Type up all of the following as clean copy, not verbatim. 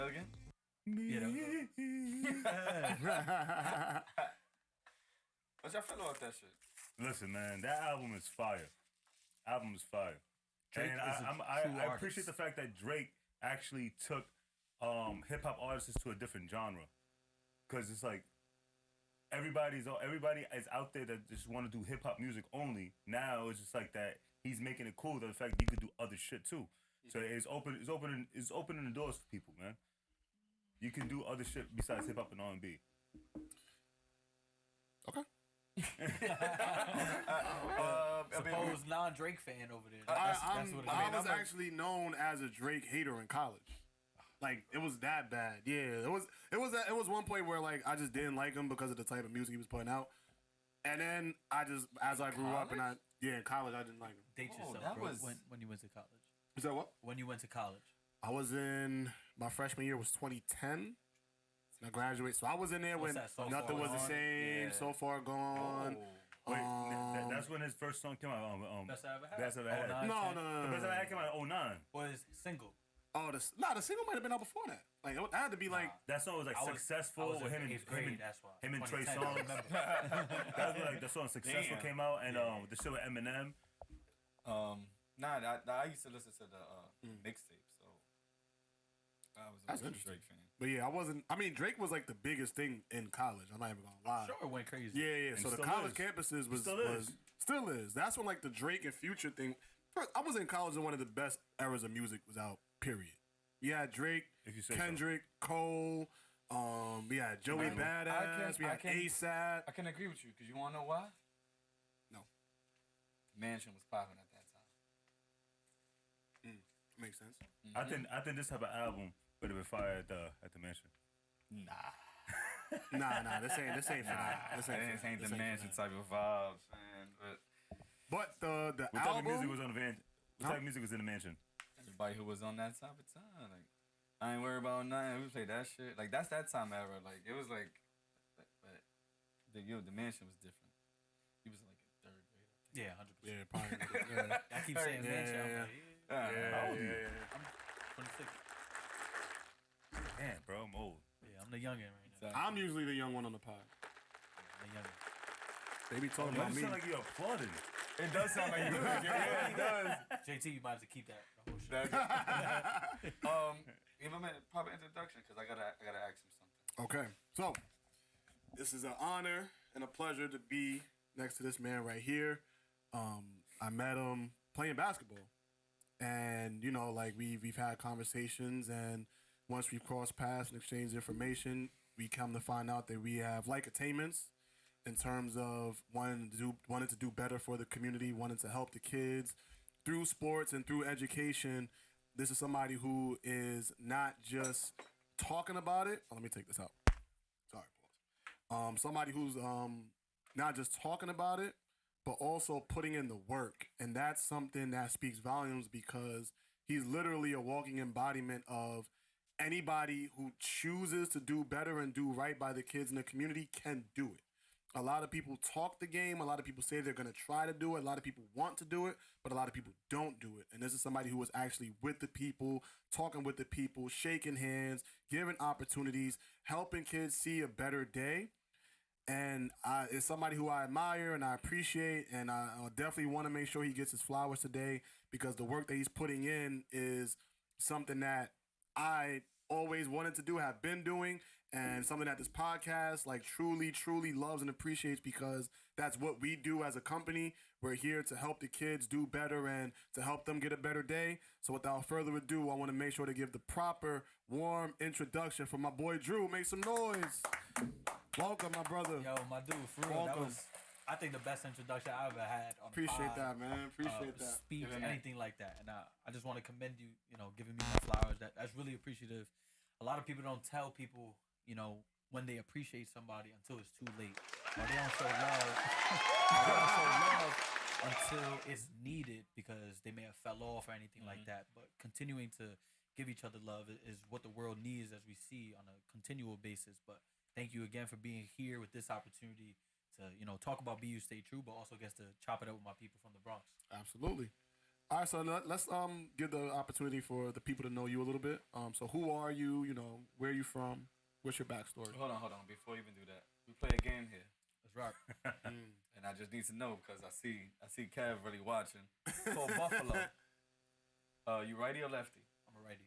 Again? What y'all feel about that shit? Listen, man, that album is fire. Album is fire. Drake and is I appreciate the fact that Drake actually took hip hop artists to a different genre, because it's like everybody is out there that just want to do hip hop music only. Now it's just like that he's making it cool that the fact that you could do other shit too. So it's opening the doors for people, man. You can do other shit besides hip hop and R&B. Okay. Suppose non-Drake fan over there. I was actually known as a Drake hater in college. Like, it was that bad. Yeah, it was one point where like I just didn't like him because of the type of music he was putting out. And then as I grew up and in college I didn't like him. Date yourself, bro. When you went to college. Is that what? When you went to college. I was in my freshman year was 2010. And I graduated, so I was in there when nothing was the same. Yeah. So Far Gone. Wait, that's when his first song came out. Best I Ever Had. Best I Ever Had. No. The Best I Ever Had came out in 09. Was single. Oh, the single might have been out before that. Like it had to be like that song was like Successful with him and Trey Songz. That was like the song Successful came out, and the shit with Eminem. I used to listen to the mixtape, so I was a Drake fan. But yeah, I wasn't. I mean, Drake was like the biggest thing in college. I'm not even gonna lie. Sure, it went crazy. Yeah. So the college campuses still is. That's when like the Drake and Future thing. First, I was in college and one of the best eras of music was out. Period. We had Drake, Kendrick, Cole. We had Joey Badass. We had ASAP. I can agree with you because you want to know why? No. Mansion was popping at that time. Makes sense. Mm-hmm. I think this type of album would have been fire at the Mansion. Nah. This ain't for that. This ain't the Mansion type of vibes, man. But the what album. Type of music was on the van? What type of music was in the Mansion? Everybody who was on that type of time, like I ain't worried about nothing. We played that shit. Like that's that time era. Like it was like, but the Mansion was different. He was like in third grade. Yeah, 100%. Yeah, probably. I keep saying Mansion. How old are you? I'm 26. Damn, bro, I'm old. Yeah, I'm the youngin' right now. I'm usually the young one on the pod. I'm the youngin'. They be talking about You me. sound like you're applauding. It does sound like you. Yeah, it does. JT, you might have to keep that the whole show. Give him a proper introduction because I gotta ask him something. Okay, so this is an honor and a pleasure to be next to this man right here. I met him playing basketball, and you know, like we've had conversations, and once we've crossed paths and exchanged information, we come to find out that we have like attainments in terms of wanting to do better for the community, wanting to help the kids through sports and through education. This is somebody who is not just talking about it. Oh, let me take this out. Sorry, pause. Somebody who's not just talking about it, but also putting in the work. And that's something that speaks volumes because he's literally a walking embodiment of anybody who chooses to do better and do right by the kids in the community can do it. A lot of people talk the game. A lot of people say they're going to try to do it. A lot of people want to do it, but a lot of people don't do it. And this is somebody who was actually with the people, talking with the people, shaking hands, giving opportunities, helping kids see a better day. And it's somebody who I admire and I appreciate, and I definitely want to make sure he gets his flowers today because the work that he's putting in is something that I always wanted to do, have been doing, and something that this podcast like truly loves and appreciates because that's what we do as a company. We're here to help the kids do better and to help them get a better day. So without further ado, I want to make sure to give the proper warm introduction for my boy Drew. Make some noise. Welcome, my brother. Yo, my dude, for real, that was, I think, the best introduction I ever had on Appreciate that, man. Appreciate that. Speech, anything like that. And I just want to commend you, giving me my flowers. That's really appreciative. A lot of people don't tell people, when they appreciate somebody until it's too late. Or they don't show love until it's needed because they may have fell off or anything like that. But continuing to give each other love is what the world needs, as we see on a continual basis. But thank you again for being here with this opportunity to, talk about BU Stay True, but also gets to chop it up with my people from the Bronx. Absolutely. All right, so let's give the opportunity for the people to know you a little bit. So who are you? You know, where are you from? What's your backstory? Hold on. Before you even do that, we play a game here, Let's rock. and I just need to know because I see Kev really watching. Called Buffalo. You righty or lefty? I'm a righty.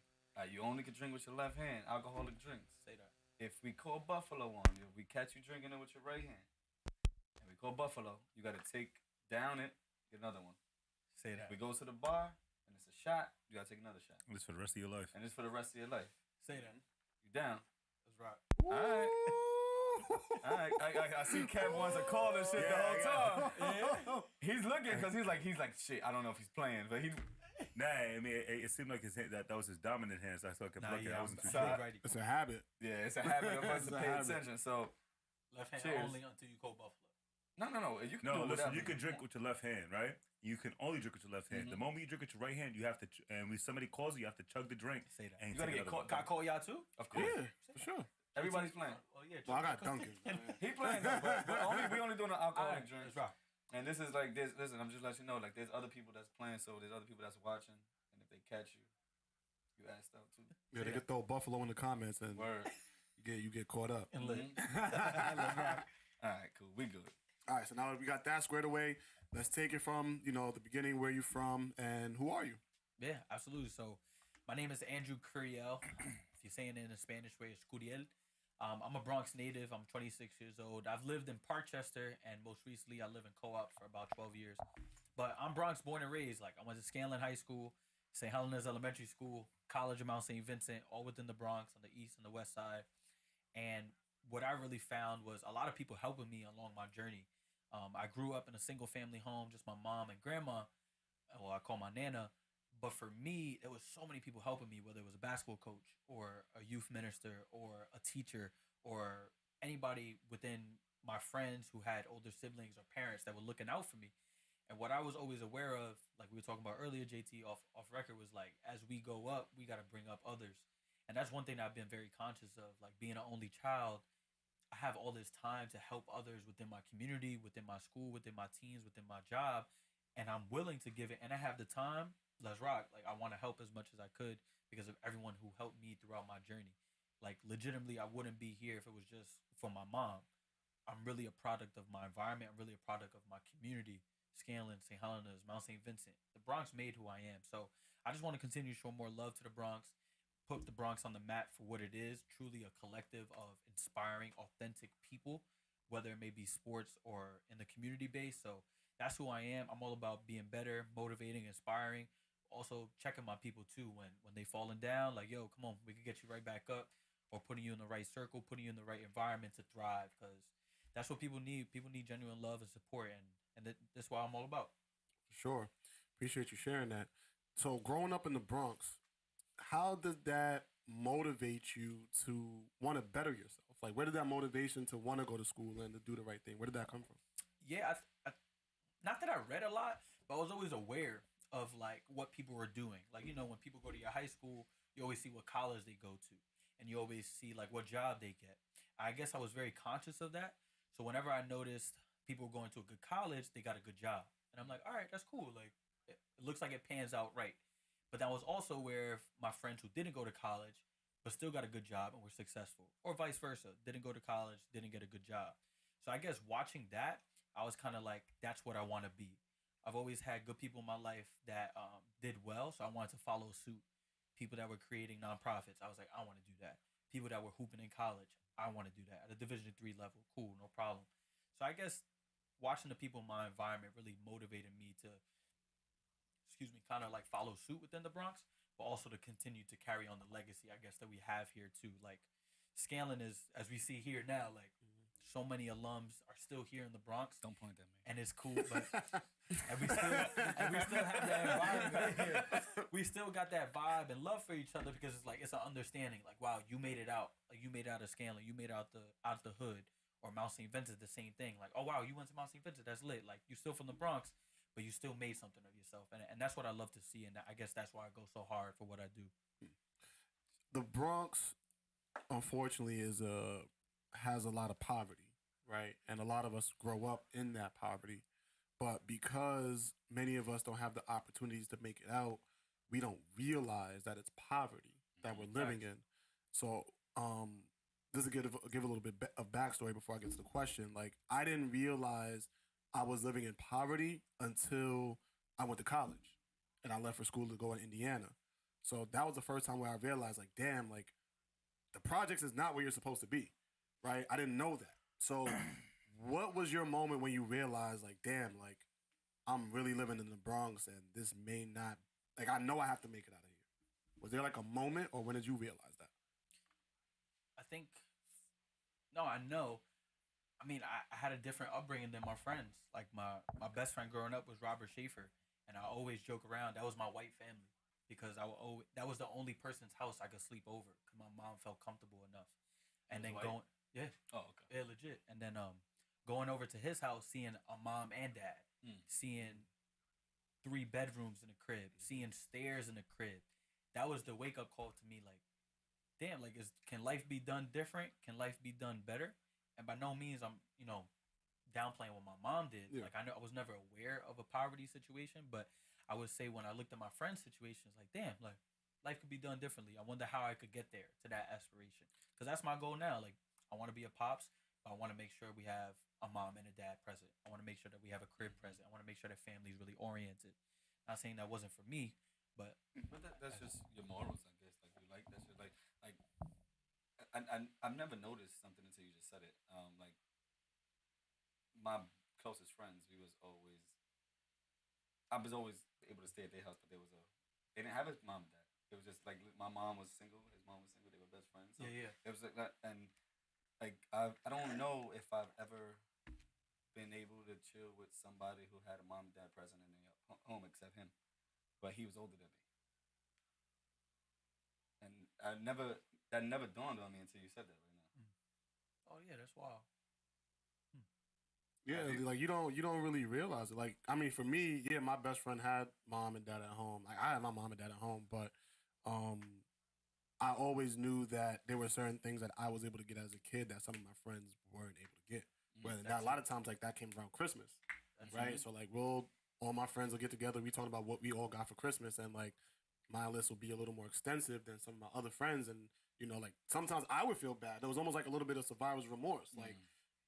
You only can drink with your left hand. Alcoholic drinks. Say that. If we call Buffalo on you, we catch you drinking it with your right hand, and we call Buffalo, you gotta take down it, get another one. Say that. We go to the bar and it's a shot, you gotta take another shot. It's for the rest of your life. And it's for the rest of your life. Say that. You down. Let's rock. Alright. I see Kev wants to call this shit the whole time. Yeah. He's looking because he's like, shit, I don't know if he's playing, but he. Nah, I mean, it seemed like his hand, that was his dominant hand, so I still kept looking. I wasn't too so- sure. Righty. It's a habit. Yeah, it's a habit of us to It's a pay habit. attention. So, Left hand Cheers. only until you call Buffalo. no. You can No, do listen, whatever you can drink want. with your left hand, right? You can only drink with your left hand. The moment you drink with your right hand, you have to, and when somebody calls you have to chug the drink. Say that. And You gotta take get another caught. one. Can I call y'all too? Of course. Yeah, for sure. Everybody's playing. Oh yeah. Well, I got Duncan. He playing though, but we only doing an alcoholic Alright, drink. let's rock. And this is like this. Listen, I'm just letting you know, like there's other people that's playing, so there's other people that's watching, and if they catch you, you asked out too. Yeah, they could throw Buffalo in the comments and Word. you get caught up. And lit. All right, cool. We good. All right, so now that we got that squared away, let's take it from the beginning. Where you from and who are you? Yeah, absolutely. So, my name is Andrew Curiel. If you're saying it in a Spanish way, it's Curiel. I'm a Bronx native. I'm 26 years old. I've lived in Parkchester, and most recently, I live in Co-op for about 12 years. But I'm Bronx born and raised. Like, I went to Scanlon High School, St. Helena's Elementary School, College of Mount St. Vincent, all within the Bronx on the east and the west side. And what I really found was a lot of people helping me along my journey. I grew up in a single family home, just my mom and grandma. Well, I call my Nana. But for me, there was so many people helping me, whether it was a basketball coach or a youth minister or a teacher or anybody within my friends who had older siblings or parents that were looking out for me. And what I was always aware of, like we were talking about earlier, JT, off record, was like, as we go up, we got to bring up others. And that's one thing that I've been very conscious of. Like being an only child, I have all this time to help others within my community, within my school, within my teams, within my job. And I'm willing to give it. And I have the time. Let's rock. Like, I want to help as much as I could because of everyone who helped me throughout my journey. Like, legitimately, I wouldn't be here if it was just for my mom. I'm really a product of my environment. I'm really a product of my community. Scanlon, St. Helena's, Mount St. Vincent. The Bronx made who I am. So I just want to continue to show more love to the Bronx, put the Bronx on the map for what it is, truly a collective of inspiring, authentic people, whether it may be sports or in the community base. So that's who I am. I'm all about being better, motivating, inspiring. Also checking my people too when they falling down, like, yo, come on, we can get you right back up, or putting you in the right circle, putting you in the right environment to thrive, because that's what people need. People need genuine love and support, and that's what I'm all about. Sure. Appreciate you sharing that. So growing up in the Bronx, how did that motivate you to want to better yourself? Like, where did that motivation to want to go to school and to do the right thing, where did that come from? Yeah, I not that I read a lot, but I was always aware of like what people were doing. Like, you know, when people go to your high school, you always see what college they go to, and you always see like what job they get. I guess I was very conscious of that. So whenever I noticed people going to a good college, they got a good job, and I'm like, all right, that's cool. Like, it looks like it pans out right. But that was also where my friends who didn't go to college but still got a good job and were successful, or vice versa, didn't go to college, didn't get a good job. So I guess watching that, I was kind of like, that's what I want to be. I've always had good people in my life that did well, so I wanted to follow suit. People that were creating nonprofits, I was like, I want to do that. People that were hooping in college, I want to do that. At a Division III level, cool, no problem. So I guess watching the people in my environment really motivated me to, kind of like follow suit within the Bronx, but also to continue to carry on the legacy, I guess, that we have here too. Like, Scanlon is, as we see here now, like, so many alums are still here in the Bronx. Don't point at me. And it's cool, but and we still have that environment here. We still got that vibe and love for each other because it's like, it's an understanding. Like, wow, you made it out. Like, you made it out of Scanlon. You made it out the hood. Or Mount St. Vincent, the same thing. Like, oh wow, you went to Mount St. Vincent. That's lit. Like, you're still from the Bronx, but you still made something of yourself. And that's what I love to see. And I guess that's why I go so hard for what I do. The Bronx, unfortunately, has a lot of poverty, right? And a lot of us grow up in that poverty. But because many of us don't have the opportunities to make it out, we don't realize that it's poverty that we're living in. So, just to give a little bit of backstory before I get to the question. Like, I didn't realize I was living in poverty until I went to college, and I left for school to go in Indiana. So that was the first time where I realized, like, damn, like the projects is not where you're supposed to be, right? I didn't know that. So, what was your moment when you realized, like, damn, like I'm really living in the Bronx, and this may not, like, I know I have to make it out of here. Was there like a moment, or when did you realize that? I think, no, I know. I mean, I had a different upbringing than my friends. Like my best friend growing up was Robert Schaefer, and I always joke around. That was my white family because I would always, that was the only person's house I could sleep over because my mom felt comfortable enough. And then white? going, yeah, Oh, okay. yeah, legit. And then going over to his house, seeing a mom and dad, seeing 3 bedrooms in a crib, seeing stairs in a crib. That was the wake up call to me. Like, damn, like, can life be done different? Can life be done better? And by no means I'm, downplaying what my mom did. Yeah. Like, I know I was never aware of a poverty situation, but I would say when I looked at my friend's situation, it's like, damn, like, life could be done differently. I wonder how I could get there to that aspiration. Because that's my goal now. Like, I want to be a pops, but I want to make sure we have a mom and a dad present. I want to make sure that we have a crib present. I want to make sure that family's really oriented. Not saying that wasn't for me, but That's just your morals, I guess. Like, you like that shit. Like I've never noticed something until you just said it. Like my closest friends, I was always able to stay at their house, but they didn't have a mom and dad. It was just like my mom was single, his mom was single. They were best friends. So yeah. it was like that, and like I don't know if I've ever been able to chill with somebody who had a mom and dad present in their home except him, but he was older than me, and that never dawned on me until you said that right now. Oh yeah, that's wild. Yeah, like you don't really realize it. Like, I mean, for me, yeah, my best friend had mom and dad at home. Like, I had my mom and dad at home, but I always knew that there were certain things that I was able to get as a kid that some of my friends weren't able to get. Whether that, a lot of times, like, that came around Christmas, right? So like, all my friends will get together. We talking about what we all got for Christmas, and like my list will be a little more extensive than some of my other friends. And like sometimes I would feel bad. There was almost like a little bit of survivor's remorse,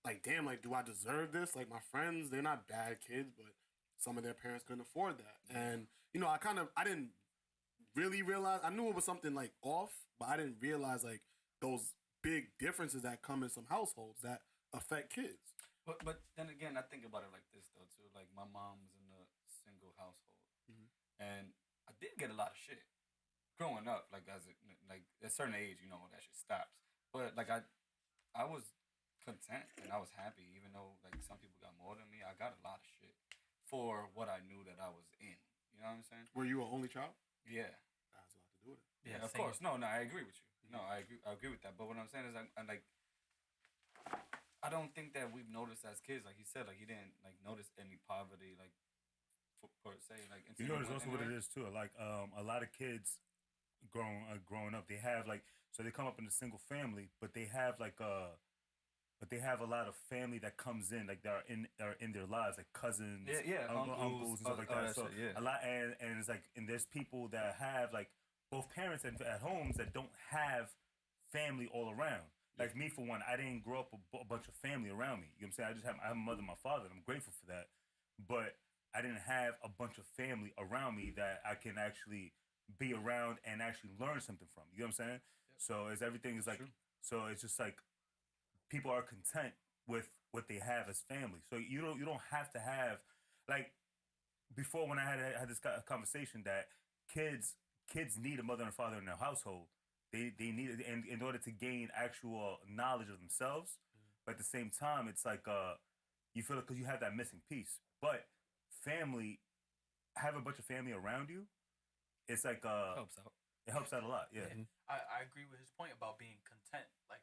like damn, like, do I deserve this? Like, my friends, they're not bad kids, but some of their parents couldn't afford that. And I didn't really realize. I knew it was something like off, but I didn't realize like those big differences that come in some households that affect kids. But then again, I think about it like this though too. Like, my mom was in a single household, and I did get a lot of shit growing up. Like, at a certain age, that shit stops. But like I was content and I was happy, even though like some people got more than me. I got a lot of shit for what I knew that I was in. You know what I'm saying? Were you an only child? Yeah. That has a lot to do with it. Yeah, of course. No, I agree with you. No, I agree with that. But what I'm saying is, I don't think that we've noticed as kids, like you said, like you didn't like notice any poverty, like per se, like. You know, there's also what it is too. Like, a lot of kids growing up, they have like, so they come up in a single family, but they have like but they have a lot of family that comes in, like that are in their lives, like cousins, uncles and stuff like that. So shit, a lot, and it's like, and there's people that have like both parents at homes that don't have family all around. Like me, for one, I didn't grow up a bunch of family around me. You know what I'm saying? I have a mother and my father, and I'm grateful for that. But I didn't have a bunch of family around me that I can actually be around and actually learn something from. You know what I'm saying? Yep. So everything is like, so it's just like, people are content with what they have as family. So you don't have to have, like, before, when I had this conversation that kids need a mother and a father in their household. They need it in order to gain actual knowledge of themselves. But at the same time, it's like you feel it because you have that missing piece. But family, have a bunch of family around you, it's like helps out. It helps out a lot. Yeah. I agree with his point about being content. Like,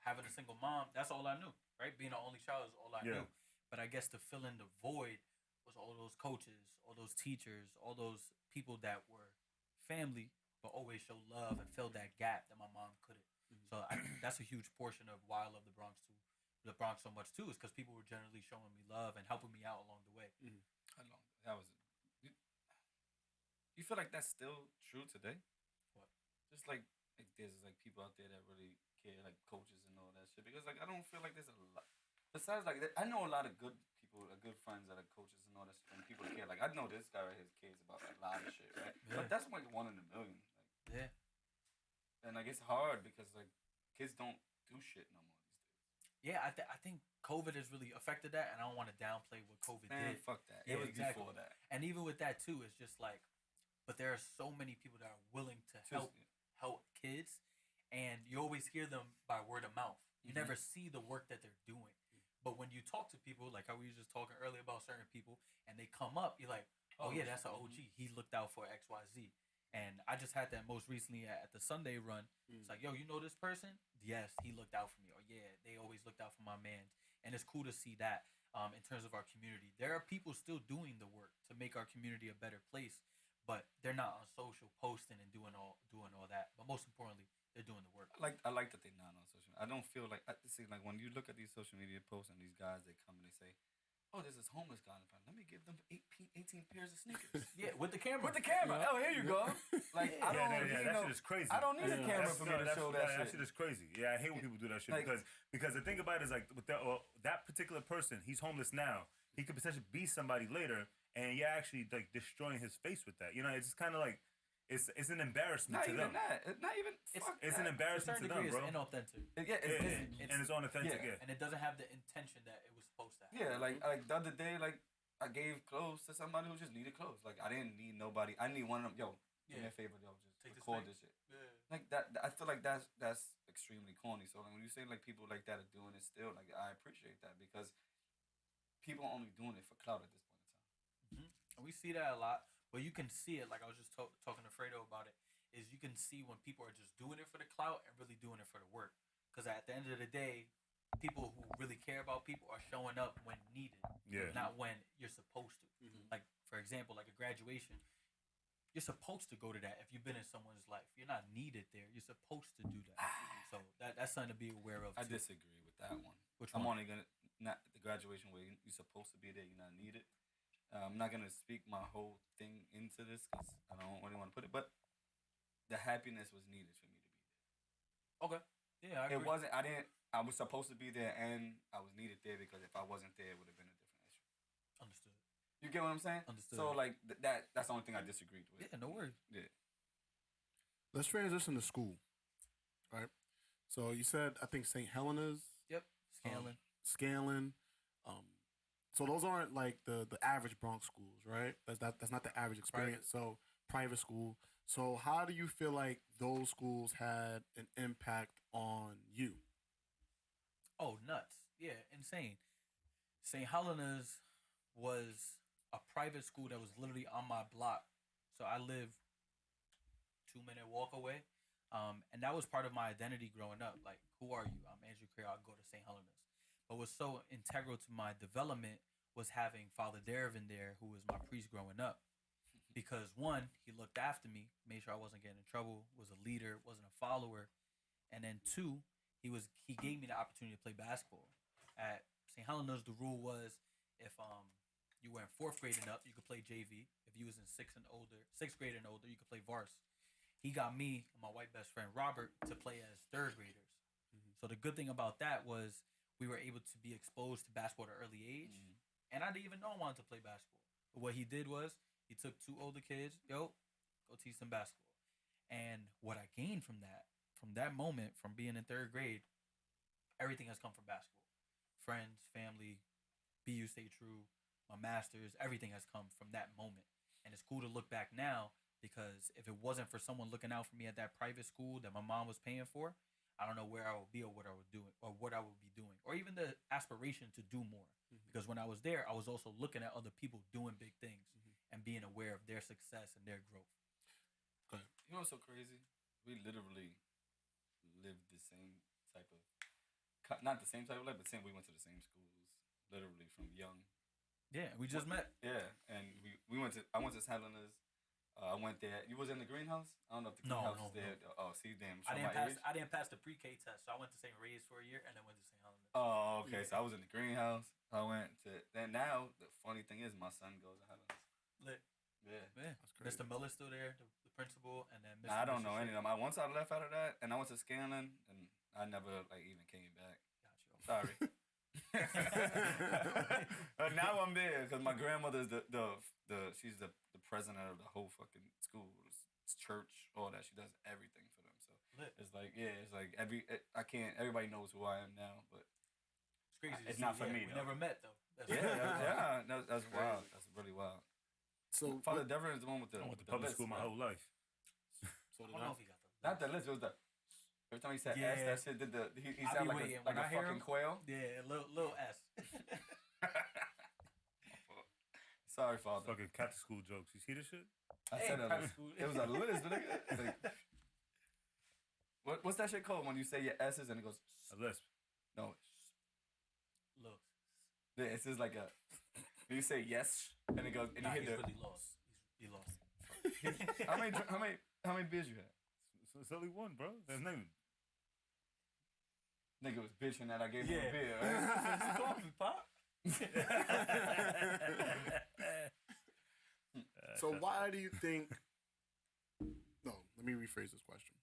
having a single mom, that's all I knew, right? Being an only child is all I knew. But I guess to fill in the void was all those coaches, all those teachers, all those people that were family, but always show love and fill that gap that my mom couldn't. So that's a huge portion of why I love the Bronx too. the Bronx so much too is because people were generally showing me love and helping me out along the way. How long? That was. You feel like that's still true today? What? Just like there's like people out there that really care, like coaches and all that shit. Because like I don't feel like there's a lot. Besides like I know a lot of good people, good friends that are coaches and all that shit, and people care. Like I know this guy right here cares about a lot of shit, right? Yeah. But that's like 1 in a million. Like, Yeah. and like it's hard because like kids don't do shit no more these days. Yeah, I think COVID has really affected that, and I don't want to downplay what COVID Man, did. fuck that. Yeah, It was exactly. before that. And even with that too, it's just like, but there are so many people that are willing to help kids, and you always hear them by word of mouth. You never see the work that they're doing. But when you talk to people, like how we were just talking earlier about certain people, and they come up, you're like, oh yeah, that's an OG. He looked out for XYZ. And I just had that most recently at the Sunday run. It's like, yo, you know this person? Yes, he looked out for me. Or yeah, they always looked out for my man. And it's cool to see that in terms of our community. There are people still doing the work to make our community a better place, but they're not on social posting and doing all that. But most importantly, they're doing the work. I like that they're not on social media. I don't feel like see like when you look at these social media posts and these guys they come and they say, oh, there's this homeless guy in front. Let me give them 18 pairs of sneakers. Yeah, with the camera. With the camera. Oh, here you go. Like I don't need that shit is crazy. I don't need a camera for me to show that shit. That shit is crazy. Yeah, I hate when people do that shit Like, because the thing about it is like with that particular person, he's homeless now. He could potentially be somebody later, and you're actually like destroying his face with that. You know, it's just kind of like it's an embarrassment not to even them. that. Not even. It's an To a embarrassment certain to them, degree, bro. it's inauthentic. And it's unauthentic. yeah. Yeah. And it doesn't have the intention that it was supposed to have. Yeah, like the other day, like I gave clothes to somebody who just needed clothes. Like I didn't need nobody. I need one of them. Yo, do me a favor, yo, just Take this record thing. this shit. Yeah. Like that. I feel like that's extremely corny. So like when you say like people like that are doing it still, like I appreciate that because people are only doing it for clout at this point in time. And we see that a lot, but you can see it. Like I was just talking to Fredo about it. Is you can see when people are just doing it for the clout and really doing it for the work. Because at the end of the day, people who really care about people are showing up when needed, not when you're supposed to. Like for example, like a graduation, you're supposed to go to that if you've been in someone's life. You're not needed there. You're supposed to do that. So that's something to be aware of. I too. disagree with that one. Which I'm one? only gonna not the graduation where you're supposed to be there. You're not needed. I'm not gonna speak my whole thing into this because I don't really want to put it, but the happiness was needed for me to be there. Okay. Yeah, I agree. It wasn't. I was supposed to be there, and I was needed there because if I wasn't there, it would have been a different issue. Understood. You get what I'm saying? Understood. So like that's the only thing I disagreed with. Yeah, no worries. Yeah. Let's transition to school. Right. So you said I think St. Helena's. Yep. Scaling. Scaling. So those aren't like the average Bronx schools, right? That's not the average experience. So private school. So how do you feel like those schools had an impact on you? Oh, nuts. Yeah, insane. St. Helena's was a private school that was literally on my block. So I live 2-minute walk away. And that was part of my identity growing up. Like, who are you? I'm Andrew Craig. I'll go to St. Helena's. But what's so integral to my development was having Father Dervin there, who was my priest growing up. Because one, he looked after me, made sure I wasn't getting in trouble, was a leader, wasn't a follower. And then two, he gave me the opportunity to play basketball. At St. Helena's, the rule was if you were in 4th grade and up, you could play JV. If you was in 6th grade and older, you could play varsity. He got me and my white best friend Robert to play as 3rd graders. So the good thing about that was we were able to be exposed to basketball at an early age. And I didn't even know I wanted to play basketball. But what he did was he took 2 older kids, go teach them basketball. And what I gained from that moment, from being in 3rd grade, everything has come from basketball. Friends, family, BU Stay True, my masters, everything has come from that moment. And it's cool to look back now because if it wasn't for someone looking out for me at that private school that my mom was paying for, I don't know where I would be or what I would do or what I would be doing, or even the aspiration to do more. Because when I was there, I was also looking at other people doing big things and being aware of their success and their growth. You know what's so crazy? We literally lived the same type of, not the same type of life, but we went to the same schools, literally from young. Yeah, we just met. Yeah, and I went to St. Helena's. I went there. You was in the greenhouse? I don't know if the No, greenhouse no, is there. no. Oh, see, damn. I Show didn't my pass. age. I didn't pass the pre-K test, so I went to St. Ray's for a year and then went to St. Helens. Oh, okay. So I was in the greenhouse. I went to. Then now the funny thing is, my son goes to Helens. Lit. Yeah. Yeah. That's crazy. Mr. Miller's still there, the principal, and then Mr. Nah, I don't know Mr. any of them. Once I left out of that, and I went to Scanlon, and I never like even came back. Got you. Sorry. But now I'm there because my grandmother's she's the president of the whole fucking school, church, all that. She does everything for them. So Lit. it's like it's like I can't. Everybody knows who I am now, but It's crazy. to It's see. not for Yeah, me, We though. never met though. That's that's wild. That's really wild. So Father Deverin is the one with the I went to public list, school my right? whole life. So I did don't I. know if he got the. Not the list. It was the every time he said Yeah. S, that shit did he I sounded be like waiting. like When a I hear fucking him- quail. Yeah, little S. Sorry, Father. Fucking Catholic school jokes. You see this shit? I Hey, said a private list. school. It was a list, nigga. Like, what's that shit called when you say your S's and it goes? A lisp. No, Look. yeah, it's just like a. When you say yes and it goes and Nah, you he's hit the. really lost. He lost. How many beers you had? It's only one, bro. There's name. Nigga was bitching that I gave him Yeah. a beer. Right? It's coffee, pop. So why do you think? No, let me rephrase this question.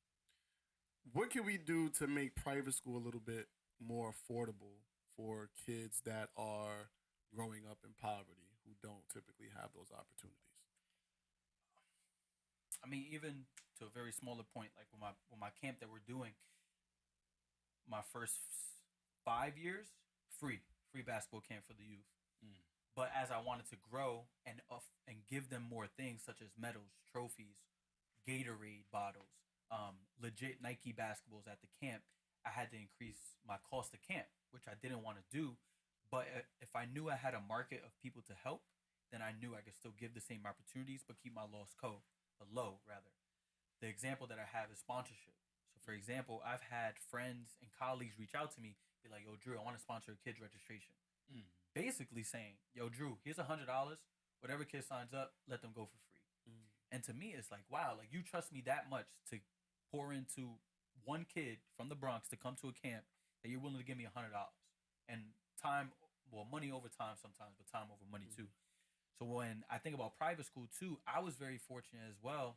What can we do to make private school a little bit more affordable for kids that are growing up in poverty who don't typically have those opportunities? I mean, even to a very smaller point, like with my camp that we're doing, my first 5 years, free basketball camp for the youth. Mm. But as I wanted to grow and give them more things such as medals, trophies, Gatorade bottles, legit Nike basketballs at the camp, I had to increase my cost of camp, which I didn't want to do. But if I knew I had a market of people to help, then I knew I could still give the same opportunities, but keep my low rather. The example that I have is sponsorship. So for example, I've had friends and colleagues reach out to me, be like, yo, Drew, I want to sponsor a kid's registration. Mm. Basically saying, yo, Drew, here's $100. Whatever kid signs up, let them go for free. And to me, it's like, wow, like you trust me that much to pour into one kid from the Bronx to come to a camp that you're willing to give me $100. And time, well, money over time sometimes, but time over money too. So when I think about private school too, I was very fortunate as well.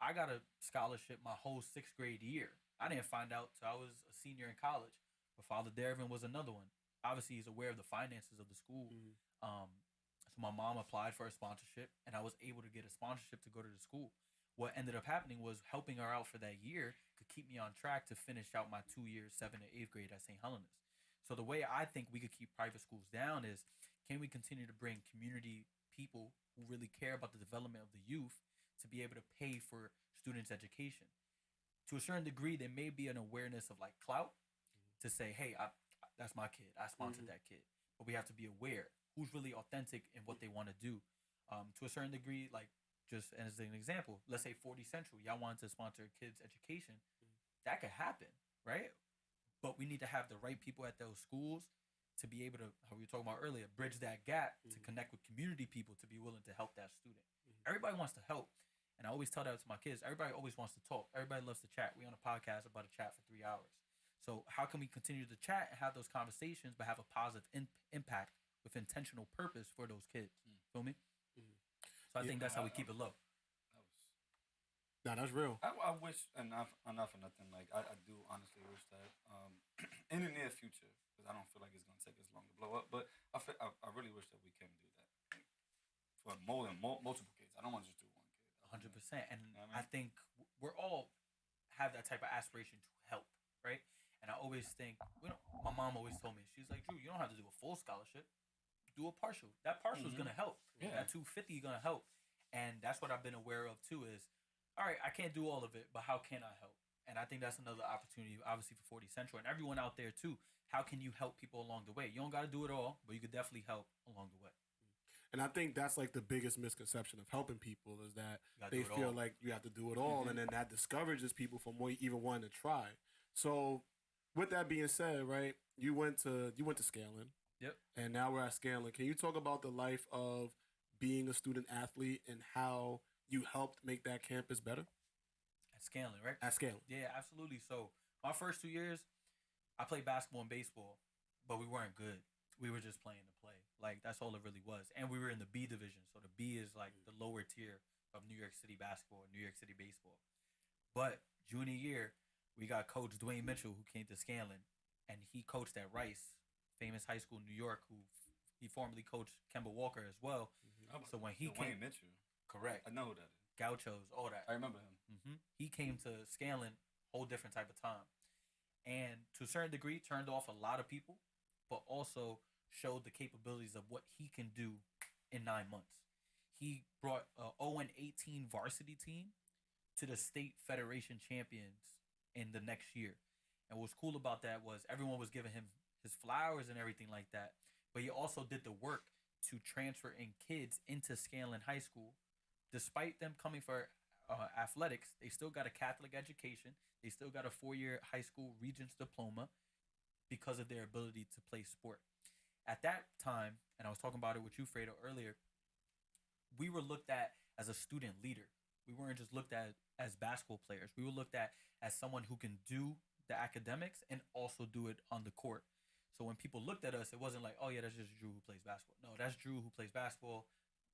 I got a scholarship my whole 6th grade year. I didn't find out till I was a senior in college. But Father Dervin was another one. Obviously, he's aware of the finances of the school. So my mom applied for a sponsorship, and I was able to get a sponsorship to go to the school. What ended up happening was helping her out for that year could keep me on track to finish out my 2 years, 7th and 8th grade at St. Helens. So the way I think we could keep private schools down is, can we continue to bring community people who really care about the development of the youth to be able to pay for students' education? To a certain degree, there may be an awareness of like clout to say, hey, that's my kid. I sponsored that kid. But we have to be aware who's really authentic in what they want to do. To a certain degree, like just as an example, let's say 40Central, y'all wanted to sponsor a kid's education. That could happen, right? But we need to have the right people at those schools to be able to, how we were talking about earlier, bridge that gap to connect with community people to be willing to help that student. Everybody wants to help. And I always tell that to my kids. Everybody always wants to talk. Everybody loves to chat. We on a podcast about to chat for 3 hours. So how can we continue to chat and have those conversations but have a positive impact with intentional purpose for those kids? Feel me? So I think that's how we keep it low. Nah, that's real. I wish enough for nothing. Like I do honestly wish that in the near future, because I don't feel like it's gonna take as long to blow up. But I really wish that we can do that for more than multiple kids. I don't want to just do one kid. 100%. And You know what I I think we're all have that type of aspiration to help, right? And I always think, my mom always told me, she's like, Drew, you don't have to do a full scholarship. Do a partial. That partial is going to help. Yeah. That 250 is going to help. And that's what I've been aware of too is, all right, I can't do all of it, but how can I help? And I think that's another opportunity, obviously, for 40Central and everyone out there too. How can you help people along the way? You don't got to do it all, but you could definitely help along the way. And I think that's like the biggest misconception of helping people is that gotta they do it feel all. like you have to do it all, and then that discourages people from even wanting to try. So, with that being said, right, you went to Scanlon. Yep. And now we're at Scanlon. Can you talk about the life of being a student athlete and how you helped make that campus better At Scanlon, right? at Scanlon? Yeah, absolutely. So my first 2 years, I played basketball and baseball, but we weren't good. We were just playing to play. Like that's all it really was. And we were in the B division. So the B is like the lower tier of New York City basketball, New York City baseball. But junior year, we got Coach Dwayne Mitchell who came to Scanlon, and he coached at Rice, famous high school in New York. He formerly coached Kemba Walker as well. So when he Dwayne came, Mitchell, correct, I know who that is. Gauchos, all that. I remember him. He came to Scanlon, whole different type of time, and to a certain degree, turned off a lot of people, but also showed the capabilities of what he can do in 9 months. He brought a 0-18 varsity team to the state federation champions in the next year. And what's cool about that was everyone was giving him his flowers and everything like that, but he also did the work to transfer in kids into Scanlon High School. Despite them coming for athletics, they still got a Catholic education. They still got a 4-year high school regents diploma because of their ability to play sport. At that time, and I was talking about it with you, Fredo, earlier, we were looked at as a student leader. We weren't just looked at as basketball players. We were looked at as someone who can do the academics and also do it on the court. So when people looked at us, it wasn't like, oh yeah, that's just Drew who plays basketball. No, that's Drew who plays basketball,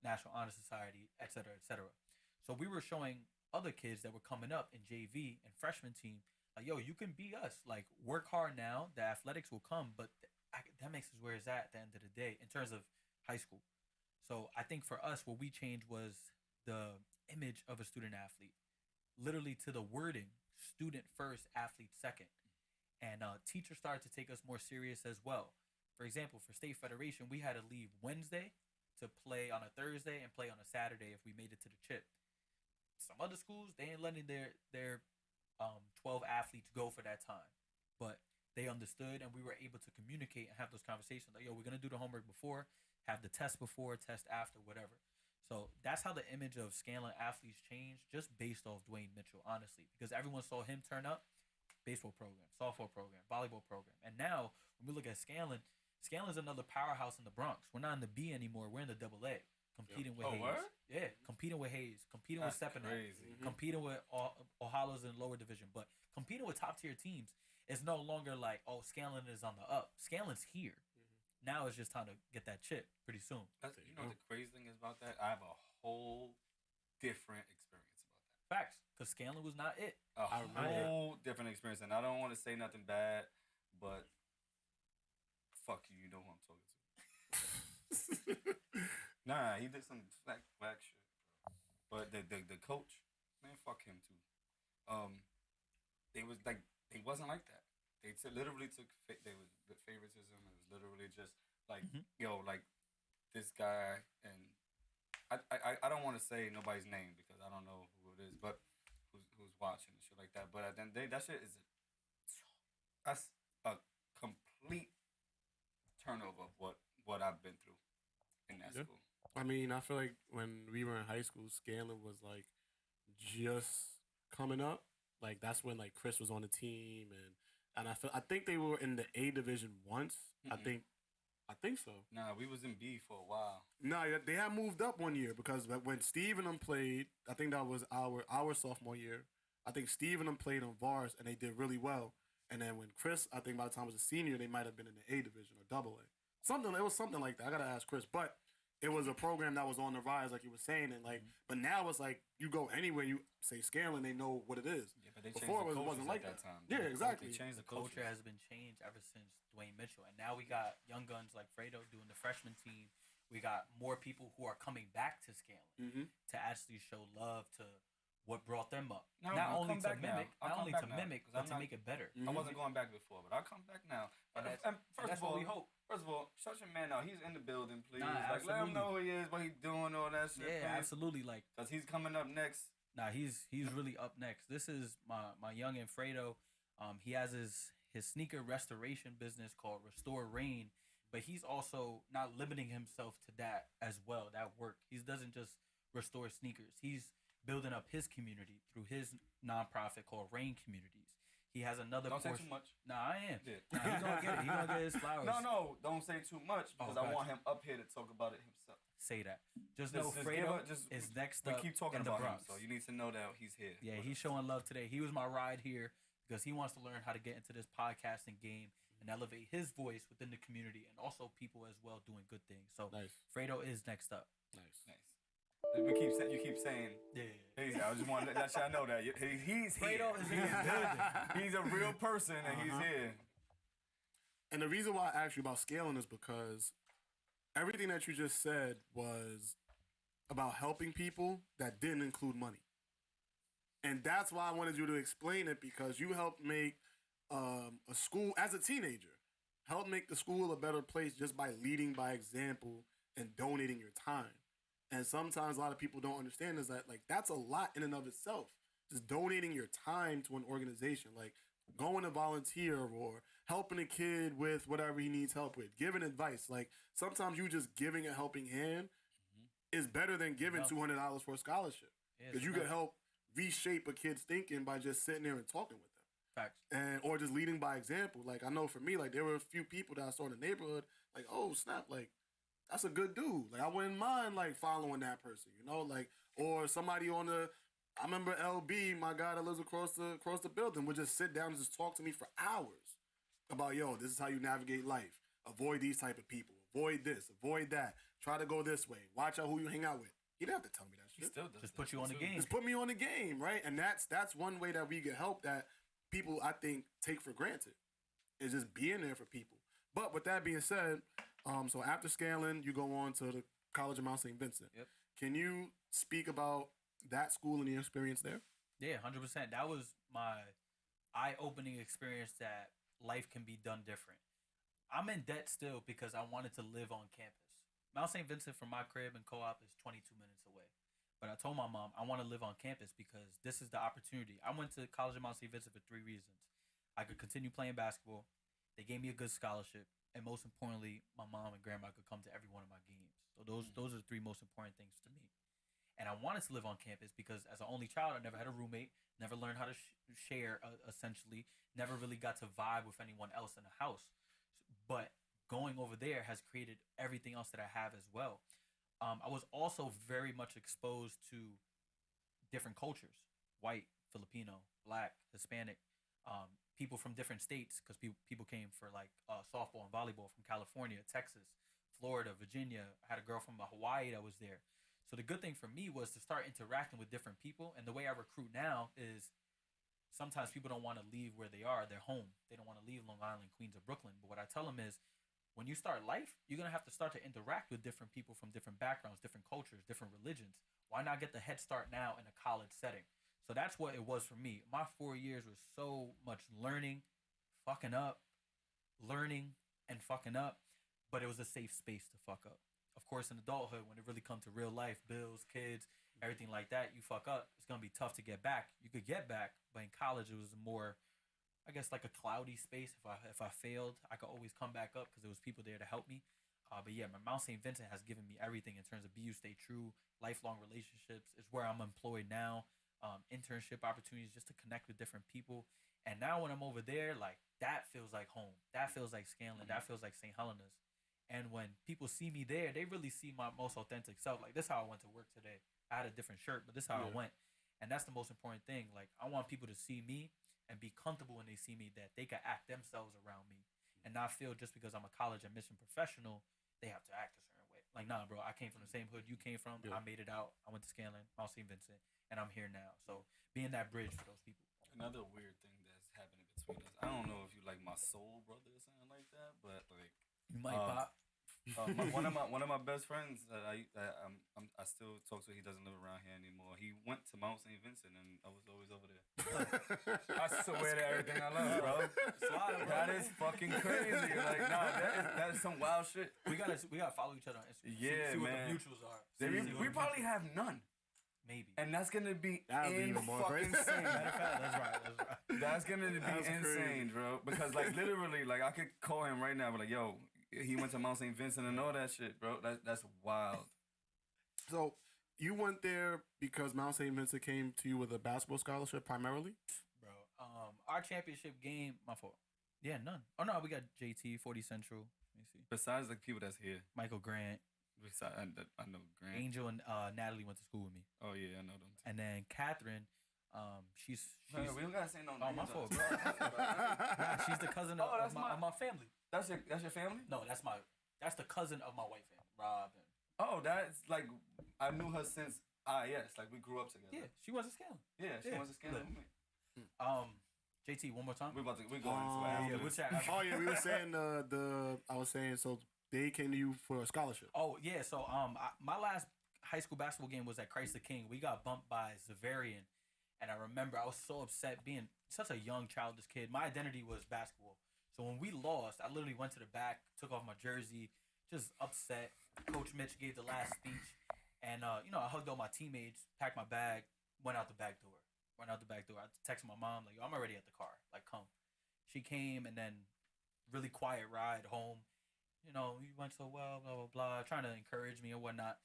National Honor Society, et cetera, et cetera. So we were showing other kids that were coming up in JV and freshman team, like, yo, you can beat us. Like, work hard now. The athletics will come, but the academics is where it's at the end of the day in terms of high school. So I think for us, what we changed was the image of a student athlete, literally to the wording, student first, athlete second. And teachers started to take us more serious as well. For example, for state federation, we had to leave Wednesday to play on a Thursday and play on a Saturday if we made it to the chip. Some other schools, they ain't letting their 12 athletes go for that time. But they understood, and we were able to communicate and have those conversations. Like, yo, we're going to do the homework before, have the test before, test after, whatever. So that's how the image of Scanlon athletes changed just based off Dwayne Mitchell, honestly. Because everyone saw him turn up, baseball program, softball program, volleyball program. And now, when we look at Scanlon, Scanlon's another powerhouse in the Bronx. We're not in the B anymore. We're in the Double A, competing with Hayes. Word? Yeah, competing with Hayes, competing with Stepanek, competing with Ohalos in lower division. But competing with top-tier teams is no longer like, oh, Scanlon is on the up. Scanlon's here. Now it's just time to get that chip pretty soon. You know what the crazy thing is about that? I have a whole different experience about that. Facts, because Scanlon was not it. A whole different experience. And I don't want to say nothing bad, but fuck you, you know who I'm talking to. Nah, he did some whack shit. But the coach, man, fuck him too. They wasn't like that. They literally took the favoritism. It was literally just like, yo, like this guy, and I don't want to say nobody's name because I don't know who it is, but who's watching and shit like that. But at the end of the day, that shit is that's a complete turnover of what I've been through in that school. I mean, I feel like when we were in high school, Scanlon was like just coming up. Like that's when like Chris was on the team, and I think they were in the A division once. I think so. Nah, we was in B for a while. Nah, they had moved up one year because when Steve and them played, I think that was our sophomore year. I think Steve and them played on Vars and they did really well. And then when Chris, I think by the time I was a senior, they might have been in the A division or Double A. It was something like that. I gotta ask Chris, but it was a program that was on the rise, like you were saying, and like, but now it's like you go anywhere, you say Scanlon, they know what it is. Yeah, but they Before changed the it wasn't like that time. Yeah, exactly. They changed The culture has been changed ever since Dwayne Mitchell, and now we got young guns like Fredo doing the freshman team. We got more people who are coming back to Scanlon to actually show love to what brought them up. No, not I'll only come to back now. mimic, but to make it better. I wasn't going back before, but I'll come back now. And that's what we hope. First of all, shout your man out. He's in the building, please. Nah, like, let him know who he is, what he's doing, all that shit. Yeah, please. absolutely. Like, because he's coming up next. Nah, he's really up next. This is my young Fredo. He has his sneaker restoration business called Restore Rain, but he's also not limiting himself to that as well. That work. He doesn't just restore sneakers. He's building up his community through his nonprofit called Rain Communities. He has another. Don't say too much. Nah, I am. Yeah. Nah, he's gonna get it. He's gonna get his flowers. No, don't say too much because I want him up here to talk about it himself. say that. Just know Fredo is next we up keep talking in the about him, Bronx. so you need to know that he's here. Yeah, he's showing love today. He was my ride here because he wants to learn how to get into this podcasting game and elevate his voice within the community and also people as well doing good things. So Nice. Fredo is next up. Nice. You keep saying. Yeah. I just want to let y'all know that he's Fredo here. is in the building. He's a real person and he's here. And the reason why I asked you about scaling is because everything that you just said was about helping people that didn't include money. And that's why I wanted you to explain it, because you helped make a school, as a teenager, help make the school a better place just by leading by example and donating your time. And sometimes a lot of people don't understand is that, like, that's a lot in and of itself. Just donating your time to an organization, like going to volunteer or helping a kid with whatever he needs help with, giving advice. Like, sometimes you just giving a helping hand is better than giving $200 for a scholarship. Because you could help reshape a kid's thinking by just sitting there and talking with them. Facts. And or just leading by example. Like, I know for me, like, there were a few people that I saw in the neighborhood, like, oh snap, like, that's a good dude. Like, I wouldn't mind like following that person, you know, like, or somebody on the. I remember LB, my guy that lives across the building, would just sit down and just talk to me for hours about, yo, this is how you navigate life. Avoid these type of people. Avoid this. Avoid that. Try to go this way. Watch out who you hang out with. He didn't have to tell me that shit. He still does. Just put you on the game. Just put me on the game, right? And that's one way that we get help that people, I think, take for granted, is just being there for people. But with that being said, so after scaling, you go on to the College of Mount St. Vincent. Yep. Can you speak about that school and the experience there? Yeah, 100%. That was my eye-opening experience that life can be done different. I'm in debt still because I wanted to live on campus. Mount St. Vincent from my crib and co-op is 22 minutes away. But I told my mom I want to live on campus because this is the opportunity. I went to College of Mount St. Vincent for 3 reasons. I could continue playing basketball. They gave me a good scholarship. And most importantly, my mom and grandma could come to every one of my games. So those are the 3 most important things to me. And I wanted to live on campus because as an only child, I never had a roommate, never learned how to share, essentially, never really got to vibe with anyone else in the house. But going over there has created everything else that I have as well. I was also very much exposed to different cultures, white, Filipino, black, Hispanic, people from different states, because people came for like softball and volleyball from California, Texas, Florida, Virginia. I had a girl from Hawaii that was there. So the good thing for me was to start interacting with different people. And the way I recruit now is sometimes people don't want to leave where they are, their home. They don't want to leave Long Island, Queens, or Brooklyn. But what I tell them is, when you start life, you're going to have to start to interact with different people from different backgrounds, different cultures, different religions. Why not get the head start now in a college setting? So that's what it was for me. My 4 years was so much learning, fucking up, learning, and fucking up. But it was a safe space to fuck up. Of course, in adulthood, when it really comes to real life, bills, kids, everything like that, you fuck up, it's going to be tough to get back. You could get back, but in college, it was more, I guess, like a cloudy space. If I failed, I could always come back up because there was people there to help me. But yeah, my Mount St. Vincent has given me everything in terms of BU Stay True, lifelong relationships. It's where I'm employed now, internship opportunities just to connect with different people. And now when I'm over there, like, that feels like home. That feels like Scanlon. That feels like St. Helena's. And when people see me there, they really see my most authentic self. Like, this is how I went to work today. I had a different shirt, but this is how I went. And that's the most important thing. Like, I want people to see me and be comfortable when they see me, that they can act themselves around me and not feel just because I'm a college admission professional, they have to act a certain way. Like, nah, bro, I came from the same hood you came from. Yeah. I made it out. I went to Scanlon, Mount St. Vincent, and I'm here now. So being that bridge for those people. Another weird thing that's happening between us, I don't know if you like my soul brother or something like that, but like you might pop. One of my best friends that I still talk to. He doesn't live around here anymore. He went to Mount St. Vincent, and I was always over there. I swear to everything I love, bro. That is fucking crazy. Like, nah, that is some wild shit. We gotta follow each other on Instagram. Yeah, see man. What the mutuals are. We probably have none. Maybe. And that's gonna be even more fucking insane. That's right. That's gonna be insane, bro. Because like literally, like I could call him right now, but like, yo. He went to Mount St. Vincent and all that shit, bro. That's wild. So you went there because Mount St. Vincent came to you with a basketball scholarship primarily? Bro, our championship game, my fault. Yeah, none. Oh, no, we got JT, 40 Central. Let me see. Besides the people that's here. Michael Grant. I know Grant. Angel and Natalie went to school with me, Oh yeah, I know them. Too. and then Catherine, she's Man, we don't gotta say no oh names. my fault, on bro. this. Nah, she's the cousin of, Oh, that's of my family. That's your family. No, that's the cousin of my white family, Rob. And, Oh, that's like I knew her since yes, like we grew up together. yeah, she was a scam. Yeah, she Yeah. wants to scam Look. me. JT, one more time. We going into it. Yeah, after we'll this. chat. Oh yeah, we were saying I was saying so they came to you for a scholarship. Oh yeah, so my last high school basketball game was at Christ the King. We got bumped by Zavarian, and I remember I was so upset being such a young childish kid. My identity was basketball. So when we lost, I literally went to the back, took off my jersey, just upset. Coach Mitch gave the last speech, and I hugged all my teammates, packed my bag, went out the back door. I texted my mom like, "Yo, I'm already at the car. Like, come." She came, and then really quiet ride home. You went so well, blah blah blah, trying to encourage me and whatnot.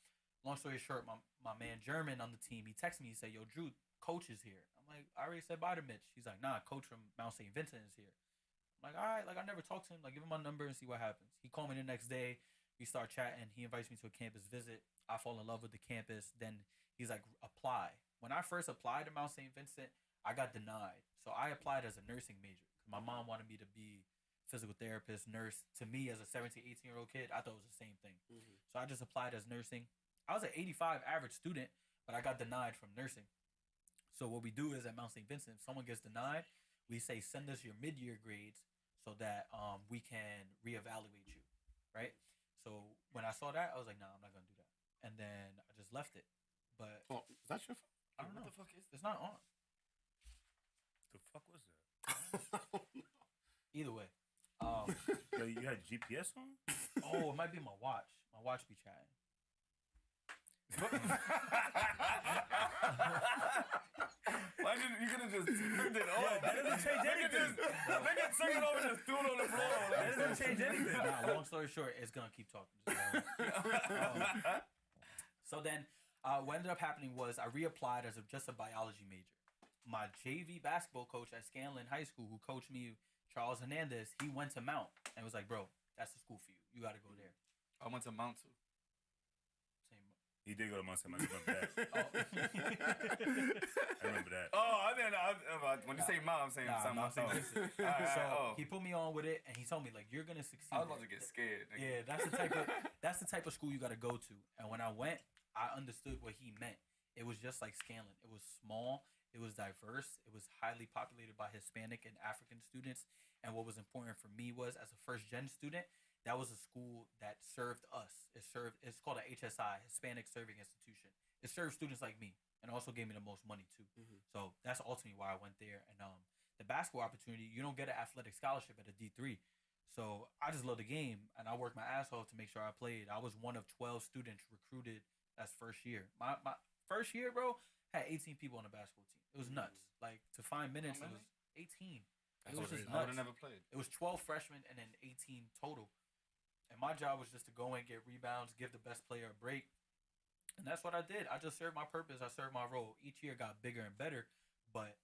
Long story short, my man German on the team, he texted me. He said, "Yo, Drew, coach is here." I'm like, "I already said bye to Mitch." He's like, "Nah, coach from Mount St. Vincent is here." I'm like, "All right." Like, I never talked to him. Like, give him my number and see what happens. He called me the next day. We start chatting. He invites me to a campus visit. I fall in love with the campus. Then he's like, "Apply." When I first applied to Mount St. Vincent, I got denied. So I applied as a nursing major. My mom wanted me to be physical therapist, nurse. To me, as a 17, 18-year-old kid, I thought it was the same thing. Mm-hmm. So I just applied as nursing. I was an 85 average student, but I got denied from nursing. So what we do is at Mount St. Vincent, if someone gets denied, we say, send us your mid-year grades so that we can reevaluate you, right? So when I saw that, I was like, nah, I'm not going to do that. And then I just left it. But Is that your phone? I don't know. What the fuck is It's not on. The fuck was that? Either way. Yo, you had GPS on? Oh, it might be my watch. My watch be chatting. Why didn't you could have just turned it on? That doesn't change anything. Nigga took it over and just threw it on the floor. That doesn't change anything. Nah, long story short, it's gonna keep talking. So then, what ended up happening was I reapplied as just a biology major. My JV basketball coach at Scanlon High School, who coached me, Charles Hernandez, he went to Mount and was like, "Bro, that's the school for you. You got to go there." I went to Mount too. Same. He did go to Mount St. I remember that. Oh. I remember that. Oh, I didn't. When you say Mount, I'm saying something Mount St. else. Vincent. Alright, So oh. he put me on with it, and he told me like, "You're gonna succeed." I was about there." to get scared. Nigga. Yeah, that's the type of school you got to go to. And when I went, I understood what he meant. It was just like Scanlon. It was small. It was diverse. It was highly populated by Hispanic and African students. And what was important for me was, as a first-gen student, that was a school that served us. It's called a HSI, Hispanic Serving Institution. It served students like me, and also gave me the most money too. Mm-hmm. So that's ultimately why I went there. And the basketball opportunity, you don't get an athletic scholarship at a D3. So I just love the game, and I worked my ass off to make sure I played. I was one of 12 students recruited as first year. My first year, bro, had 18 people on the basketball team. It was nuts. Like, to find minutes, it was 18. It was just I would nuts. have never played. It was 12 freshmen and then 18 total. And my job was just to go in, get rebounds, give the best player a break. And that's what I did. I just served my purpose. I served my role. Each year got bigger and better. But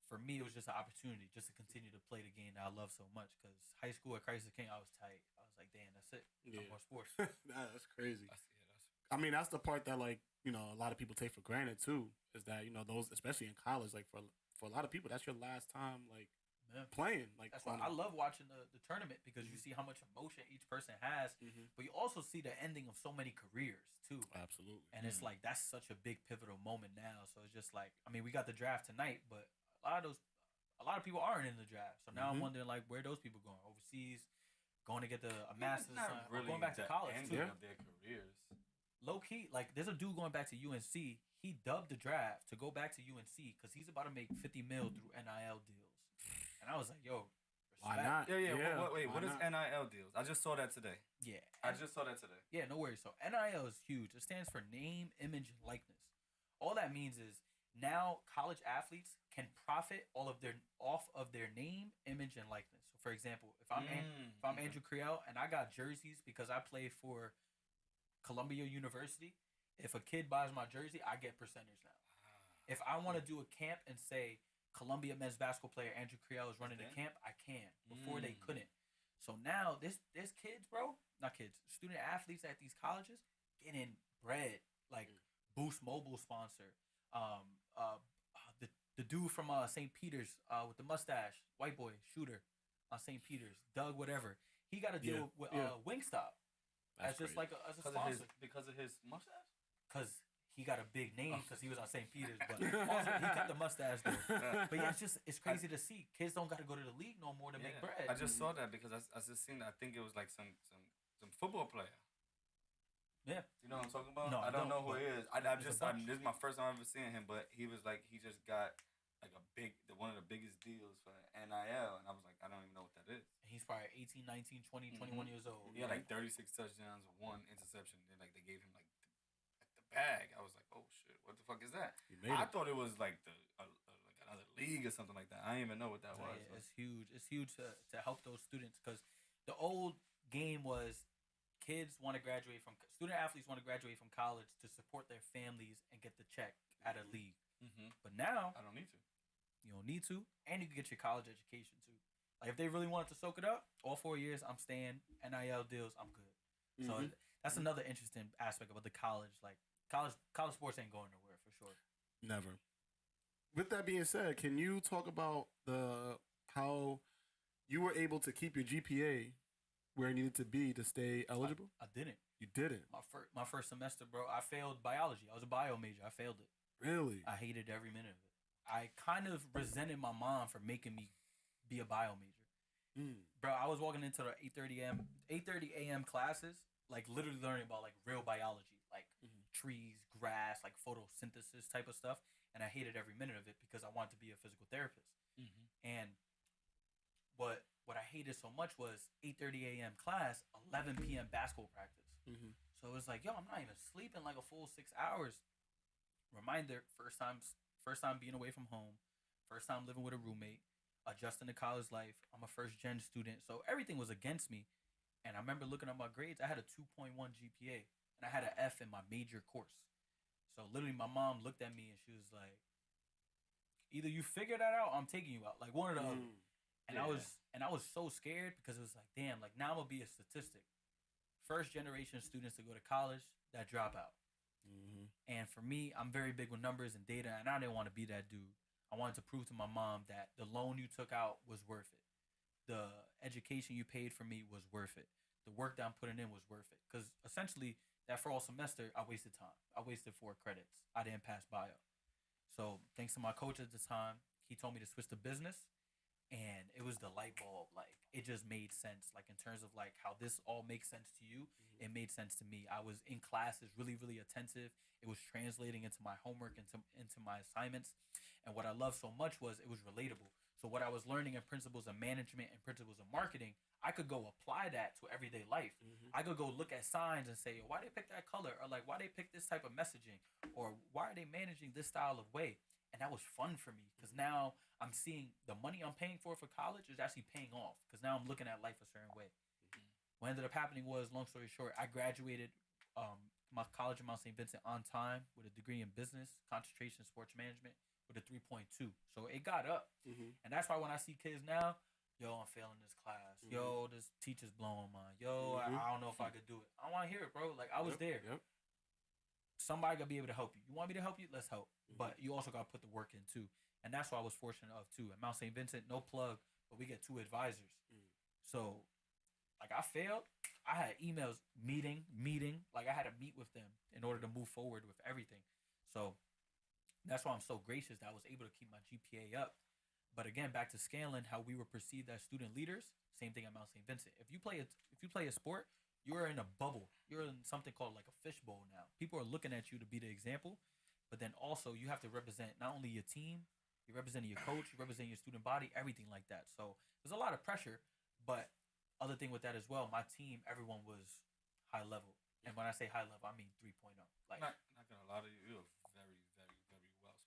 for me, it was just an opportunity just to continue to play the game that I love so much. Because high school at Christ the King, I was tight. I was like, damn, that's it. Yeah. No more sports. That's crazy. I mean, that's the part that, like, a lot of people take for granted too. Is that those, especially in college, like for a lot of people, that's your last time like Yeah. playing. Like, That's why I love watching the tournament, because you see how much emotion each person has, but you also see the ending of so many careers too. Absolutely. And it's like, that's such a big pivotal moment now. So it's just like, I mean, we got the draft tonight, but a lot of people aren't in the draft. So now I'm wondering, like, where are those people going? Overseas, going to get a master's, or going back to college too. Of their careers. Low key, like, there's a dude going back to UNC. He dubbed the draft to go back to UNC because he's about to make 50 mil through NIL deals. And I was like, yo, Why respect. not? Yeah. Wait, why what is not? NIL deals? I just saw that today. Yeah. I just saw that today. Yeah, no worries. So NIL is huge. It stands for name, image, and likeness. All that means is now college athletes can profit off of their name, image, and likeness. So for example, if I'm Andrew Creel and I got jerseys because I play for Columbia University, if a kid buys my jersey, I get percentage now. If I want to do a camp and say Columbia men's basketball player Andrew Creel is running the camp, I can. Before they couldn't. So now there's kids, bro, not kids, student athletes at these colleges, getting bread. Like Boost Mobile sponsor. The dude from St. Peter's with the mustache, white boy shooter on St. Peter's, Doug whatever. He got a deal with Wingstop as just like as a sponsor because of his mustache. Because he got a big name because he was on St. Peter's, but also he kept the mustache though. But yeah, it's crazy to see. Kids don't got to go to the league no more to make bread. I just saw that because I just seen that. I think it was like some football player. Yeah, you know what I'm talking about? No, I don't know who he is. This is my first time ever seeing him, but he was like he just got like one of the biggest deals for NIL, and I was like, I don't even know what that is. He's probably 18, 19, 20, 21 years old. He had like 36 touchdowns, 1 interception. Then like they gave him like the bag. I was like, oh shit, what the fuck is that? I thought it was like like another league or something like that. I didn't even know what that was. Yeah, it's huge. It's huge to help those students because the old game was student athletes want to graduate from college to support their families and get the check at a league. But now I don't need to. You don't need to, and you can get your college education too. Like if they really wanted to soak it up, all 4 years I'm staying, NIL deals, I'm good. So that's another interesting aspect about the college. Like college sports ain't going nowhere for sure. Never. With that being said, can you talk about how you were able to keep your GPA where it needed to be to stay eligible? I didn't. You didn't? My first semester, bro, I failed biology. I was a bio major. I failed it. Really? I hated every minute of it. I kind of resented my mom for making me be a bio major. Bro, I was walking into the 8:30 a.m. classes, like literally learning about like real biology, like trees, grass, like photosynthesis type of stuff. And I hated every minute of it because I wanted to be a physical therapist. And what I hated so much was 8:30 a.m. class, 11 p.m. basketball practice. So it was like, yo, I'm not even sleeping like a full 6 hours. Reminder, first time being away from home, first time living with a roommate, adjusting to college life. I'm a first gen student, so everything was against me. And I remember looking at my grades. I had a 2.1 GPA, and I had an F in my major course. So literally, my mom looked at me and she was like, "Either you figure that out, or I'm taking you out. Like one or the other." And I was so scared because it was like, damn, like now I'm gonna be a statistic. First generation students to go to college that drop out. And for me, I'm very big with numbers and data, and I didn't want to be that dude. I wanted to prove to my mom that the loan you took out was worth it. The education you paid for me was worth it. The work that I'm putting in was worth it. Because essentially, that fall semester, I wasted time. I wasted 4 credits. I didn't pass bio. So thanks to my coach at the time, he told me to switch to business. And it was the light bulb. Like, it just made sense. Like, in terms of, like, how this all makes sense to you, it made sense to me. I was in classes really, really attentive. It was translating into my homework, into my assignments. And what I loved so much was it was relatable. So what I was learning in principles of management and principles of marketing, I could go apply that to everyday life. I could go look at signs and say, why they pick that color? Or, like, why they pick this type of messaging? Or why are they managing this style of way? And that was fun for me because now I'm seeing the money I'm paying for college is actually paying off because now I'm looking at life a certain way. What ended up happening was, long story short, I graduated my college in Mount St. Vincent on time with a degree in business, concentration in sports management with a 3.2. So it got up. And that's why when I see kids now, yo, I'm failing this class. Yo, this teacher's blowing mine. Yo, I don't know if I could do it. I want to hear it, bro. Like, I was there. Somebody got to be able to help you. You want me to help you? Let's help. But you also got to put the work in, too. And that's what I was fortunate of, too. At Mount St. Vincent, no plug, but we get 2 advisors. So, like, I failed. I had emails, meeting. Like, I had to meet with them in order to move forward with everything. So, that's why I'm so gracious that I was able to keep my GPA up. But again, back to scaling, how we were perceived as student leaders, same thing at Mount St. Vincent. If you play a sport, you're in a bubble. You're in something called like a fishbowl now. People are looking at you to be the example, but then also you have to represent not only your team, you're representing your coach, you're representing your student body, everything like that. So there's a lot of pressure, but other thing with that as well, my team, everyone was high level. And when I say high level, I mean 3.0. Like, not gonna lie to you, you're very, very, very well spoken.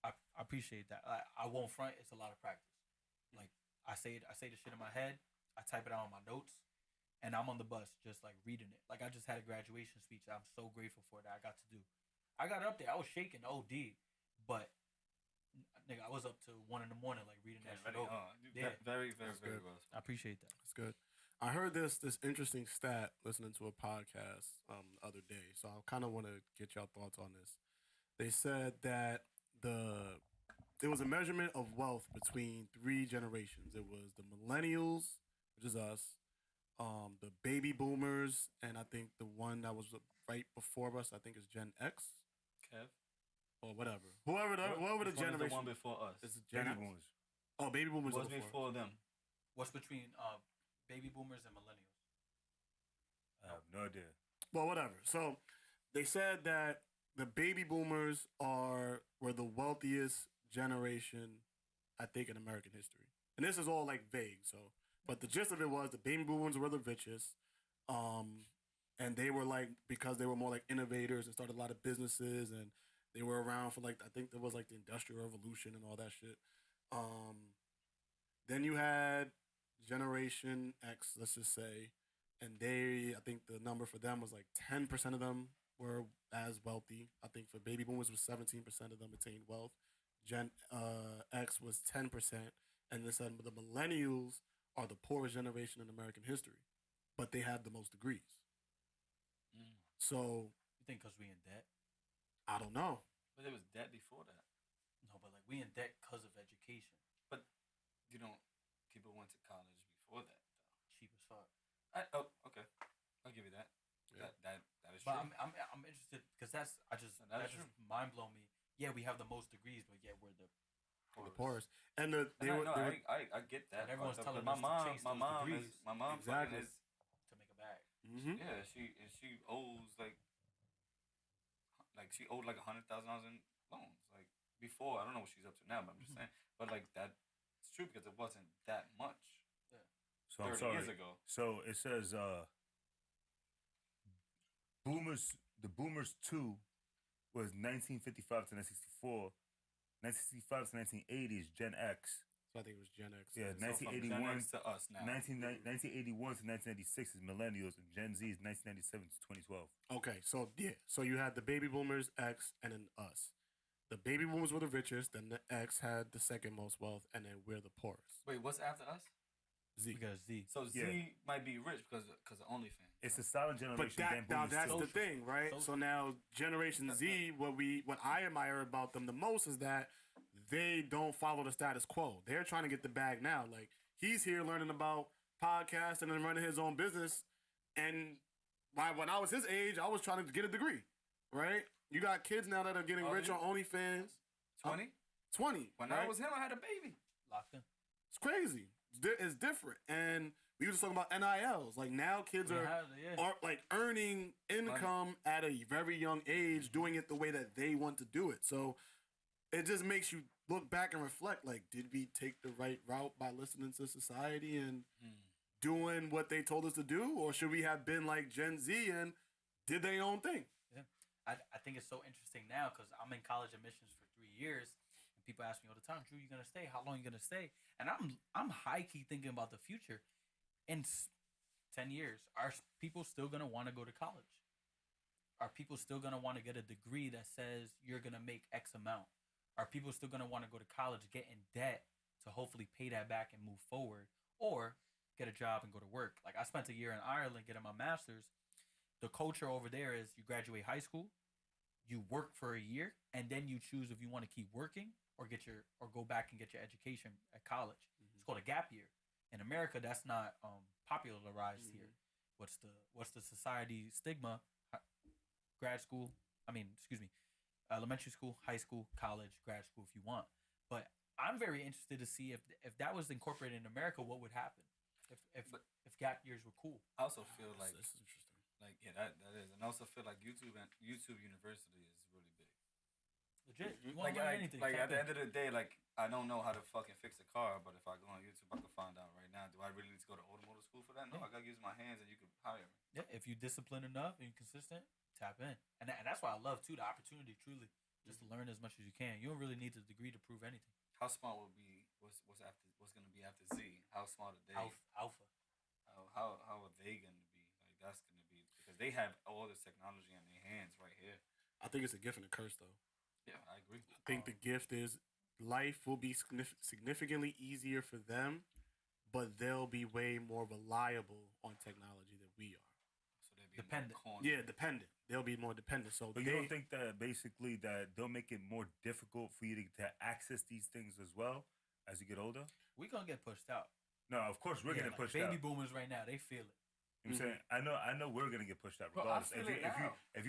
I appreciate that. I won't front. It's a lot of practice. Like I say the shit in my head. I type it out on my notes. And I'm on the bus just like reading it. Like I just had a graduation speech that I'm so grateful for that I got to do. I got up there. I was shaking OD. But, nigga, I was up to 1 a.m. like reading that shit over. Very, very, very, very well. I appreciate that. That's good. I heard this interesting stat listening to a podcast the other day, so I kind of want to get your thoughts on this. They said that the there was a measurement of wealth between three generations. It was the millennials, which is us, the baby boomers, and I think the one that was right before us, I think is Gen X Kev. or whatever. Whoever the Which one is generation. the one before us. Is it Gen Baby X? boomers. Oh, baby boomers What's are before. before them? What's between baby boomers and millennials? I have no idea. Well, whatever. So they said that the baby boomers were the wealthiest generation, I think, in American history. And this is all like vague. So, but the gist of it was the baby boomers were the richest, and they were like because they were more like innovators and started a lot of businesses, and they were around for like I think there was like the Industrial Revolution and all that shit. Then you had Generation X, let's just say, and I think the number for them was like 10% of them were as wealthy. I think for baby boomers was 17% of them attained wealth. Gen X was 10%, and they said the millennials are the poorest generation in American history, but they have the most degrees. Mm. So You think because we in debt? I don't know. But there was debt before that. No, but like we in debt because of education. But you know, people went to college before that. Cheap as fuck. Okay. I'll give you that. Yeah. That is But true. I'm interested because that That is just mind blow me. Yeah, we have the most degrees, but yet we're the The poorest, and they were I get that. And everyone's part, telling but us to chase my those mom degrees. is my mom Exactly. fucking is to make a bag. Mhm. yeah she owes like she owed like $100,000 in loans like before. I don't know what she's up to now, but I'm just saying. But like that's true because it wasn't that much So I'm 30 sorry. years ago. So it says the boomers 2 was 1955 to 1964. 1965 to 1980 is Gen X. So I think it was Gen X. Yeah, So from 1981 Gen X to us now. 1981 to 1996 is millennials, and Gen Z is 1997 to 2012. Okay, so yeah, so you had the baby boomers, X, and then us. The baby boomers were the richest, then the X had the second most wealth, and then we're the poorest. Wait, what's after us? Z. Because Z. So Z Yeah. might be rich because of OnlyFans. It's a silent But generation. then boomers that's too. the thing, right? So now Generation Z, what I admire about them the most is that they don't follow the status quo. They're trying to get the bag now. Like he's here learning about podcasting and running his own business, and when I was his age, I was trying to get a degree, right? You got kids now that are getting rich on OnlyFans. 20? 20. When right? I was him, I had a baby. Locked in. It's crazy. It's different. And we were just talking about NILs. Like now kids are like earning income at a very young age, doing it the way that they want to do it. So it just makes you look back and reflect, like, did we take the right route by listening to society and doing what they told us to do? Or should we have been like Gen Z and did their own thing? Yeah. I think it's so interesting now because I'm in college admissions for 3 years. People ask me all the time, Drew, you gonna stay? How long you gonna stay? And I'm high key thinking about the future. In 10 years, are people still gonna want to go to college? Are people still gonna want to get a degree that says you're gonna make X amount? Are people still gonna want to go to college, get in debt to hopefully pay that back and move forward, or get a job and go to work? Like I spent a year in Ireland getting my master's. The culture over there is you graduate high school, you work for a year, and then you choose if you want to keep working or go back and get your education at college. It's called a gap year. In America, that's not popularized here. What's the society stigma? Elementary school, high school, college, grad school, if you want. But I'm very interested to see if that was incorporated in America, what would happen if gap years were cool. I also feel like This is interesting. like yeah, that is, and I also feel like YouTube University is really big. Legit. You want Like, to learn anything? like tap at the in. end of the day, like I don't know how to fucking fix a car, but if I go on YouTube, I can find out right now. Do I really need to go to automotive school for that? No, I gotta use my hands, and you can hire me. Yeah, if you're disciplined enough and you're consistent, tap in. And that's why I love too the opportunity, truly, just to learn as much as you can. You don't really need the degree to prove anything. How smart would be what's gonna be after Z? How smart are they? Alpha. How are they gonna be? Like that's gonna be because they have all this technology in their hands right here. I think it's a gift and a curse, though. Yeah, I agree. I think the gift is life will be significantly easier for them, but they'll be way more reliable on technology than we are. So they be Dependent. more corny. Yeah, dependent. They'll be more dependent. So But you don't think that basically that they'll make it more difficult for you to access these things as well as you get older? We gonna get pushed out. No, of course we're getting like pushed baby out. boomers right now, they feel it. You know what I'm saying? I know we're gonna get pushed out Bro, I regardless. feel it now. If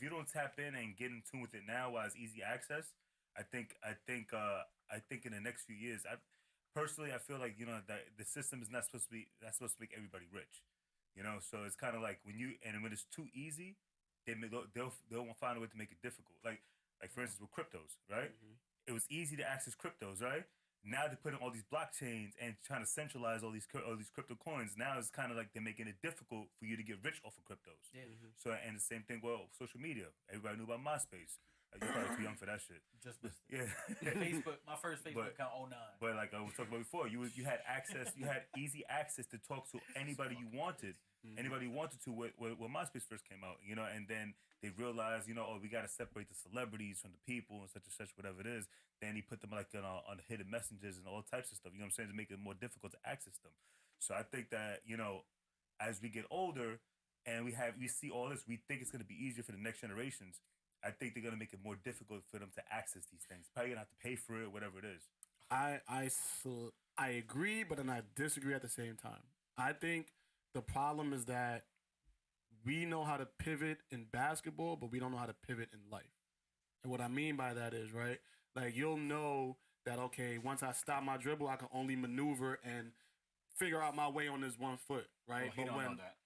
you don't tap in and get in tune with it now while it's easy access, I think in the next few years, personally I feel like that the system is not supposed to make everybody rich. So it's kind of like when it's too easy, they'll find a way to make it difficult. Like for instance with cryptos, right? It was easy to access cryptos, right? Now they're putting all these blockchains and trying to centralize all these crypto coins. Now it's kind of like they're making it difficult for you to get rich off of cryptos. Yeah. So and the same thing with social media. Everybody knew about MySpace. You're probably too young for that shit. Just missed it. Yeah. Facebook, my first Facebook account, 09. But like I was talking about before, you had access. You had easy access to talk to anybody you wanted. Anybody you wanted to when MySpace first came out, and then they realized, we got to separate the celebrities from the people and such, whatever it is. Then he put them like on hidden messengers and all types of stuff. You know what I'm saying? To make it more difficult to access them. So I think that as we get older and we see all this, we think it's going to be easier for the next generations. I think they're gonna make it more difficult for them to access these things. Probably gonna have to pay for it, whatever it is. I agree, but then I disagree at the same time. I think the problem is that we know how to pivot in basketball, but we don't know how to pivot in life. And what I mean by that is, right, like you'll know that, okay, once I stop my dribble, I can only maneuver and figure out my way on this 1 foot, right? Well, he don't know that.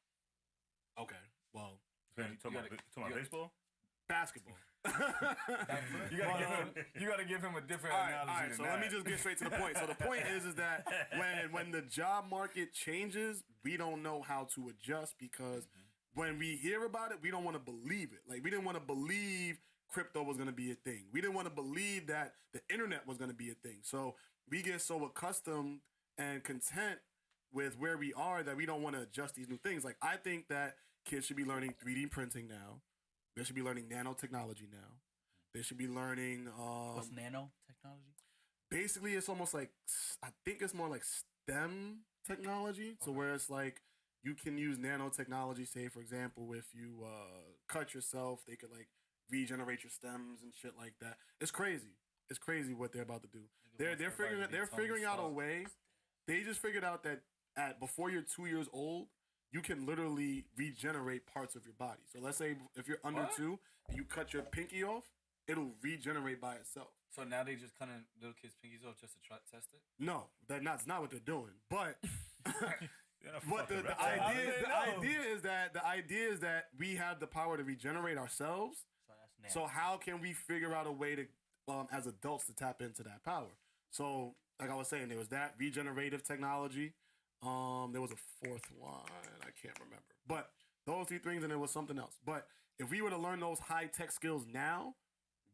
Okay, well, You talking about baseball? basketball. You gotta give him a different analogy. All right, so let me just get straight to the point. So the point is that when the job market changes, we don't know how to adjust because when we hear about it, we don't want to believe it. Like we didn't want to believe crypto was going to be a thing. We didn't want to believe that the internet was going to be a thing. So we get so accustomed and content with where we are that we don't want to adjust these new things. Like I think that kids should be learning 3D printing now. They should be learning nanotechnology now. They should be learning. What's nanotechnology? Basically, it's almost like I think it's more like STEM technology. So where it's like you can use nanotechnology. Say for example, if you cut yourself, they could like regenerate your stems and shit like that. It's crazy. It's crazy what they're about to do. They're figuring out a way. They just figured out that before you're 2 years old, you can literally regenerate parts of your body. So let's say if you're under 2 and you cut your pinky off, it'll regenerate by itself. So now they just cutting little kids' pinkies off just to test it? No, that's not what they're doing. But but the idea is that we have the power to regenerate ourselves. So how can we figure out a way to, as adults, to tap into that power? So like I was saying, there was that regenerative technology. There was a fourth one. I can't remember. But those 3 things, and there was something else. But if we were to learn those high-tech skills now,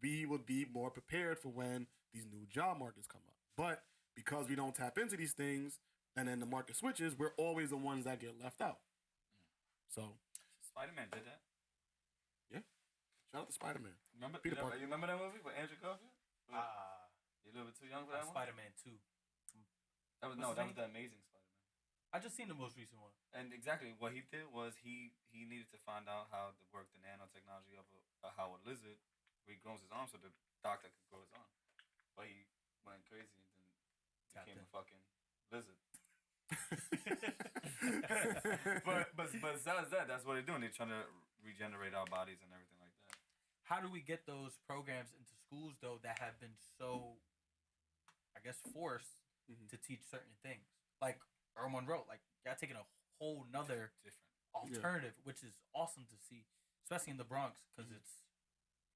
we would be more prepared for when these new job markets come up. But because we don't tap into these things, and then the market switches, we're always the ones that get left out. So Spider-Man did that. Yeah. Shout out to Spider-Man. Remember? Peter Parker. You remember that movie with Andrew Garfield? You a little bit too young for that one? Spider-Man 2. That was the Amazing Spider-Man. I just seen the most recent one. And exactly what he did was he needed to find out how to work the nanotechnology of how a lizard regrows his arm so the doctor could grow his arm. But he went crazy and then became a fucking lizard. but besides that, that's what they're doing. They're trying to regenerate our bodies and everything like that. How do we get those programs into schools though that have been so, I guess, forced to teach certain things? Like Earl Monroe, like y'all taking a whole nother alternative, which is awesome to see, especially in the Bronx because it's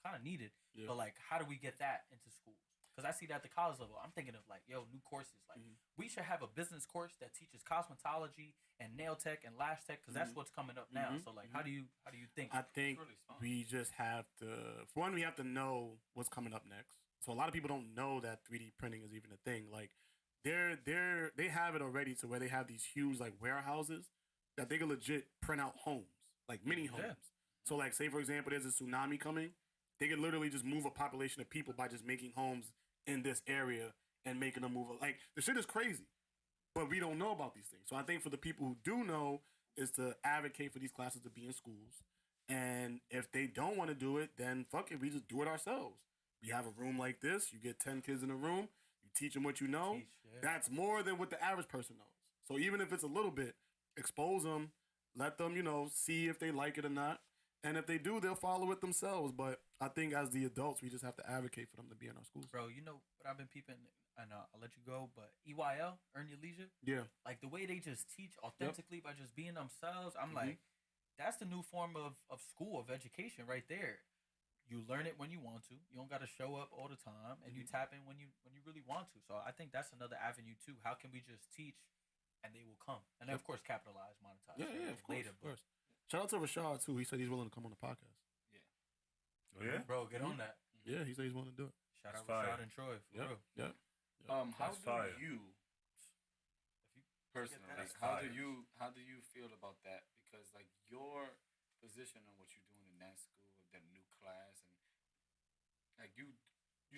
kind of needed. Yeah. But like, how do we get that into schools? Because I see that at the college level, I'm thinking of like, new courses. Like, we should have a business course that teaches cosmetology and nail tech and lash tech because that's what's coming up now. So like, how do you think? I think we just have to. For one, we have to know what's coming up next. So a lot of people don't know that 3D printing is even a thing. Like, they have it already to where they have these huge like warehouses that they can legit print out homes, like mini homes. Yeah. So like, say for example, there's a tsunami coming. They can literally just move a population of people by just making homes in this area and making them move. Like, the shit is crazy. but we don't know about these things. So I think for the people who do know is to advocate for these classes to be in schools. And if they don't want to do it, then fuck it, we just do it ourselves. We have a room like this. You get 10 kids in a room. You teach them what you know. That's more than what the average person knows. So even if it's a little bit, expose them, let them, see if they like it or not. And if they do, they'll follow it themselves. But I think as the adults, we just have to advocate for them to be in our schools. Bro, you know what I've been peeping, and I'll let you go, but EYL, Earn Your Leisure? Yeah. Like the way they just teach authentically by just being themselves, I'm like, that's the new form of school, of education right there. You learn it when you want to. You don't got to show up all the time, and you tap in when you really want to. So I think that's another avenue too. How can we just teach, and they will come, and then of course capitalize, monetize. Yeah, of course, later. Of course. Shout out to Rashad too. He said he's willing to come on the podcast. Oh yeah, bro, get on that. Yeah, he said he's willing to do it. Shout out fire. Rashad and Troy. For real. Yeah. How That's do fire. you If you personally, That's how fire. do you feel about that? Because like your position on what you're doing in that school, that new class, and like you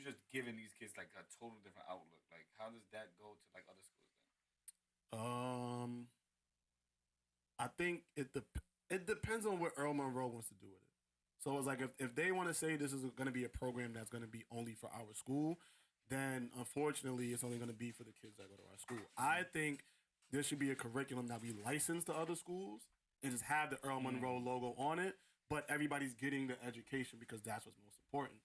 just giving these kids like a total different outlook. Like how does that go to like other schools then? I think it depends on what Earl Monroe wants to do with it. So it's like if they want to say this is going to be a program that's going to be only for our school, then unfortunately it's only going to be for the kids that go to our school. I think there should be a curriculum that we license to other schools and just have the Earl Monroe logo on it, but everybody's getting the education because that's what's most important.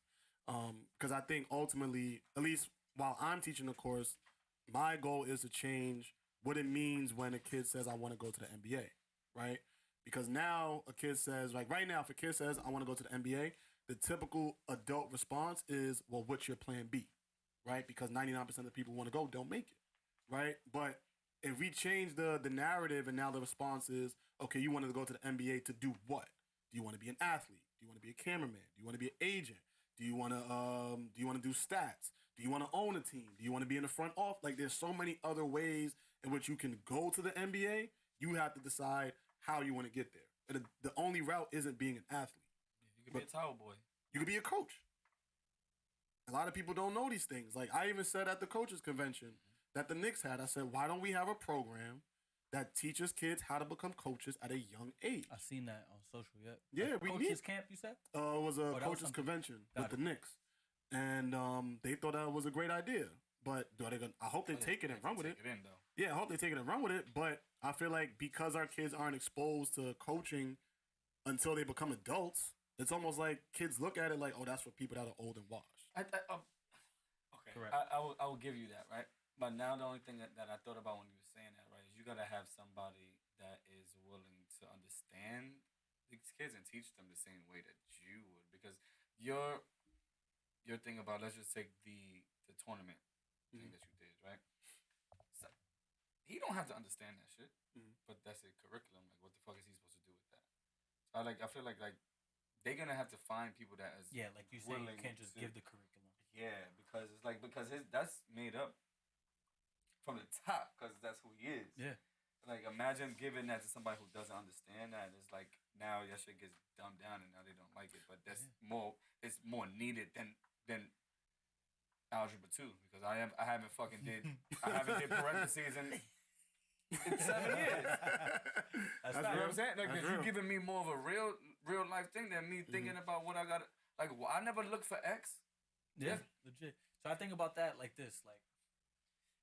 Because I think ultimately, at least while I'm teaching the course, my goal is to change what it means when a kid says, I want to go to the NBA, right? Because now a kid says, like right now, if a kid says, I want to go to the NBA, the typical adult response is, well, what's your plan B, right? Because 99% of the people who want to go don't make it, right? But if we change the narrative and now the response is, okay, you wanted to go to the NBA to do what? Do you want to be an athlete? Do you want to be a cameraman? Do you want to be an agent? Do you want to do stats? Do you want to own a team? Do you want to be in the front office? Like there's so many other ways in which you can go to the NBA. You have to decide how you want to get there. And the only route isn't being an athlete. You could be a towel boy. You could be a coach. A lot of people don't know these things. Like I even said at the coaches convention that the Knicks had, I said, why don't we have a program that teaches kids how to become coaches at a young age? I've seen that on social yet. Yeah, like we coaches need. camp. You said? It was a that was coaches something. convention Got with it. the Knicks, and they thought that was a great idea. But I hope they take it and run with it. Take it in though. Yeah, I hope they take it and run with it. But I feel like because our kids aren't exposed to coaching until they become adults, it's almost like kids look at it like, oh, that's for people that are old and washed. Okay, Correct. I will give you that, right? But now the only thing that I thought about when you were saying that, right, is you gotta have somebody that is willing to understand these kids and teach them the same way that you would, because your thing about, let's just take the tournament thing that you did, right? So, he don't have to understand that shit, but that's a curriculum. Like, what the fuck is he supposed to do with that? So I feel like they're gonna have to find people that is Like you say, you willing can't just to- give the curriculum. Yeah, because it's like that's made up from the top because that's who he is. Yeah. Like imagine giving that to somebody who doesn't understand that. It's like now that shit gets dumbed down and now they don't like it. But that's more. It's more needed than algebra 2 because I haven't did parentheses in 7 years. That's You know what I'm saying? Like That's you're real. giving me more of a real life thing than me thinking about what I got. Like I never look for X. Yeah, legit. So I think about that like this: like,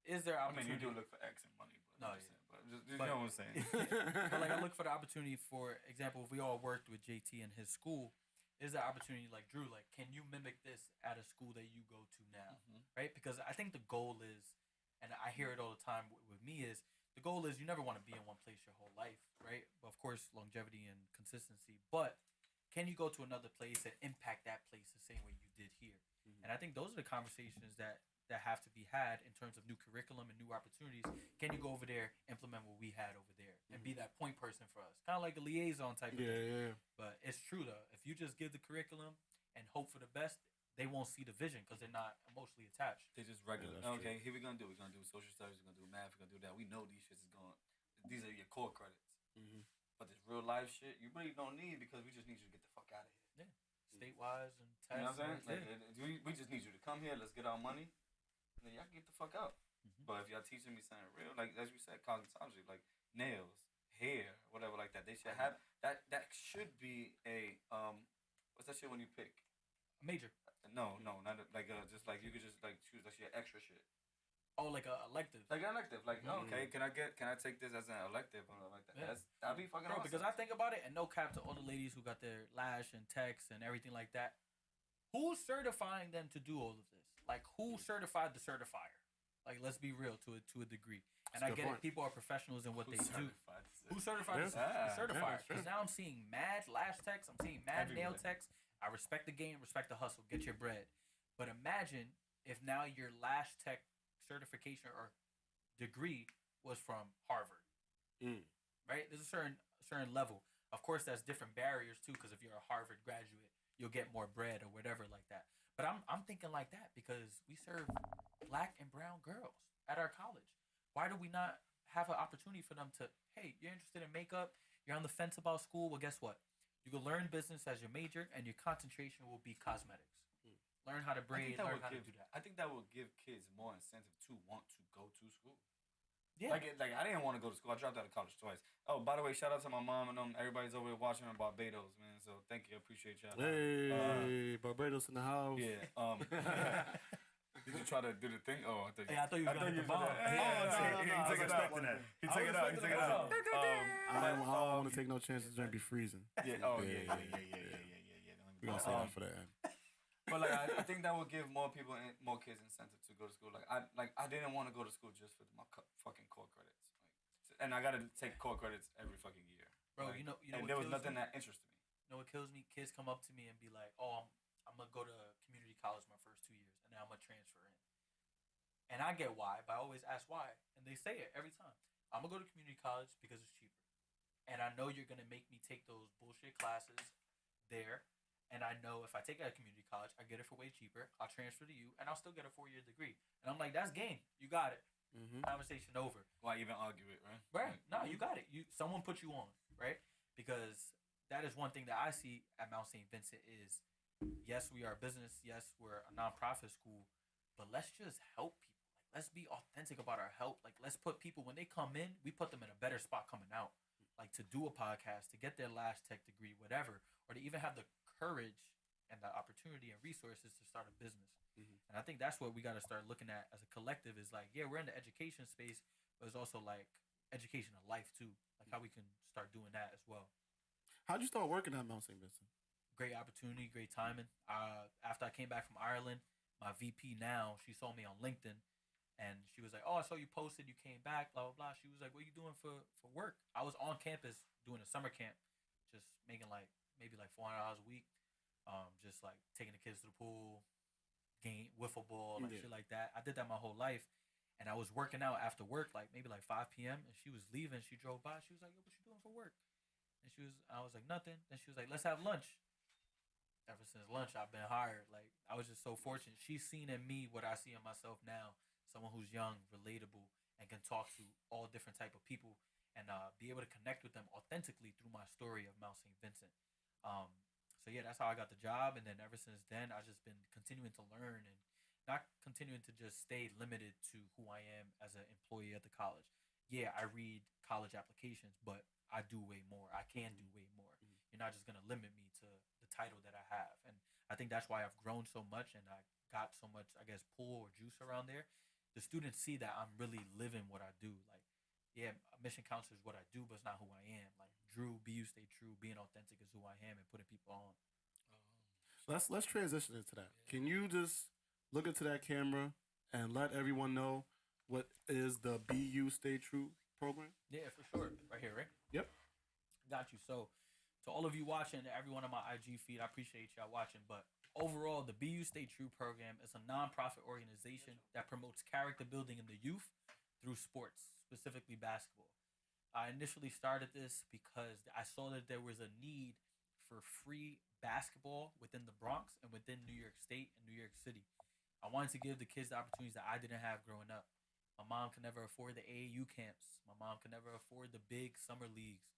is there I mean, opportunity? you do look for X and money, but No, I'm just yeah. saying, but just you know what I'm saying. But like I look for the opportunity. For example, if we all worked with JT in his school, is there opportunity like Drew? Like, can you mimic this at a school that you go to now? Right? Because I think the goal is, and I hear it all the time with me is the goal is you never want to be in one place your whole life, right? But of course, longevity and consistency. But can you go to another place and impact that place the same way you did here? And I think those are the conversations that have to be had in terms of new curriculum and new opportunities. Can you go over there, implement what we had over there, and be that point person for us? Kind of like a liaison type of thing. Yeah. But it's true, though. If you just give the curriculum and hope for the best, they won't see the vision because they're not emotionally attached. They just regular. Yeah, that's Okay, here we're gonna do social studies. We're gonna do math. We're gonna do that. We know these shits is going. These are your core credits. But this real life shit, you really don't need because we just need you to get the fuck out of here. Yeah. State-wise and You know tests. what I'm saying? and Like, we just need you to come here. Let's get our money. And then y'all can get the fuck out. But if y'all teaching me something real, like as you said, cosmetology, like nails, hair, whatever, like that, they should have that. That should be a what's that shit when you pick? Major. No, not like just like you could just like choose like your extra shit. Oh, like a elective. Like an elective, like okay, can I take this as an elective or like that? Yeah. That'd be fucking Bro, awesome. because I think about it, and no cap to all the ladies who got their lash and text and everything like that. Who's certifying them to do all of this? Like, who certified the certifier? Like, let's be real to a degree. And That's a I good get point. it. People are professionals in what they do. Who Yeah. certified the Yeah, certifier? that's true. Because now I'm seeing mad lash techs. I'm seeing mad nail Everywhere. techs. I respect the game, respect the hustle. Get your bread. But imagine if now your lash tech certification or degree was from Harvard, right? There's a certain level. Of course, that's different barriers too. Because if you're a Harvard graduate, you'll get more bread or whatever like that. But I'm thinking like that because we serve black and brown girls at our college. Why do we not have an opportunity for them to? Hey, you're interested in makeup? You're on the fence about school? Well, guess what? You can learn business as your major, and your concentration will be cosmetics. Learn how to braid. Learn how to do that. I think that will give kids more incentive to want to go to school. Yeah. Like I didn't want to go to school. I dropped out of college twice. Oh, by the way, shout out to my mom and them. Everybody's over here watching in Barbados, man. So thank you. I appreciate y'all. Hey, Barbados in the house. Yeah. Did you try to do the thing? Oh, I thought you. Hey, I thought you was gonna hit the bomb. He took it out. He took it out. He took it out. I don't want to take no chances. It's gonna be freezing. Yeah. Oh, yeah. We're gonna say that for that. But like, I think that would give more people, more kids incentive to go to school. I didn't want to go to school just for my fucking core credits. And I gotta take core credits every fucking year. Bro, like, you know and what there was kills nothing me? that interested me. You know what kills me? Kids come up to me and be like, "Oh, I'm gonna go to community college my first 2 years, and then I'm gonna transfer in." And I get why, but I always ask why, and they say it every time. I'm gonna go to community college because it's cheaper, and I know you're gonna make me take those bullshit classes there. And I know if I take it at community college, I get it for way cheaper. I'll transfer to you, and I'll still get a 4-year degree. And I'm like, that's game. You got it. Conversation over. Why even argue it, right? Right. No, you got it. Someone put you on, right? Because that is one thing that I see at Mount St. Vincent is, yes, we are a business. Yes, we're a nonprofit school. But let's just help people. Like, let's be authentic about our help. Like, let's put people, when they come in, we put them in a better spot coming out. Like, to do a podcast, to get their last tech degree, whatever. Or to even have the courage and the opportunity and resources to start a business. And I think that's what we got to start looking at as a collective is like, yeah, we're in the education space, but it's also like education of life too. Like how we can start doing that as well. How'd you start working at Mount St. Vincent? Great opportunity, great timing. After I came back from Ireland, my VP now, she saw me on LinkedIn and she was like, "Oh, I saw you posted, you came back, blah, blah, blah." She was like, "What are you doing for work?" I was on campus doing a summer camp, just making like maybe like $400 a week. Just like taking the kids to the pool, game, wiffle ball, like shit like that. I did that my whole life. And I was working out after work, like maybe like 5 p.m. And she was leaving. She drove by. She was like, "Yo, what you doing for work?" And I was like, "Nothing." Then she was like, "Let's have lunch." Ever since lunch, I've been hired. Like, I was just so fortunate. She's seen in me what I see in myself now. Someone who's young, relatable, and can talk to all different type of people and be able to connect with them authentically through my story of Mount St. Vincent. So yeah, that's how I got the job. And then ever since then, I've just been continuing to learn and not continuing to just stay limited to who I am as an employee at the college. Yeah, I read college applications, but I do way more. I can do way more. You're not just going to limit me to the title that I have. And I think that's why I've grown so much and I got so much, I guess, pull or juice around there. The students see that I'm really living what I do. Like, yeah, mission counselor is what I do, but it's not who I am. Like, Drew, be you, stay true, being authentic is who I am and putting people on. Let's transition into that. Can you just look into that camera and let everyone know what is the Be You, Stay True program? Yeah, for sure. Right here, right? Yep. Got you. So, to all of you watching, everyone on my IG feed, I appreciate y'all watching. But overall, the Be You, Stay True program is a nonprofit organization that promotes character building in the youth through sports, specifically basketball. I initially started this because I saw that there was a need for free basketball within the Bronx and within New York State and New York City. I wanted to give the kids the opportunities that I didn't have growing up. My mom could never afford the AAU camps. My mom could never afford the big summer leagues.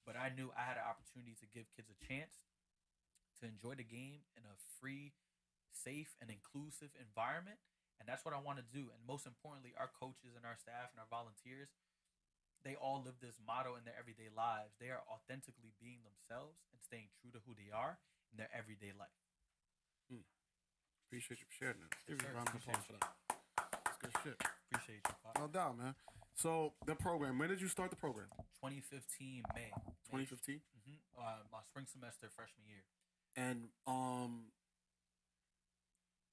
But I knew I had an opportunity to give kids a chance to enjoy the game in a free, safe, and inclusive environment And that's what I want to do. And most importantly, our coaches and our staff and our volunteers, they all live this motto in their everyday lives. They are authentically being themselves and staying true to who they are in their everyday life. Appreciate you for sharing that. Yes, Give you sir. a round of applause for that. That's good shit. Appreciate you, Pop. No doubt, man. So the program, when did you start the program? 2015 May. 2015. My spring semester freshman year. And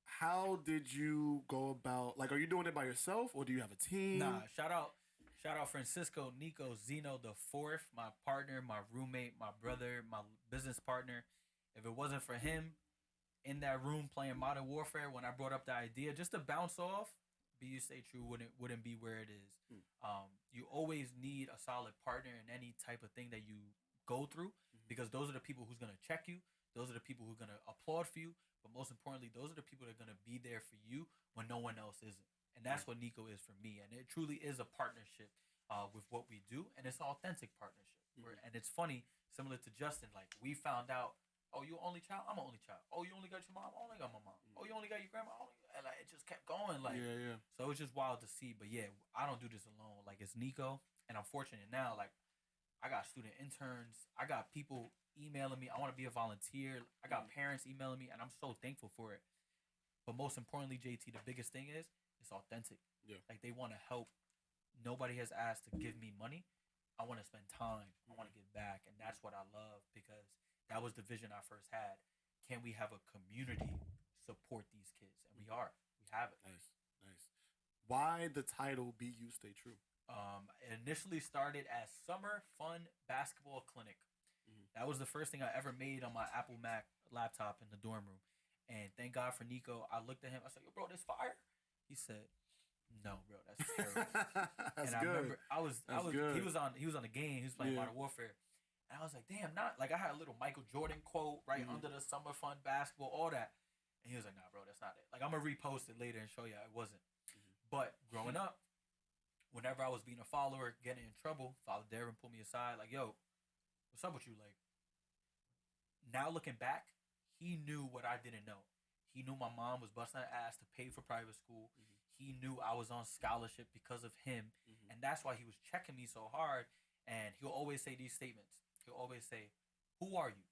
how did you go about? Like, are you doing it by yourself or do you have a team? Nah, shout out Francisco, Nico, Zeno the fourth, my partner, my roommate, my brother, my business partner. If it wasn't for him in that room playing Modern Warfare when I brought up the idea, just to bounce off, BU Stay True wouldn't be where it is. You always need a solid partner in any type of thing that you go through, because those are the people who's gonna check you. Those are the people who are gonna applaud for you. But most importantly, those are the people that are gonna be there for you when no one else isn't. And that's what Nico is for me. And it truly is a partnership with what we do, and it's an authentic partnership. And it's funny, similar to Justin. Like, we found out, oh, you only child? I'm an only child. Oh, you only got your mom? I only got my mom. Oh, you only got your grandma? And like, it just kept going. Like, yeah. So it's just wild to see. But yeah, I don't do this alone. Like, it's Nico, and I'm fortunate now. Like, I got student interns. I got people emailing me. I want to be a volunteer. I got parents emailing me, and I'm so thankful for it. But most importantly, JT, the biggest thing is it's authentic. Yeah. Like, they want to help. Nobody has asked to give me money. I want to spend time. I want to give back, and that's what I love, because that was the vision I first had. Can we have a community support these kids? And we are. We have it. Nice. Why the title "BU Stay True"? It initially started as Summer Fun Basketball Clinic. That was the first thing I ever made on my Apple Mac laptop in the dorm room. And thank God for Nico. I looked at him. I said, "Yo, bro, this fire?" He said, "No, bro, that's terrible." That's and I good. remember he was on the game. He was playing Yeah. Modern Warfare. And I was like, damn, not like I had a little Michael Jordan quote right under the Summer Fun Basketball, all that. And he was like, nah, bro, that's not it. Like, I'm gonna repost it later and show you it wasn't. But growing up, whenever I was being a follower, getting in trouble, Father Darren pulled me aside, like, yo, what's up with you? Like, now looking back, he knew what I didn't know. He knew my mom was busting her ass to pay for private school. He knew I was on scholarship because of him. And that's why he was checking me so hard. And he'll always say these statements. He'll always say, "Who are you?"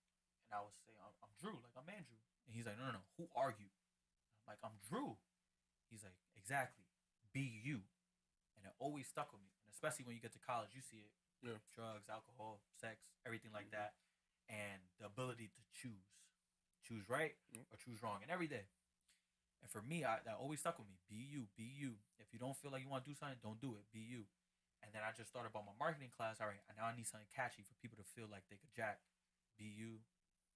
And I would say, I'm Drew, like I'm Andrew. And he's like, no, who are you? I'm like, I'm Drew. He's like, exactly, be you. And it always stuck with me. And especially when you get to college, you see it. Yeah. Drugs, alcohol, sex, everything like that. And the ability to choose right or choose wrong, and every day. And for me, that always stuck with me. Be you, be you. If you don't feel like you want to do something, don't do it. Be you. And then I just thought about my marketing class. All right, now I need something catchy for people to feel like they could jack. Be you,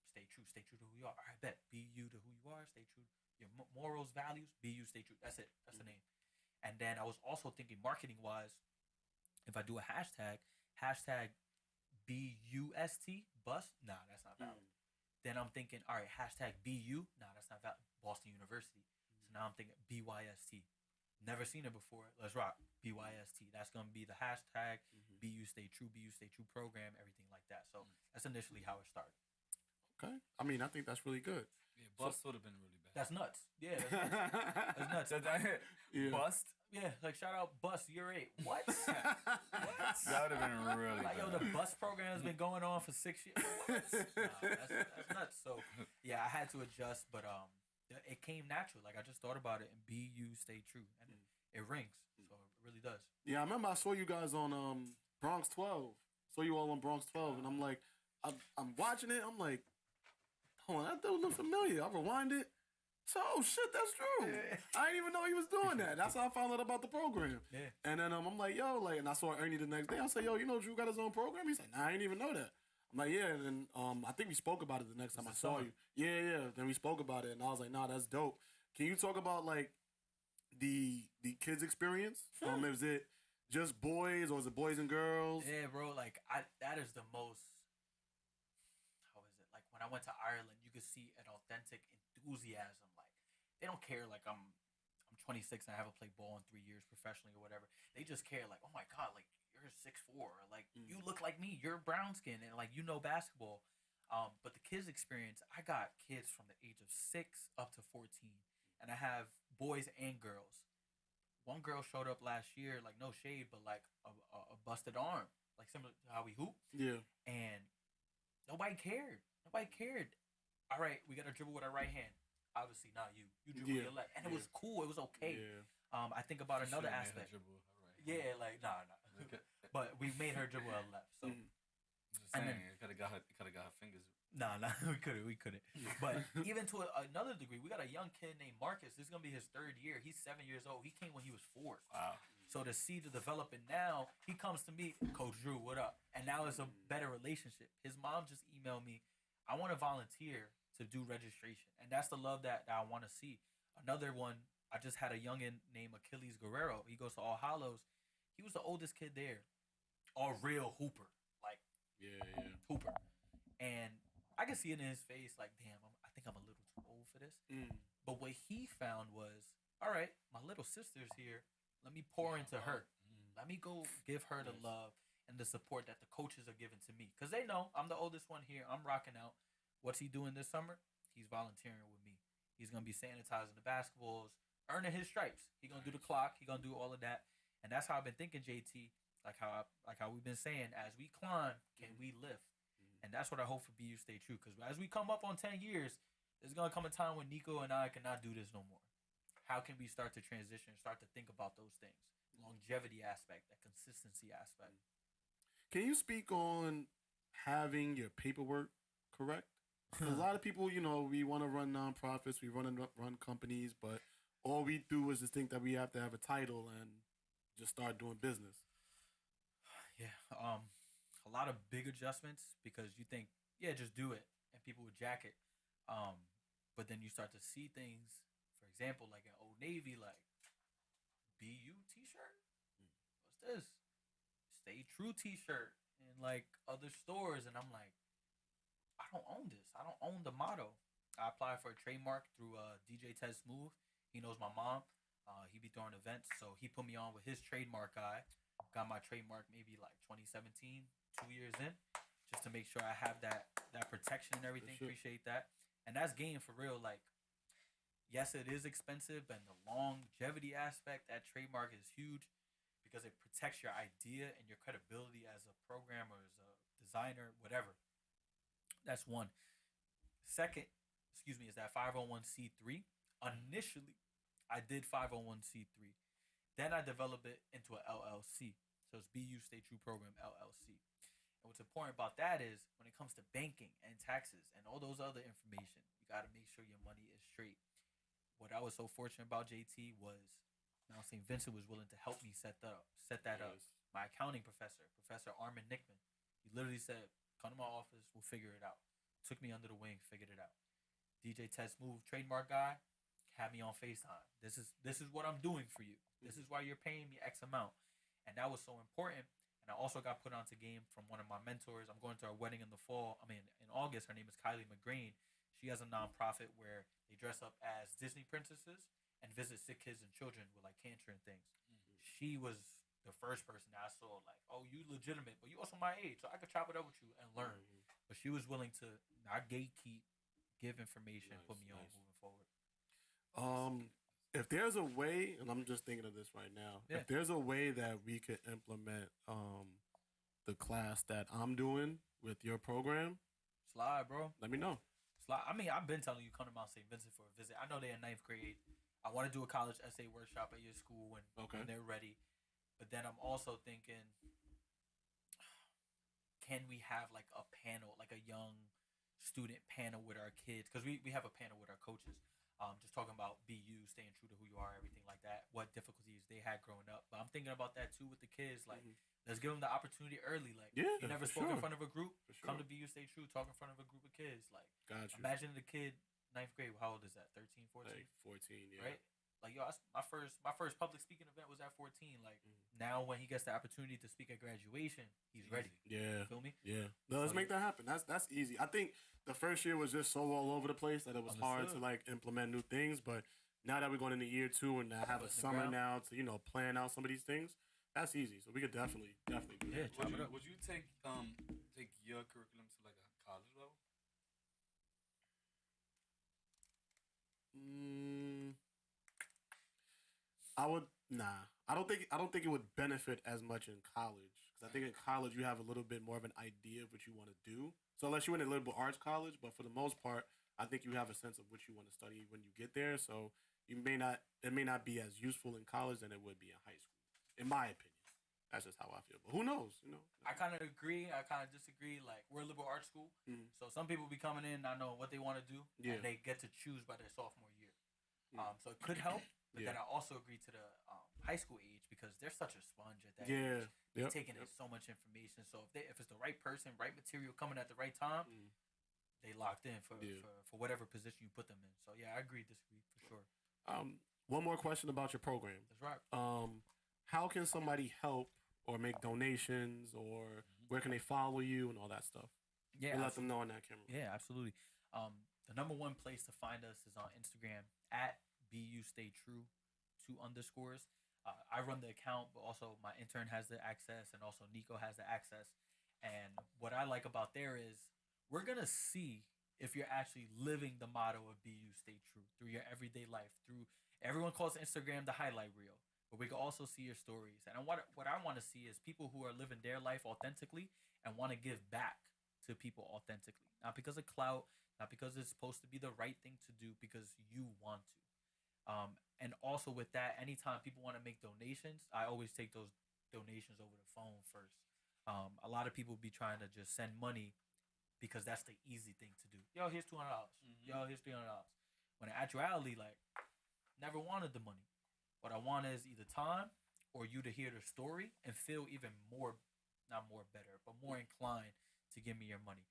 stay true to who you are. All right, bet. Be you to who you are, stay true. Your morals, values, be you, stay true. That's it. That's the name. And then I was also thinking marketing-wise, if I do a hashtag BUST, bust, nah, that's not valid. Then I'm thinking, all right, hashtag BU, nah, that's not valid. Boston University. So now I'm thinking BYST. Never seen it before. Let's rock. BYST. That's going to be the hashtag BU Stay True program, everything like that. So that's initially how it started. Okay. I mean, I think that's really good. Yeah, bust would have been really bad. That's nuts. Yeah, that's nuts. Yeah. Bust? Yeah, like shout out Bust, you're 8. What? What? That would have been really Like, yo, bad. the bus program has been going on for 6 years. What? Nah, that's nuts. So, yeah, I had to adjust, but it came natural. Like, I just thought about it, and BU Stay True, and it rings. So it really does. Yeah, I remember I saw you guys on Bronx 12. Saw you all on Bronx 12, and I'm like, I'm watching it. I'm like, hold on, that dude look familiar. I rewind it. So, oh shit, that's true. I didn't even know he was doing that. That's how I found out about the program. Yeah. And then I'm like, yo, like, and I saw Ernie the next day. I said, yo, you know Drew got his own program? He's like, nah, I didn't even know that. I'm like, yeah, and then I think we spoke about it the next time I saw you. Yeah. Then we spoke about it, and I was like, nah, that's dope. Can you talk about like the kids experience? Is it just boys or is it boys and girls? Yeah, bro. Like that is the most. How is it? Like when I went to Ireland, you could see an authentic enthusiasm. Like they don't care. Like I'm 26 and I haven't played ball in 3 years professionally or whatever. They just care. Like, oh my god, like you're 6'4", like you look like me. You're brown skin and like you know basketball. But the kids experience, I got kids from the age of 6 up to 14, and I have boys and girls. One girl showed up last year, like no shade, but like a busted arm, like similar to how we hoop. Yeah. And nobody cared. Nobody cared. All right, we got to dribble with our right hand. Obviously, not you. You dribble with your left, and it was cool. It was okay. Yeah. I think about another aspect. Yeah, like nah. But we made her dribble her left. So I'm just saying, it could have got her fingers. nah, we couldn't. But even to another degree, we got a young kid named Marcus. This is gonna be his 3rd year. He's 7 years old. He came when he was 4. Wow. So to see the development now, he comes to me, Coach Drew, what up? And now it's a better relationship. His mom just emailed me, I want to volunteer to do registration. And that's the love that I want to see. Another one, I just had a youngin named Achilles Guerrero. He goes to All Hallows. He was the oldest kid there. A real hooper. Like, hooper. And I can see it in his face, like, damn, I think I'm a little too old for this. But what he found was, all right, my little sister's here. Let me pour into her. Let me go give her the love and the support that the coaches are giving to me. Because they know I'm the oldest one here. I'm rocking out. What's he doing this summer? He's volunteering with me. He's going to be sanitizing the basketballs, earning his stripes. He's going to do the clock. He's going to do all of that. And that's how I've been thinking, JT, like how we've been saying, as we climb, can we lift? And that's what I hope for BU stay true. Because as we come up on 10 years, there's going to come a time when Nico and I cannot do this no more. How can we start to transition, start to think about those things? Longevity aspect, that consistency aspect. Can you speak on having your paperwork correct? 'Cause a lot of people, we want to run nonprofits, we run companies, but all we do is just think that we have to have a title and just start doing business. Yeah, a lot of big adjustments because you think, yeah, just do it, and people would jack it. But then you start to see things, for example, like at Old Navy, like BU T-shirt. What's this? Stay True T-shirt, and like other stores, and I'm like, I don't own this. I don't own the motto. I applied for a trademark through DJ Ted Smooth. He knows my mom. He be throwing events, so he put me on with his trademark guy. Got my trademark maybe like 2017, 2 years in, just to make sure I have that protection and everything. Sure. Appreciate that. And that's game for real. Like, yes, it is expensive, and the longevity aspect, that trademark is huge because it protects your idea and your credibility as a programmer, as a designer, whatever. That's one. Second, is that 501c3. Initially, I did 501c3. Then I developed it into an LLC. So it's BU Stay True Program LLC. And what's important about that is when it comes to banking and taxes and all those other information, you got to make sure your money is straight. What I was so fortunate about, JT, was Mount St. Vincent was willing to help me set that up. My accounting professor, Professor Armin Nickman, he literally said, come to my office, we'll figure it out. Took me under the wing, figured it out. DJ Ted Smooth, trademark guy, had me on FaceTime. This is what I'm doing for you. This is why you're paying me X amount. And that was so important. And I also got put onto game from one of my mentors. I'm going to her wedding in August. Her name is Kylie McGrain. She has a nonprofit where they dress up as Disney princesses and visit sick kids and children with like cancer and things. She was the first person that I saw like, oh, you legitimate, but you also my age, so I could chop it up with you and learn. But she was willing to not gatekeep, give information, put me on moving forward. If there's a way, and I'm just thinking of this right now, if there's a way that we could implement the class that I'm doing with your program, slide, bro. Let me know. Slide. I mean, I've been telling you come to Mount St. Vincent for a visit. I know they're in 9th grade. I want to do a college essay workshop at your school when they're ready. But then I'm also thinking, can we have like a panel, like a young student panel with our kids? Because we have a panel with our coaches. Just talking about BU, staying true to who you are, everything like that. What difficulties they had growing up. But I'm thinking about that too with the kids. Like, let's give them the opportunity early. Like, you never spoke in front of a group. Come to BU, stay true. Talk in front of a group of kids. Like, imagine the kid, 9th grade. How old is that? 13, 14? Like 14, yeah. Right? Like, yo, my first public speaking event was at 14. Like, now when he gets the opportunity to speak at graduation, he's ready. Yeah. You feel me? Yeah. No, let's make that happen. That's easy. I think the first year was just so all over the place that it was hard to like implement new things. But now that we're going into year 2 and I have a summer now to plan out some of these things, that's easy. So we could definitely do that. Would you take your curriculum to like a college level? I would I don't think it would benefit as much in college because I think in college you have a little bit more of an idea of what you want to do. So unless you went to liberal arts college, but for the most part, I think you have a sense of what you want to study when you get there. So it may not be as useful in college than it would be in high school, in my opinion. That's just how I feel. But who knows? I kind of agree. I kind of disagree. Like, we're a liberal arts school, so some people be coming in not knowing what they want to do, and they get to choose by their sophomore year. So it could help, but then I also agree to the high school age because they're such a sponge at that age. They're taking in so much information. So if it's the right person, right material coming at the right time, they locked in for whatever position you put them in. So yeah, I agree, disagree for sure. One more question about your program. That's right. How can somebody help or make donations, or where can they follow you and all that stuff? Yeah, let them know on that camera. Yeah, absolutely. The number one place to find us is on Instagram at BUStayTrue, 2 underscores. I run the account, but also my intern has the access, and also Nico has the access. And what I like about there is we're gonna see if you're actually living the motto of BU Stay True through your everyday life. Through everyone calls Instagram the highlight reel, but we can also see your stories. And what I want to see is people who are living their life authentically and want to give back to people authentically, not because of clout, not because it's supposed to be the right thing to do, because you want to. And also with that, anytime people want to make donations, I always take those donations over the phone first. A lot of people be trying to just send money because that's the easy thing to do. Yo, here's $200. Yo, here's $300. When in actuality, like, never wanted the money. What I want is either time or you to hear the story and feel even more, not more better, but more inclined to give me your money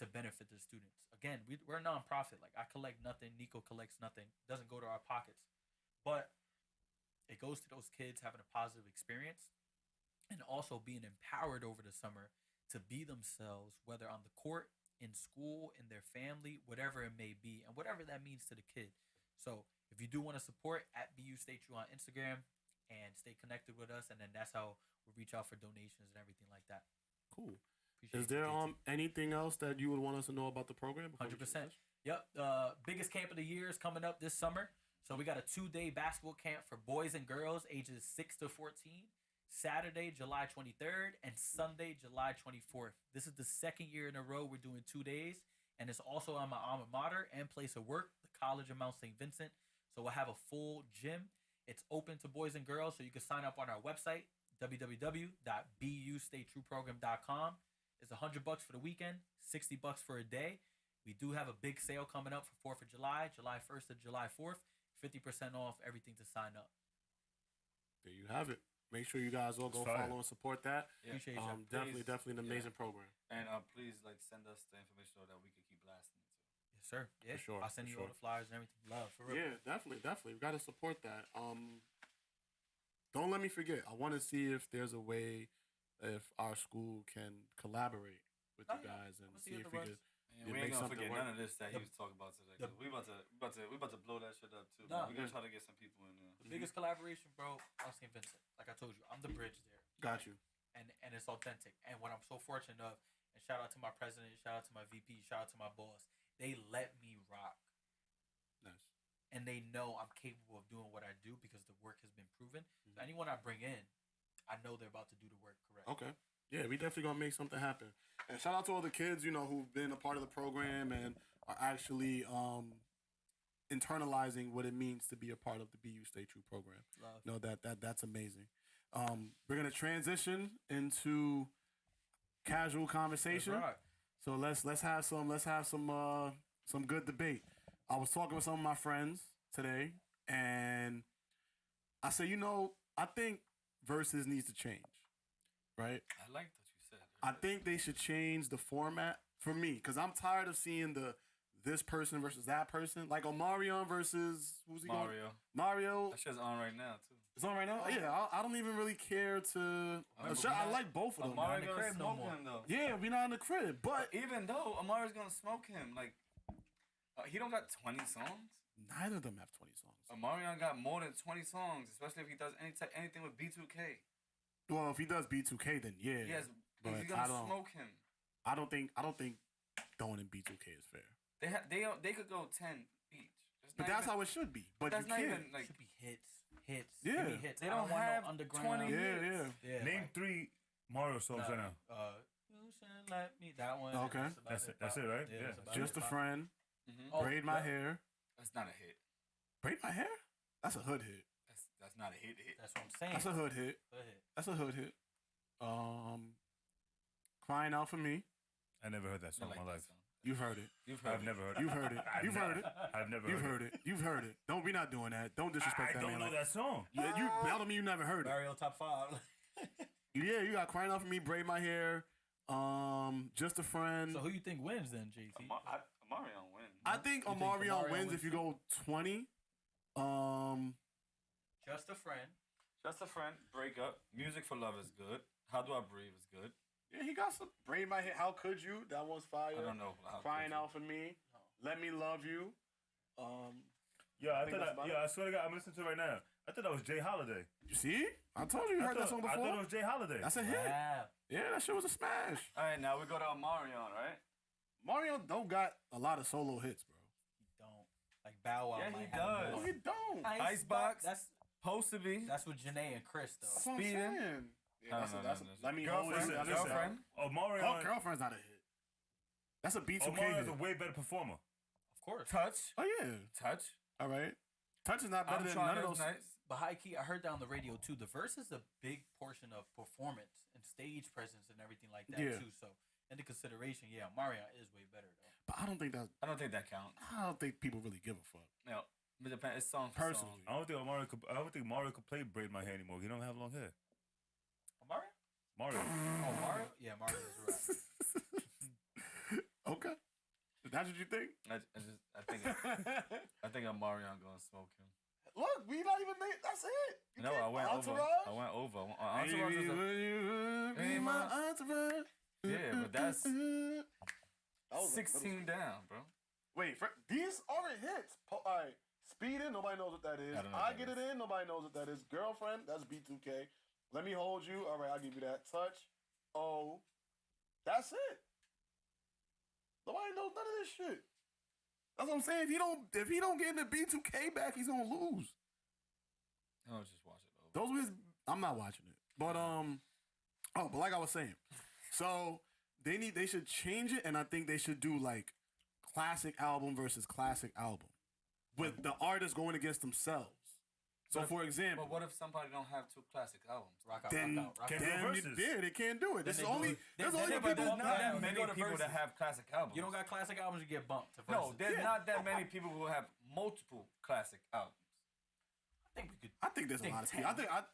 to benefit the students. Again, we're a nonprofit. Like, I collect nothing. Nico collects nothing. Doesn't go to our pockets. But it goes to those kids having a positive experience and also being empowered over the summer to be themselves, whether on the court, in school, in their family, whatever it may be, and whatever that means to the kid. So if you do want to support, at BU Stay True on Instagram, and stay connected with us, and then that's how we reach out for donations and everything like that. Cool. Is there anything else that you would want us to know about the program? 100%. Yep. Biggest camp of the year is coming up this summer. So we got a 2-day basketball camp for boys and girls ages 6 to 14. Saturday, July 23rd, and Sunday, July 24th. This is the second year in a row we're doing 2 days, and it's also on my alma mater and place of work, the College of Mount St. Vincent. So we'll have a full gym. It's open to boys and girls, so you can sign up on our website, www.bustaytrueprogram.com. It's $100 for the weekend, $60 for a day. We do have a big sale coming up for 4th of July, July 1st to July 4th, 50% off everything to sign up. There you have it. Make sure you guys all go follow and support that. Yeah. Appreciate you. Definitely an amazing program. And please send us the information so that we can keep blasting it too. Yes, sir. Yeah, for sure. I'll send you all the flyers and everything. Love, for real. Yeah, definitely. We got to support that. Don't let me forget. I want to see if there's a way if our school can collaborate with you guys and see if we could. We ain't gonna forget none of this that he was talking about today. We about to blow that shit up too. We're gonna try to get some people in there. The biggest collaboration, bro, on St. Vincent. Like I told you, I'm the bridge there. Got you. And it's authentic. And what I'm so fortunate of, and shout out to my president, shout out to my VP, shout out to my boss. They let me rock. Nice. And they know I'm capable of doing what I do because the work has been proven. So anyone I bring in, I know they're about to do the work correct. Okay. Yeah, we definitely gonna make something happen. And shout out to all the kids, who've been a part of the program and are actually internalizing what it means to be a part of the BU Stay True program. Love. That's amazing. We're gonna transition into casual conversation. That's right. So let's have some good debate. I was talking with some of my friends today, and I said, I think versus needs to change. Right? I like what you said. I think they should change the format for me because I'm tired of seeing this person versus that person. Like Omarion versus who's he Mario. Mario. That shit's on right now too. It's on right now. Yeah, I don't even really care to. I like both of them. Amari's gonna smoke him though. Yeah, we not in the crib, but even though Amari's gonna smoke him, like he don't got 20 songs. Neither of them have 20 songs. Omarion got more than 20 songs, especially if he does anything with B2K. Well, if he does B2K, then yeah. Yes, but he's gonna smoke him. I don't think throwing in B2K is fair. They could go 10 each. But that's how it should be. But that's you not can't. even like It should be hits. hits. Yeah. Give me hits. They I don't want have no underground. 20 Yeah. Yeah, Name like, 3 Mario songs right now. You should let me. That one. Okay. That's That's it. That's it, right? Yeah. Yeah. that's about Just a hip-hop. friend. Oh, Braid my yeah. hair. That's not a hit. Braid my hair? That's a hood hit. That's not a hit. That's what I'm saying. That's a hood hit. Go ahead. That's a hood hit. Crying out for me. I never heard that I song like in my that life. song. You've heard it. You've heard I've never heard it. You've heard it. You've heard it. I've never You've heard heard it. You've heard it. Don't be not doing that. Don't disrespect I that don't man. know like that song. You tell me you never heard it. Mario top 5. Yeah, you got crying out for me, braid my hair. Just a friend. So who you think wins then, JT? Omarion wins. I think You think Omarion Omarion wins wins if you too? go 20. Just a friend. Just a friend. Break up. Music for Love is good. How Do I Breathe is good. Yeah, he got some braid my hair. How could you? That one's fire. I don't know. Crying out for me. Let me love you. Yeah, think that's about it. I swear to God, I'm listening to it right now. I thought that was Jay Holiday. You see? I told you heard that song I before. thought it was Jay Holiday. That's a hit. Yeah. Yeah, that shit was a smash. All right, now we go to Omarion, right? Mario don't got a lot of solo hits, bro. He don't. Like Bow Wow. Yeah, might he have does. No, more. he don't. Icebox. That's Supposed to be. with Janae and Chris though. That's what I'm Speeding. saying. Yeah, No, that's no, a, no. let me hold Girlfriend. it. Girlfriend. Omarion. Oh, Girlfriend's not a hit. That's a B2K Omarion is hit. a way better performer. Of course. Touch. Oh, yeah. Touch. All right. Touch is not better I'm than trying none of those those. nights. But high key, I heard that on the radio too. The verse is a big portion of performance and stage presence and everything like that Yeah. too. So into consideration, yeah, Mario is way better though. But I don't think that. I don't think that counts. I don't think people really give a fuck. No, it depends. It's song for Personally. song. I don't think Mario could play braid my hair anymore. He don't have long hair. Mario? Mario. Oh, Mario? Yeah, Mario is right. Okay. That's what you think? I think Omarion gonna smoke him. Look, we not even made. That's it. You No, can't- I went Entourage? over. I went over. Entourage is Be my entourage. Yeah, but that's That was a 16 down, bro. Wait, these aren't hits. All right, Speeding, nobody knows what that is. I don't know I what Get that It In, nobody knows what that is. Girlfriend, that's B2K. Let Me Hold You, all right, I'll give you that. Touch, oh, that's it. Nobody knows none of this shit. That's what I'm saying. If he don't get in the B2K back, he's gonna lose. I'll just watch it over. Those were his. I'm not watching it, but but like I was saying, so they should change it, and I think they should do like classic album versus classic album, with the artists going against themselves. So, for example, But what if somebody don't have two classic albums? Rock out, then rock out, rock Can't out. do then verses. yeah, they can't do it. There's they only do- there's then- only then- But people. there's not that Then many go to people that verses. have classic albums. You don't got classic albums, you get bumped to verses. No, there's not that many people who have multiple classic albums. I think we could. I think there's a lot of people.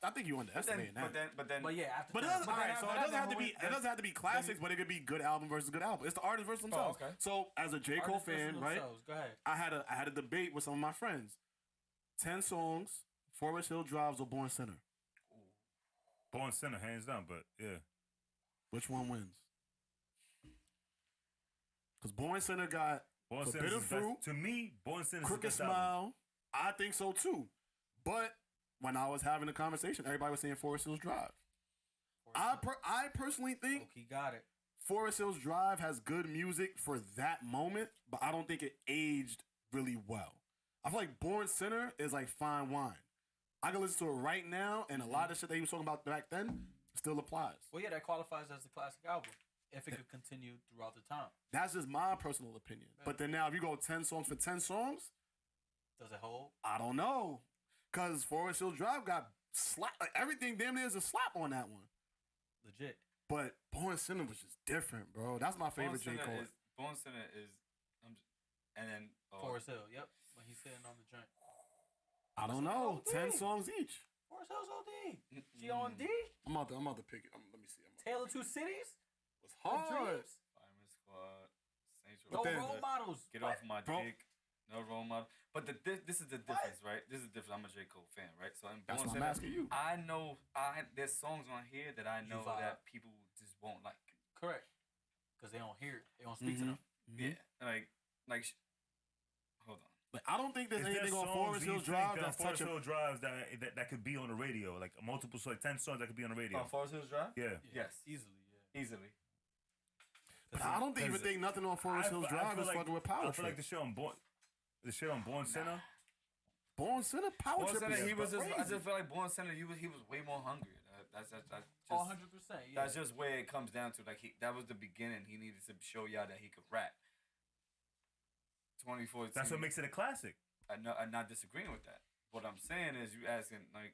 I think you underestimating that. But then, But yeah, after But it that- doesn't, all right, so it doesn't have to be. then- It doesn't have to be classics, but it could be good album versus good album. It's the artist versus themselves. okay. So as a J Cole artists versus fan, right? themselves. Go ahead. I had a debate with some of my friends. 10 songs, Forest Hill Drives or Born Sinner. Born Sinner, hands down, but yeah. Which one wins? Because Born Sinner got Born Sinner Forbidden is the best. Fruit, To me, Born Sinner is the Crooked best album. Smile. I think so too. But when I was having a conversation, everybody was saying Forest Hills Drive. I personally think He got it. Forest Hills Drive has good music for that moment, but I don't think it aged really well. I feel like Born Sinner is like fine wine. I can listen to it right now, and a lot of shit that he was talking about back then still applies. Well, yeah, that qualifies as the classic album if it could continue throughout the time. That's just my personal opinion. But then now, if you go 10 songs for 10 songs, Does it hold? I don't know. Because Forest Hills Drive got slap. Like, everything damn near is a slap on that one. Legit. But Born Sinner was just different, bro. That's my favorite J. Cole. Born Sinner is, and then Forest Hill. Yep. When he's sitting on the joint. I don't know. 10 songs each. Forest Hill's OD. She on D? I'm about to pick it. Let me see. Tale of Two Cities? It's hard. Dreams? Fireman Squad, Saints No Row. then- role models. Get off my Bro. dick. No role model. But this is the difference, right? This is the difference. I'm a J. Cole fan, right? So in That's Born why I'm Sinner, asking you. I know there's songs on here that I know vibe. that people just won't like. Correct. Because they don't hear it. They don't speak to them. Yeah, hold on. Like, I don't think there's Is there anything on songs Forest you Hills think Drive that that's Forest touching. Hill Drives that could be on the radio, like multiple, so like 10 songs that could be on the radio. On Forest Hills Drive? Yeah. Yes. Easily, yeah. Easily. But I don't even think nothing on Forest Hills Drive is fucking with power. I feel like the shit on Born Sinner. Born Center power Born trip. Center, is he was just. I crazy. just feel like Born Center, he was way more hungry. That's just. 100%. Yeah. That's just where it comes down to. Like that was the beginning. He needed to show y'all that he could rap. 2014. That's what makes it a classic. I'm not disagreeing with that. What I'm saying is, you asking like,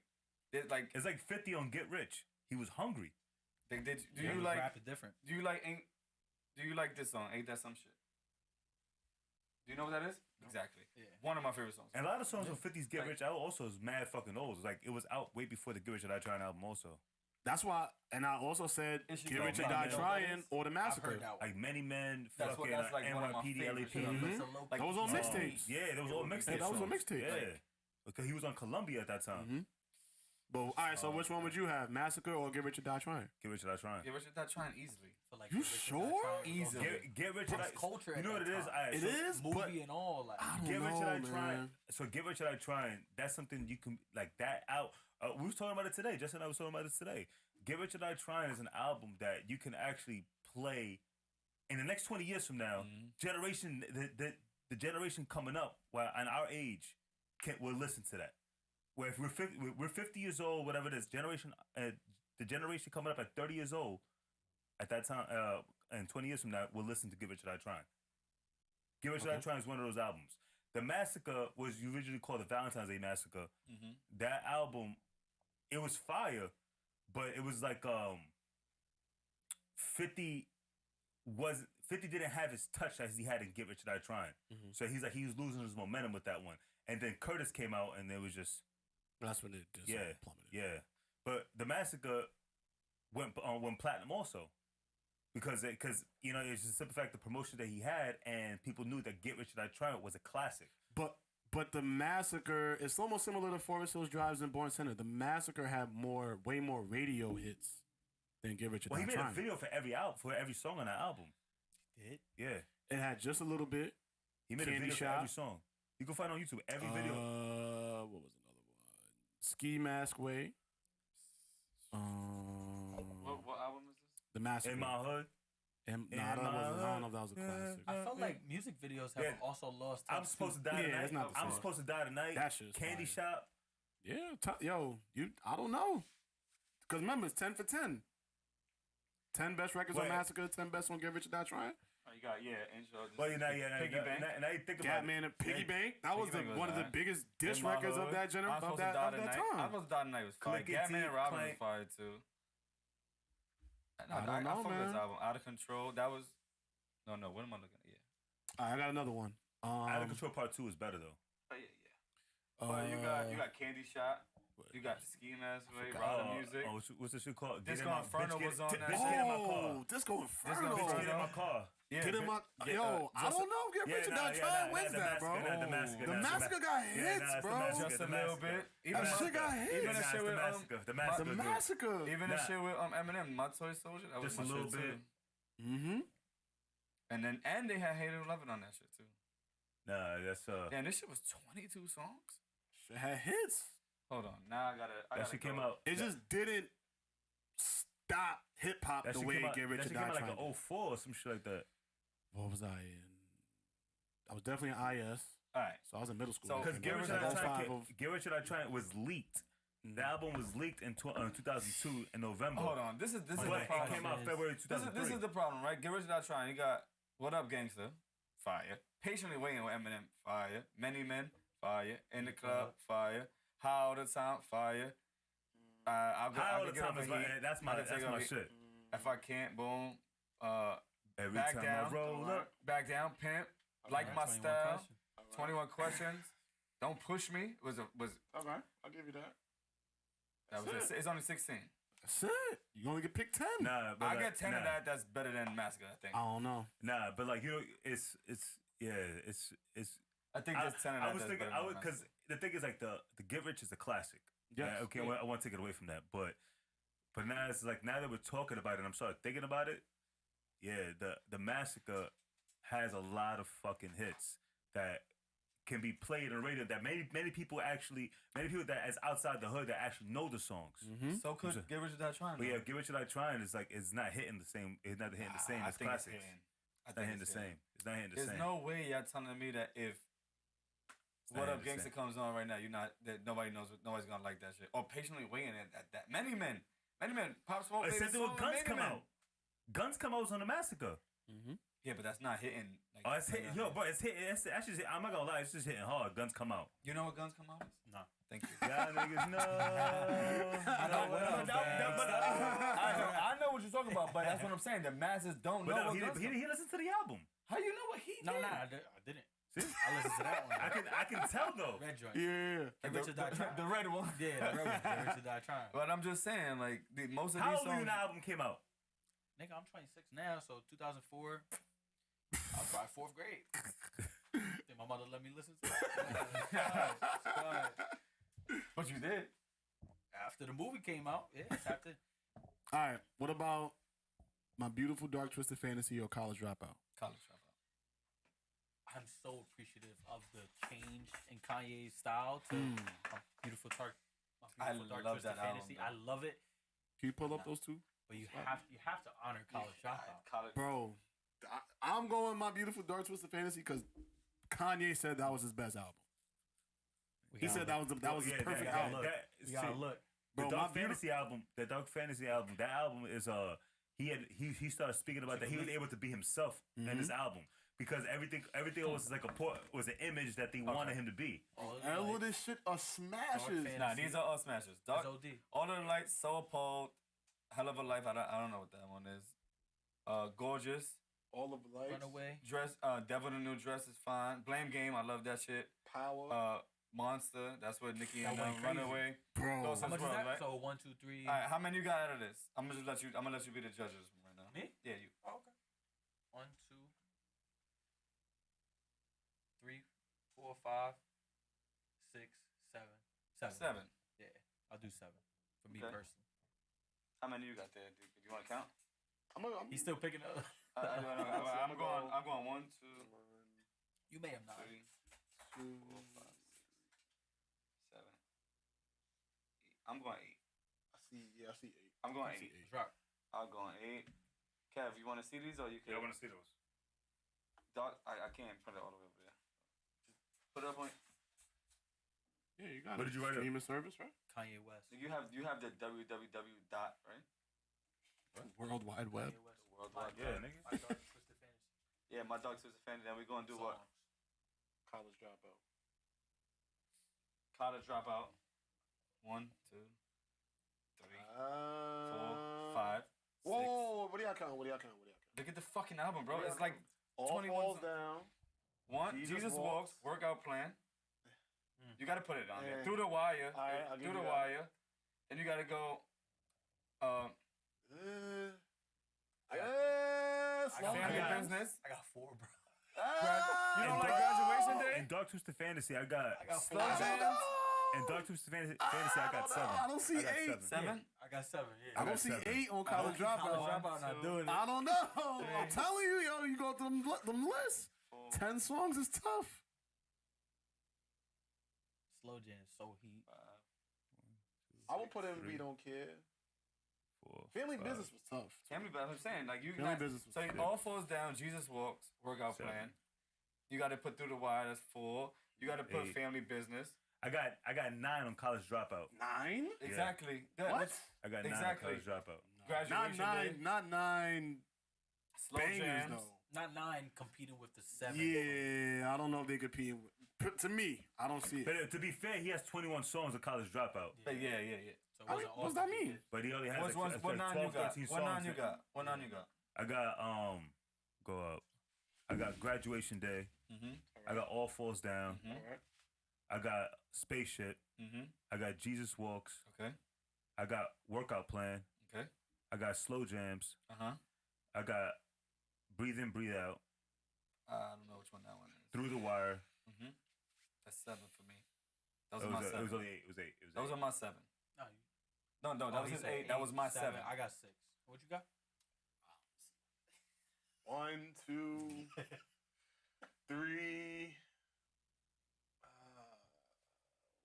It's like 50 on Get Rich. He was hungry. do Yeah, you like rap it different? Do you like this song? Ain't that some shit? Do you know what that is? No. Exactly. Yeah. One of my favorite songs. And a lot of songs on 50's Get Rich out also is mad fucking old. It's like it was out way before the Get Rich That I Trying album also. That's why, and I also said, Is she Get going Rich or by Die Middle Trying Days? or The I've Massacre. heard that one. Like Many Men, That's fucking like one of my NYPD, favorite LAPD. shit. Mhm. Those all mixtapes. Yeah, those all mixtapes. that was on songs. mixtape. Yeah. Because he was on Columbia at that time. Mm-hmm. But all right, so which one would you have, Massacre or Get Rich or Die Trying? Get Rich or Die Trying. Get Rich or Die Trying easily. For like You Get Rich or Die sure? Trying was Easily. also Get Rich or Pop Die culture. You know what it is? It is, but movie and all. Like, I don't Get Rich or Die know, Trying. man. So Get Rich or Die Trying. That's something you can like that out. We was talking about it today. Justin and I was talking about it today. Get Rich or Die Trying is an album that you can actually play in the next 20 years from now. Generation the generation coming up, well, and our age, will listen to that. Where if we're 50 years old, whatever it is, the generation coming up at 30 years old, at that time, and 20 years from now, will listen to Get Rich or Die Trying. Get Rich or Die Trying is one of those albums. The Massacre was originally called the Valentine's Day Massacre. That album, it was fire, but it was like 50 didn't have his touch as he had in Get Rich or Die Trying. So he was losing his momentum with that one. And then Curtis came out, and it was just That's when it just plummeted. yeah. But the Massacre went platinum also, because you know it's just the simple fact the promotion that he had, and people knew that Get Rich or Die Trying was a classic. But the Massacre is almost similar to Forest Hills Drives and Born Center. The Massacre had way more radio hits than Get Rich or Well, Die he made Trying. a video for every album, for every song on that album. did? Yeah, It had just a little bit. he made Candy a video Shop. for every song. You can find on YouTube every video. What was another one? Ski Mask Way. What album is this? The Massacre. In My Hood. I don't know if that was a classic. I felt like music videos have also lost touch. I'm supposed to die Yeah, tonight. it's not the I'm same. supposed to die tonight. That shit's Candy fire. Shop. Yeah, I don't know. Because remember, it's 10 for 10. 10 best records on Wait. Massacre, 10 best on Get Rich or Die Trying. Oh, you got intro. Well, Piggy Bank. now you think about Catman and Piggy Bank. That was Piggy Bank was one of the nice. biggest diss In My records of Hood. that I'm generation supposed of to that, die of that tonight. time. I'm supposed to die tonight was fire. Click it, Catman and Robin was clank. fire too. No, I don't know, fuck with man. this album. Out of Control. That was. No. What am I looking at? Yeah. All right, I got another one. Out of Control Part 2 is better though. Oh yeah. Well, you got Candy Shot. You got Ski Mask Way, Rada Music. What's this shit called? Disco Get in my- Inferno bitch, was on that. Bitch, get in my car. Disco Inferno. Bitch, get in my car. Yeah, Get in my I don't know if Get Rich or Die Trying wins that, bro. The Massacre. The Massacre got hits, bro. Just a little bit. That shit got hits. Even the shit with The The Massacre. Massacre. even the shit with Eminem, My Toy Soldier. That was Just my a little shit, bit. too. Mm-hmm. And they had Hate and Love It on that shit too. Nah, that's Damn, this shit was 22 songs. Shit had hits. Hold on, now I gotta. that shit came out. It just didn't stop hip hop That the shit way came out. Get Rich That or shit Die came out Trying. like an 04 or some shit like that. What was I in? I was definitely in IS. All right. So I was in middle school. So, Because Get Rich or Get Die Rich or Trying, of- Get Rich or Die Trying was leaked. The album was leaked in 2002 in November. Hold on, this is the But problem. it came out February 2003. This is the problem, right? Get Rich or Die Trying. You got What Up Gangsta, fire. Patiently Waiting with Eminem, fire. Many Men, fire. In the Club, fire. How All the Time, fire. How All the get Time up is and my, heat. that's my I can take up my heat. shit. If I Can't, boom. Every Back time down. I roll up. Back Down, Pimp. Like My 21 Style. Questions. 21 Questions. Don't Push Me was Okay, I'll give you that. that was That's it's only 16. That's it. You only get picked 10. Nah, but I like, get 10 nah, of that. That's better than Massacre, I think. I don't know. Nah, but like it's I think there's 10 of that. I was that's thinking better than because Massacre. the thing is like the Get Rich is a classic. Yes. Yeah, okay, I want to take it away from that, but now it's like now that we're talking about it, and I'm starting thinking about it. Yeah, the Massacre has a lot of fucking hits that can be played on radio that many people that is outside the hood that actually know the songs. So could Get Rich or Die Trying. But yeah, Get Rich or Die Trying is like it's not hitting the same. It's not hitting the same I as think it's classics. hitting. I It's not think hitting the it's same. It's not hitting the There's same. no way y'all telling me that if What I Up Gangsta understand. comes on right now. You're not that nobody knows. Nobody's gonna like that shit. Or patiently waiting at that. Many men. Pop Smoke. It said favorite there were song, Guns Many come Men. out. Guns come out was on the massacre. Yeah, but that's not hitting. Like, Oh, it's hit, yo, bro, it's hit. It's actually. I'm not gonna lie, it's just hitting hard. Guns come out. You know what Guns Come Out is? No. Thank you. Y'all niggas know. I know what up, I know what you're talking about, but that's what I'm saying. The masses don't know But no, what he Guns Come. he listened to the album. How you know what he No, did? I didn't. See? I listened to that one. I can tell though. Red joint. Yeah. Get Rich or Die Trying. The red one. Yeah, the red one. Get Rich or Die Trying. But I'm just saying, like most of How these old were you songs. when the album came out? Nigga, I'm 26 now, so 2004. I was probably 4th grade. Think my mother let me listen to it. But you did. After the movie came out, yeah, tapped in. All right. What about My Beautiful Dark Twisted Fantasy or College Dropout? College Dropout. I'm so appreciative of the change in Kanye's style to My Beautiful Dark love Twisted that album, Fantasy. bro. I love it, Can you pull up those two? but you have to honor College Dropout. College. Bro, I'm going My Beautiful Dark Twisted Fantasy because Kanye said that was his best album. He said that was his perfect album. We gotta look. The Bro, Dark My Fantasy album, that album is he started speaking about that he was able to be himself in this album because everything was like was an image that they wanted him to be. All of this shit are smashes. Dark Nah, these are all smashes. Dark, It's OD. All of the Lights, So Appalled, Hell of a Life. I don't know what that one is. Gorgeous. All of Lights. Runaway. Dress. Devil in a New Dress is fine. Blame Game. I love that shit. Power. Monster. That's what Nicki That and went crazy. Runaway. Bro. Those How much is well, that? right? So 1, 2, 3. All right, how many you got out of this? I'm gonna let you be the judges right now. Me? Yeah, you. Oh, okay. 1, 2, 3, 4, 5, 6, 7. 7. 7. Yeah, I'll do 7 for me Okay. personally. How many you got there, dude? You want to count? He's still picking up. I'm going 1, 2, You may have not. 3, 4, 5, 6, 7, 8. I'm going 8. I see 8. I'm going I see 8. Let's rock. I'm going 8. Kev, you want to see these or you can? Yeah, I want to see those. Doc, I can't put it all the way over there. Just put it up on. Yeah, you got What it. did you write up? Streaming service, right? Kanye West. You have the www dot right? World Wide Web. Kanye West. Worldwide. Yeah, nigga. My Dark Twisted Fantasy. Yeah, my dog's is offended. Then we're gonna do what? Songs. College Dropout. College Dropout. 1, 2, 3, 4, 5, 6. Whoa, what do y'all count? Look at the fucking album, bro. It's like All 21 Falls songs. Down. 1. Jesus Walks. Workout Plan. You gotta put it on there. Yeah. Through the Wire. All right, I'll give Through you the that. Wire. Then you gotta go. Family got- Business. I got 4, bro. You don't And like Dark- Graduation Day? In Dark Twisted Fantasy, I got Slow Jams. in Dark Twisted Fantasy, I got 7. I don't see I got 8. 7. I got 7. Yeah. I don't see 7. 8 on I College don't see College Dropout. Dropout not doing it. I don't know. I'm telling you, yo, you go through them lists. 4, 10 songs is tough. Slow Jam is so heat. 5. I would put in We 3, Don't Care. 4, Family 5. Business was tough. Family Business. I'm saying like you. Family got- Business was So tough. All Falls Down. Jesus Walks. Workout 7. Plan. You got to put Through the Wire. That's 4. You got to put 8. Family Business. I got 9 on College Dropout. 9? Exactly. Good. What? I got 9 Exactly. on College Dropout. Graduation Day. Not 9 Slow bangers, Jams. though. Not 9 competing with the 7. Yeah, I don't know if they compete with. To me, I don't see it. But to be fair, he has 21 songs of College Dropout. Yeah. So it I wasn't mean, all what's that competing. mean? But he only has What like 9 you 12, got? 13 What songs. 9 you got? What 9 you got? I got go up. I got Graduation Day. Mhm. I got All Falls Down. Mhm. All right. I got Spaceship. Mhm. I got Jesus Walks. Okay. I got Workout Plan. Okay. I got Slow Jams. Uh-huh. I got Breathe In, Breathe Out. I don't know which one that one is. Through the Wire. Mhm. That's 7 for me. Those It are my was, 7. it was only 8. It was 8. It was 8. Those are my 7. No, No, that oh, was he his said 8. That was my 7. I got 6. What you got? 1, 2, 3.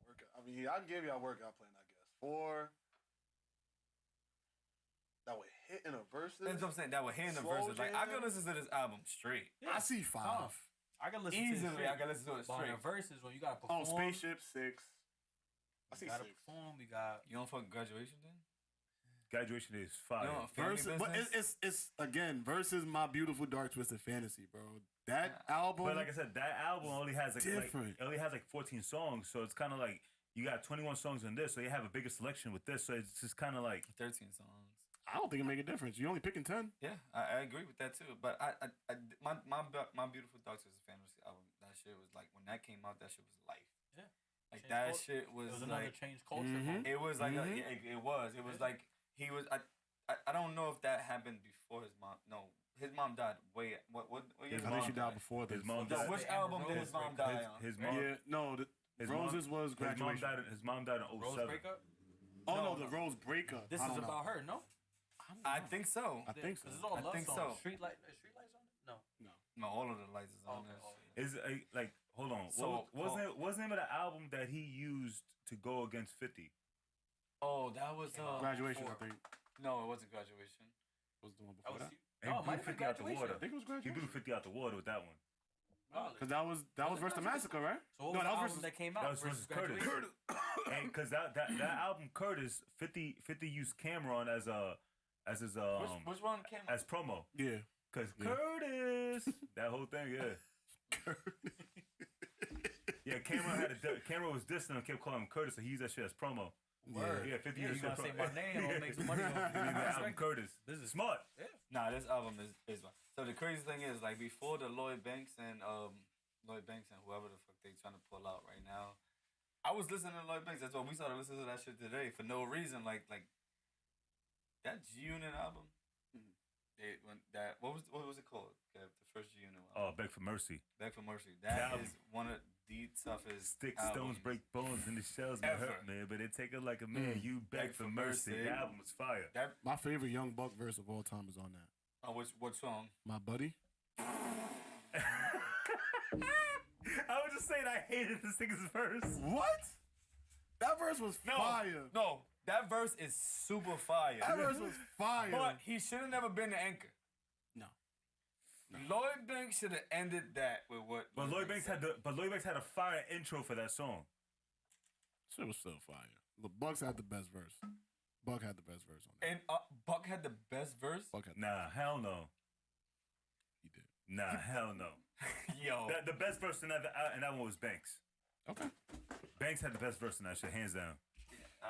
Workout. I mean, I can give y'all Workout Plan, I guess. 4. That would hit in a verse. That's what I'm saying. That would hit in the Slow verses. Like I could Jams. listen to this album straight. I see 5. I can listen to it Easily, straight. I can listen to it But on straight. the verses, when you gotta perform, Spaceship 6. I we see gotta 6. perform. We got You don't fuck Graduation then? Graduation is fire. You don't Family Versus, but Business? it's again versus My Beautiful Dark Twisted Fantasy, bro. That album, But like I said, that album only has like different. it only has like 14 songs, so it's kind of like you got 21 songs on this, so you have a bigger selection with this, so it's just kind of like 13 songs. I don't think it make a difference. You only picking 10. Yeah, I agree with that too. But my Beautiful Dark Twisted Fantasy album, that shit was like, when that came out, that shit was life. Yeah. Like Change that cul- shit was it was another like, change culture. Mhm. moment. it was like, Mhm. it was like, he was, I don't know if that happened before his mom. No, his mom died way, what year His I did think mom she died died. before this. His mom No, died. which And album did Rose his mom breakup. die on? his mom. Yeah, no, His Roses was Graduation. His mom died in Rose 07. breakup. Oh No, no, the Rose breakup. This I is don't know. about her, no? I think so. I think so. This is all I love think songs. so. Street lights on it? No. No. No, all of the lights is on Okay, this. okay. Is like hold on. So, What's the name of the album that he used to go against 50? Oh, that was Graduation, I Before. think, No, it wasn't Graduation. was the one That before was that. And no, blew might have been 50 out the Graduation. water. I think it was He Graduation. blew 50 out the water with that one. Because that was Was it versus the Massacre, right? So what was No, the that was album versus. that came That out was versus Curtis. Graduation? And because that album Curtis 50 used Cameron as his Which one came out? as promo. Yeah. Cause Yeah. Curtis, that whole thing, yeah. Yeah, Cameron was dissing him, kept calling him Curtis, so he used that shit as promo. Word. Yeah, 50 Yeah, years you gotta say my name or make some money off it. The album Curtis. This is Smart. Nah, this album is one. So the crazy thing is, like, before the Lloyd Banks and whoever the fuck they trying to pull out right now, I was listening to Lloyd Banks. That's why we started listening to that shit today for no reason. Like that G Unit album. What was it called? The first G Unit Oh, album. Beg for Mercy. Beg for Mercy. That That is one of the toughest Sticks, albums stones, break bones, and the shells may Ever. hurt, man. But it take it like a man. You beg for mercy. The album was fire. That My favorite Young Buck verse of all time is on that. what song? My Buddy. I was just saying I hated this nigga's verse. What? That verse was fire. No, that verse is super fire. That verse was fire. But he should have never been the anchor. No. Lloyd Banks should have ended that with what. But Lloyd Banks had a fire intro for that song. Shit was still fire. The Bucks had the best verse. Buck had the best verse on that. And Buck had the best verse. Buck had Nah, hell no. he did. Nah, hell no. Yo, The best verse in that one was Banks. Okay. Banks had the best verse in that shit, hands down.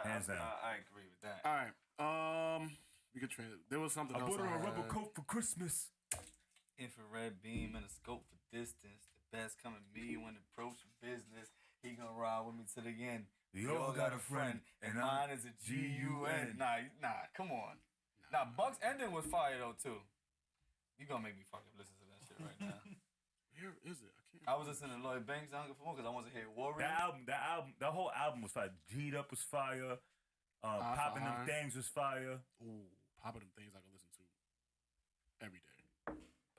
Hands down. I agree with that. All right. We could trade. There was something I else. bought her a had. rubber coat for Christmas. Infrared beam and a scope for distance. The best coming me when approaching business. He gonna ride with me to the end. We all got a friend, and and mine I'm is a G-U-N. G-U-N. Nah, come on. Nah, Buck's ending was fire though too. You gonna make me fucking listen to that shit right now. Where is it? I can't. I was listening to Lloyd Banks. I don't give a fuck because I want to hear Warrior. That whole album was fire. G'd Up was fire. Popping Them Fire. Things was fire. Ooh, popping them things I can listen to every day.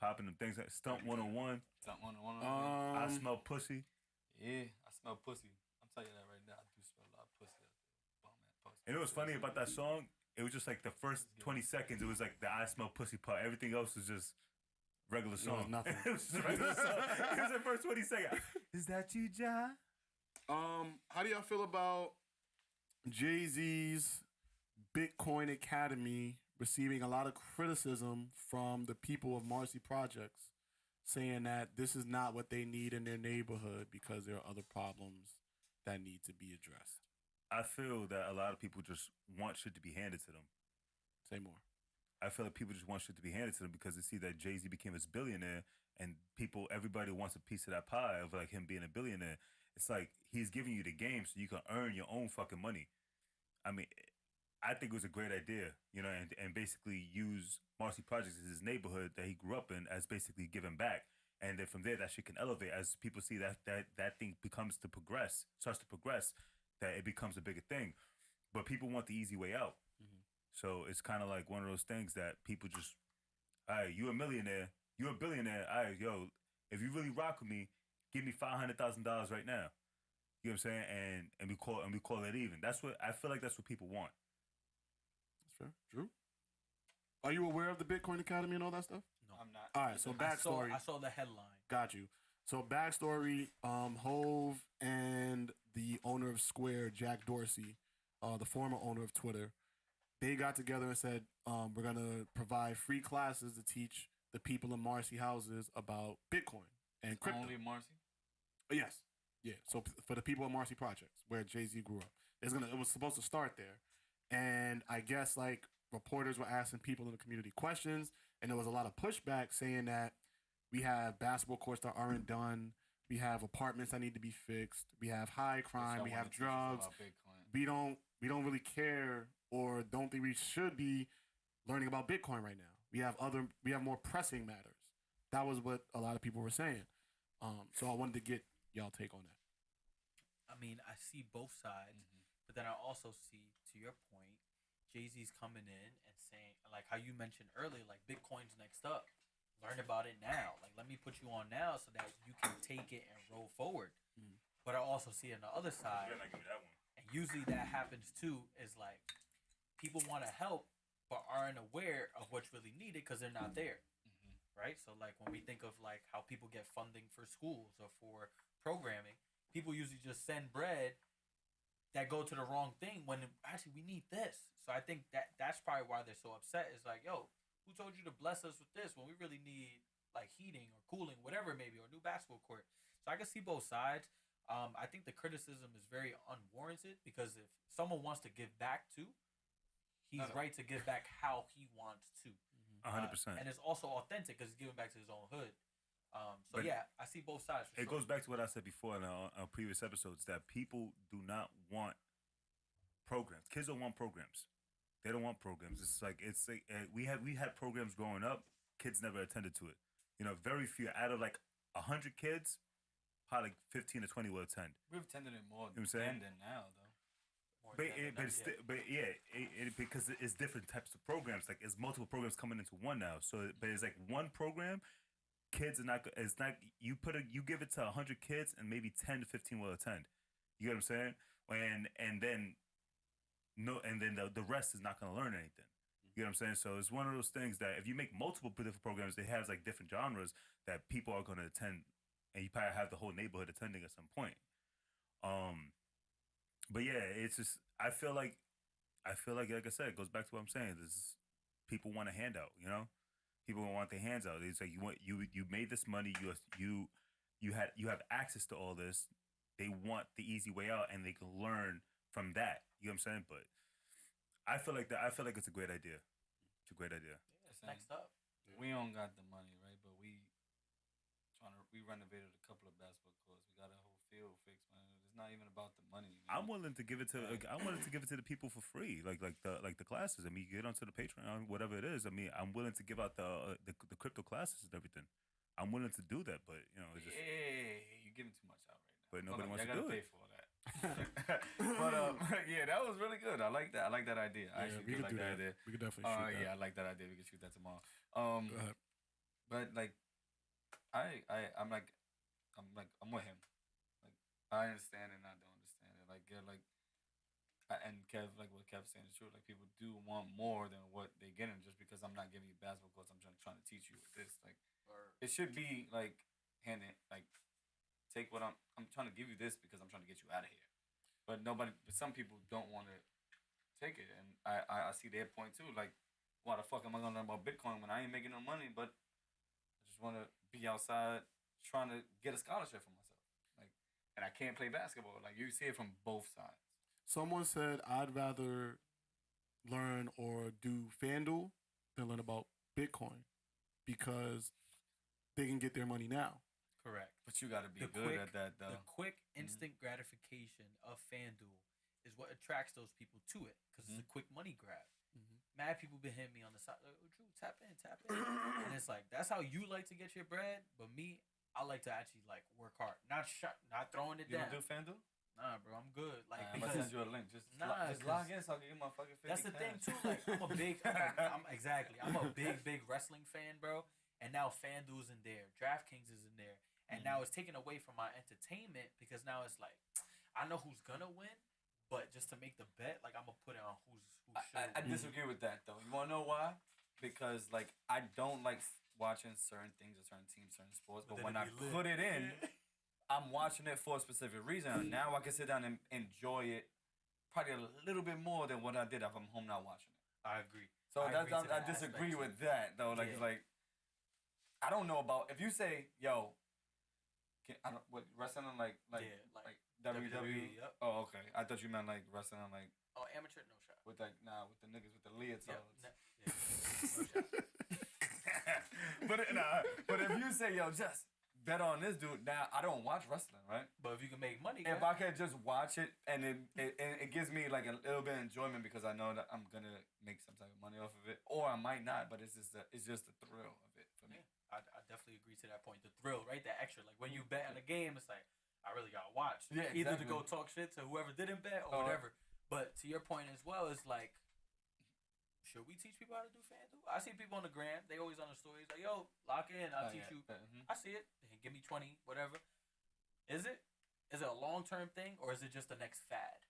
Popping Them Things like Stunt 101. Something on I Smell Pussy. Yeah, I smell pussy. I'm telling you that right now. I do smell a lot of pussy out there. Bum ass pussy. And it was funny about that song. It was just like the first 20 seconds. It was like the I Smell Pussy part. Everything else was just regular No, song. nothing. It was just a regular song. It was the first 20 seconds. Is that you, Ja? How do y'all feel about Jay-Z's Bitcoin Academy receiving a lot of criticism from the people of Marcy Projects, saying that this is not what they need in their neighborhood because there are other problems that need to be addressed? I feel that a lot of people just want shit to be handed to them. Say more. I feel like people just want shit to be handed to them because they see that Jay-Z became this billionaire and everybody wants a piece of that pie of like him being a billionaire. It's like he's giving you the game so you can earn your own fucking money. I mean, I think it was a great idea, you know, and basically use Marcy Projects as his neighborhood that he grew up in as basically giving back. And then from there, that shit can elevate as people see that thing starts to progress, that it becomes a bigger thing. But people want the easy way out. So it's kind of like one of those things that people just, all right, you a millionaire, you a billionaire, all right, yo, if you really rock with me, give me $500,000 right now. You know what I'm saying? And we call it even. That's what I feel like. That's what people want. That's fair. Drew? Are you aware of the Bitcoin Academy and all that stuff? No. I'm not. All right, so backstory. I saw the headline. Got you. So backstory: Hove and the owner of Square, Jack Dorsey, the former owner of Twitter, they got together and said, "We're gonna provide free classes to teach the people in Marcy houses about Bitcoin and crypto." Only Marcy. Yes, yeah. So for the people in Marcy Projects, where Jay-Z grew up, it was supposed to start there, and I guess like reporters were asking people in the community questions, and there was a lot of pushback saying that we have basketball courts that aren't done. We have apartments that need to be fixed. We have high crime. We have drugs. We don't really care or don't think we should be learning about Bitcoin right now. We have more pressing matters. That was what a lot of people were saying. So I wanted to get y'all take on that. I mean, I see both sides, but then I also see, to your point, Jay-Z's coming in and saying, like how you mentioned earlier, like Bitcoin's next up. Learn about it now. Like, let me put you on now so that you can take it and roll forward. But I also see on the other side, and usually that happens too, is like people want to help but aren't aware of what's really needed because they're not there. Right? So like when we think of like how people get funding for schools or for programming, people usually just send bread that go to the wrong thing when actually we need this. So I think that's probably why they're so upset. Is like, yo, who told you to bless us with this when we really need like heating or cooling, whatever it may be, or a new basketball court? So I can see both sides. I think the criticism is very unwarranted because if someone wants to give back too, he's right to give back how he wants to. 100%. And it's also authentic because he's giving back to his own hood. So yeah, I see both sides. It goes back to what I said before in our previous episodes that people do not want programs. Kids don't want programs. They don't want programs. It's like we had programs growing up. Kids never attended to it. You know, very few out of like 100 kids, probably like 15 to 20 will attend. We've attended it more You know what I'm saying? than now, though. Because it's different types of programs. Like it's multiple programs coming into one now. So, but it's like one program. Kids are not. It's not. You give it to 100 kids and maybe 10 to 15 will attend. You get what I'm saying? And then the rest is not going to learn anything. You know what I'm saying? So it's one of those things that if you make multiple different programs, they have like different genres that people are going to attend, and you probably have the whole neighborhood attending at some point. But yeah, it's just I feel like I said, it goes back to what I'm saying. People want a handout, you know. People want their hands out. It's like you made this money. You have access to all this. They want the easy way out, and they can learn from that. You know what I'm saying? But I feel like it's a great idea. It's a great idea. Yeah, next up. We don't got the money, right? But we renovated a couple of basketball courts. We got a whole field fixed, man. It's not even about the money. You know? I'm willing to give it to the people for free, like the classes. I mean, you get onto the Patreon, whatever it is. I mean, I'm willing to give out the crypto classes and everything. I'm willing to do that, but you know, it's just you're giving too much out right now. But nobody wants to do it. Pay for that. But yeah, that was really good. I like that. I like that idea. I actually do like that idea. We could definitely shoot that. Yeah, I like that idea. We can shoot that tomorrow. But like, I'm with him. Like, I understand and I don't understand it. Like, yeah, like, and Kev, like what Kev's saying is true. Like, people do want more than what they get, and just because I'm not giving you basketball courts, I'm trying to teach you this. Like, it should be like like. Take what I'm trying to give you this because I'm trying to get you out of here. But some people don't want to take it. And I see their point too. Like, why the fuck am I going to learn about Bitcoin when I ain't making no money, but I just want to be outside trying to get a scholarship for myself. Like, and I can't play basketball. Like, you see it from both sides. Someone said, I'd rather learn or do FanDuel than learn about Bitcoin because they can get their money now. Correct. But you got to be good at that, though. The quick, instant gratification of FanDuel is what attracts those people to it because it's a quick money grab. Mad people been hitting me on the side, like, oh, Drew, tap in. And it's like, that's how you like to get your bread, but me, I like to actually like work hard. Not throwing it down. You don't do FanDuel? Nah, bro, I'm good. Like, I'm going to send you a link. Just log in so I can get my fucking 50 That's the thing, too. Like, I'm a big wrestling fan, bro. And now FanDuel's in there. DraftKings is in there. And now it's taken away from my entertainment because now it's like, I know who's going to win, but just to make the bet, like, I'm going to put it on who should I disagree with that, though. You want to know why? Because, like, I don't like watching certain things or certain teams, certain sports. But then when it I be lit. put it in, I'm watching it for a specific reason. And now I can sit down and enjoy it probably a little bit more than what I did if I'm home not watching it. I agree. So I agree to I that disagree aspect, with that though. Like Yeah. it's like I don't know about if you say yo, I don't what wrestling like Yeah, like WWE. WWE, yep. Oh okay, I thought you meant like wrestling like Oh, amateur, no shot. with like with the niggas with the leotards. Yeah, no shot. but if you say yo just bet on this dude now, I don't watch wrestling right. But if you can make money, If I can just watch it and it gives me like a little bit of enjoyment because I know that I'm gonna make some type of money off of it, or I might not, but it's just the thrill of it for me. I definitely agree to that point. The thrill, right? That extra. Like when you bet on a game, it's like I really gotta watch. Yeah, Either to exactly. go talk shit to whoever didn't bet or whatever. But to your point as well, it's like, should we teach people how to do FanDuel? I see people on the gram. They always on the stories like, "Yo, lock in. I'll teach you." I see it. Give me 20, whatever. Is it? Is it a long-term thing or is it just the next fad?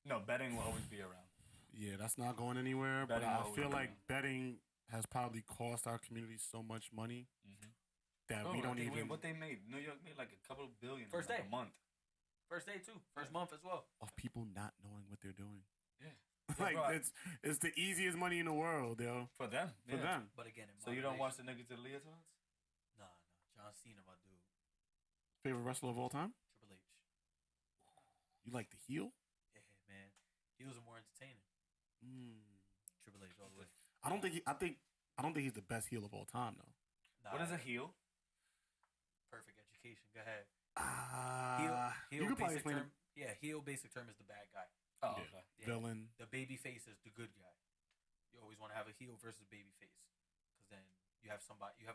No, betting will always be around. Yeah, that's not going anywhere. But Betting I always feel be like around. betting has probably cost our community so much money that we don't even. What they made? New York made like a couple of billion First in like day. a month. First day too. First month as well. Of people not knowing what they're doing. Yeah, Like bro, it's the easiest money in the world, yo. for them. For yeah. them. But again, in So you don't watch moderation. the niggas with the leotards? Nah. John Cena, my dude. Favorite wrestler of all time? Triple H. You like the heel? Yeah, man. He was more entertaining. Triple H all the way. I don't think he's the best heel of all time though. Nah, What is a heel? Perfect education. Go ahead. You could probably basic explain term. Yeah, heel basic term is the bad guy. Oh, Yeah. okay. Yeah. Villain. The baby face is the good guy. You always want to have a heel versus a baby face, because then you have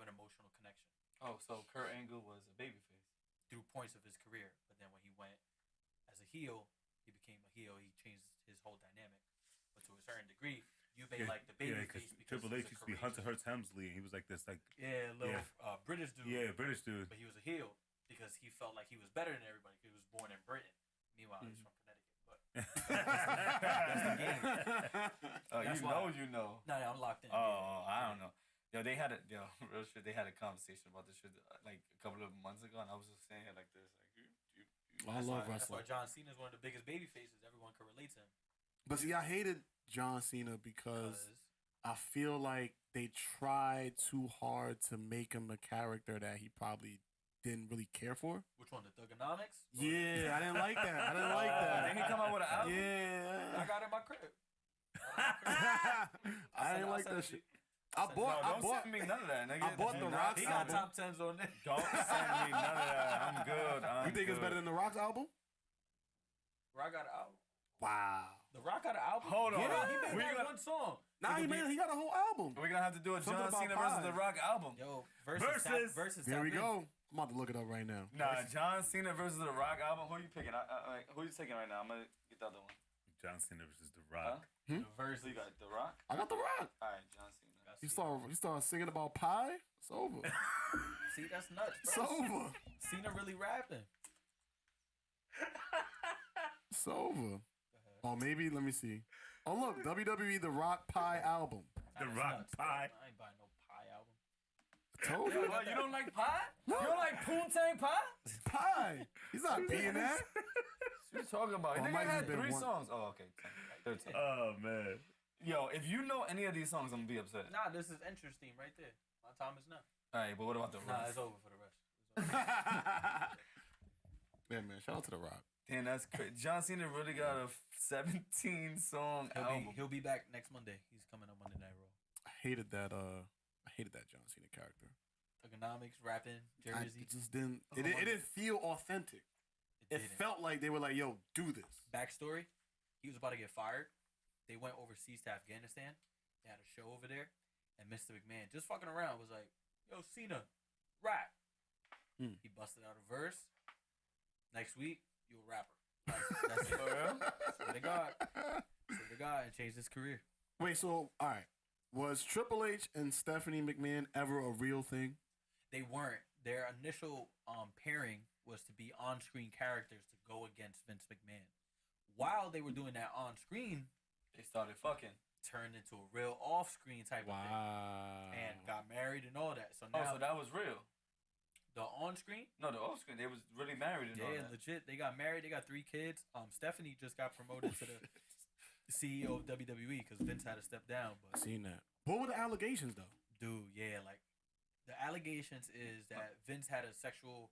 an emotional connection Oh, so Kurt Angle was a babyface. through points of his career. But then when he went as a heel, he became a heel. He changed his whole dynamic. But to a certain degree, you may like the baby face because Triple H he's a used to be Hunter courageous- Hearst Helmsley, and he was like this, like little British dude. yeah, British dude. But he was a heel because he felt like he was better than everybody because he was born in Britain. Meanwhile, he's from Connecticut. But that's the game. Oh, That's you why- know, you know. No, I'm locked in. Oh, I don't know. Yo, they had real shit. They had a conversation about this shit like a couple of months ago, and I was just saying it like this, like I That's love why, that's why wrestling. John Cena is one of the biggest baby faces. Everyone can relate to him. But see, I hated John Cena because I feel like they tried too hard to make him a character that he probably didn't really care for. Which one, the Thugonomics? Yeah, I didn't like that. I didn't like that. Didn't he come out with an album? Yeah. I got it in my crib. I didn't like that shit. I No, bought. don't send me none of that, nigga. I bought Do the not Rock's He send got me- album. top 10s on there. Don't send me none of that. I'm good. You think it's better than the Rock's album? Rock got an album. Wow. The Rock got an album? Hold on. Yeah, he We made that got- one song. Nah, he got a whole album. We're gonna have to do a Something John about Cena versus pie. The Rock album. Yo, Versus- versus There we tap in. go. I'm about to look it up right now. Nah, John Cena versus The Rock album. Who are you picking? Who are you taking right now? I'm gonna get the other one. John Cena versus The Rock. The So versus. you got The Rock. I got the Rock. All right, John Cena. You start singing about pie. It's over. See, that's nuts, It's bro. over. Cena really rapping. It's over. Oh, maybe let me see. Oh look, WWE The Rock Pie album. The That's Rock nuts, bro. Pie. I ain't buying no pie album. I told you. What, you don't like pie? No. You don't like Poontang pie? Pie. He's not being that. What you talking about? Oh, Nigga Mike has had been 3 one- songs. Oh, okay. 10, 13. Oh man. Yo, if you know any of these songs, I'm gonna be upset. Nah, this is interesting right there. My time is now. All right, but what about the Nah, rest? it's over for the rest. It's over. Yeah, man. Shout out to The Rock. Damn, that's crazy. John Cena really got a 17 song album. He'll be back next Monday. He's coming on Monday Night Raw. I hated that John Cena character. Thugonomics, rapping, I Jersey. just didn't. It didn't feel authentic. It didn't. felt like they were like, "Yo, do this." Backstory: he was about to get fired. They went overseas to Afghanistan. They had a show over there, and Mr. McMahon, just fucking around, was like, "Yo, Cena, rap." He busted out a verse. Next week, you a rapper. That's it. Swear to God. Swear to God, and changed his career. Wait, so all right, was Triple H and Stephanie McMahon ever a real thing? They weren't. Their initial pairing was to be on-screen characters to go against Vince McMahon. While they were doing that on-screen, They started fucking. turned into a real off-screen type of thing, and got married and all that. So now so that was real. the on-screen, No, the off screen, they was really married and all yeah, that. legit. They got married. They got 3 kids. Stephanie just got promoted to the CEO of WWE because Vince had to step down. But Seen that. What were the allegations though? dude, yeah, like the allegations is that Vince had a sexual,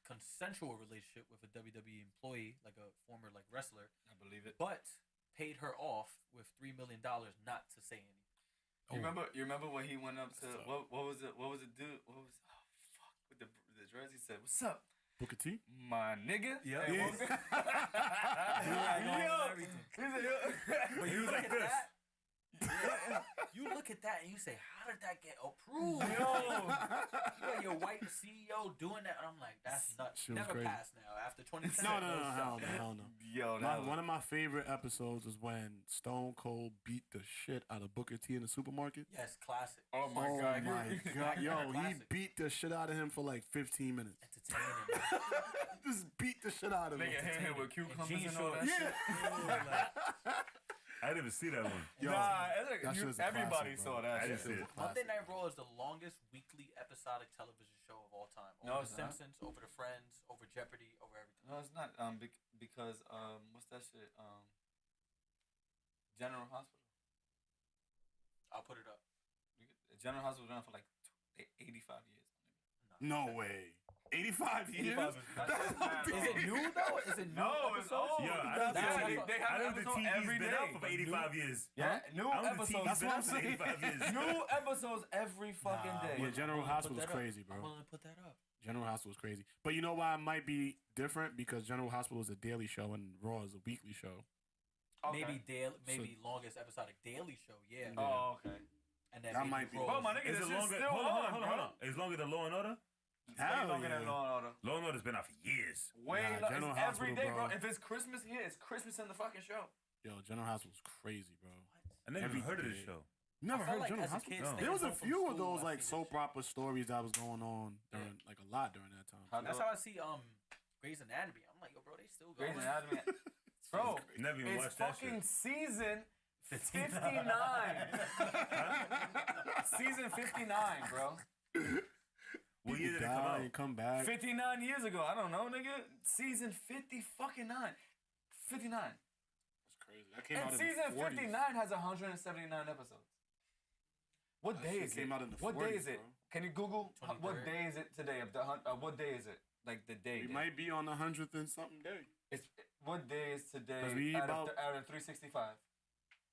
consensual relationship with a WWE employee, like a former like wrestler, I believe it. but paid her off with $3 million not to say anything. You remember when he went up to What's up? what was it? What was it, dude? What was fuck with the dress? He said, "What's up, Booker T. my nigga?" Yeah. And Yeah. what was it? Yo. Everything. He said, "Yo." But you look like at this. that. You look at that and you say, "How did that get approved?" Yo. You got your white CEO doing that, and I'm like, "That's nuts." Shit was Never crazy. passed now after 2010. No, hell no. Yo, One of my favorite episodes was when Stone Cold beat the shit out of Booker T in the supermarket. Yes, classic. Oh my Oh god. my god, yo, he Classic. beat the shit out of him for like 15 minutes. Entertaining. Just beat the shit out of him. Nigga hit him with cucumbers jeans and all short. that Yeah. shit. I didn't even see that one. Yo, Nah, it's like that shit was a everybody classic, saw bro. that I shit. didn't see it. Monday Night Raw is the longest weekly episodic television show of all time. Over No, The it's not. Simpsons, over The Friends, over Jeopardy, over everything. No, it's not. Because what's that shit? General Hospital. I'll put it up. General Hospital was around for like 85 years. No way. 85 years? 85 is- that's mad Is it new though? Is it new? No, it's episodes? old. Yo, I That's don't what think I they I have don't think the episodes TV's every been day. out for 85 years. Yeah, new I don't think episodes. TV's That's been what out I'm for saying. 85 years. New episodes every fucking Nah, day. Yeah, General I'm willing to Hospital put was that up. crazy, bro. I'm willing to put that up. General Hospital was crazy. But you know why it might be different? Because General Hospital is a daily show and Raw is a weekly show. Okay. Maybe longest episodic daily show. Yeah. Oh, okay. And then That maybe might be- Raw Oh, my is- nigga, Is this it shit's longer? still Hold on, on. bro. Is longer than Law and Order? Way Hell longer yeah. than Law and Order. Law and Order's been out for years. Way Nah, lo- General it's every Hospital, day, bro. bro. If it's Christmas here, it's Christmas in the fucking show. Yo, General Hospital was crazy, bro. I never Every even heard of this day. show. You never I felt heard of like General as a Hospital? kid, No. staying There was a home from few of school, those I like seen soap this shit. opera stories that was going on during like a lot during that time. How That's do- how I see Grey's Anatomy. I'm like, yo, bro, they still going. Grey's Anatomy. Bro, Never even it's watched that fucking shit. season 59. 59. Season 59, bro. What year did it People come die out? and come back. 59 years ago. I don't know, nigga. Season 50 fucking 9. 59. That's crazy. That came And out in season the 40s. 59 has 179 episodes. What That day shit is it? came out in the What day 40s, is it? bro. Can you Google what 23rd. day is it today? Of the what day is it? Like the day. We day. might be on the 100th and something day. It's what day is today 'Cause we out, about- out of 365?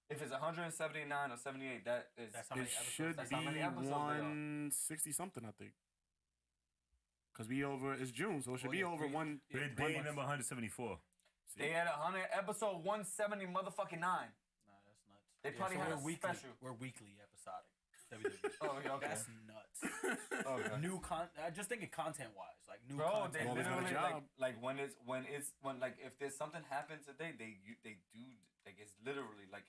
If it's 179 or 78, that is. That's how It many episodes. should That's be how many episodes they are. 160 something, I think. Cause we over. It's June, so it should Oh, be yeah, over three- one. yeah, We're three day months. number 174. They had 100 episode 170 motherfucking 9. Nah, that's nuts. They probably had we're a weekly, special. We're weekly episodic. WWE. Oh, yeah, okay. That's nuts. Okay. New I just thinking content wise, like new Bro, content. they Always got a literally job. like when like if there's something happens today, they do like it's literally like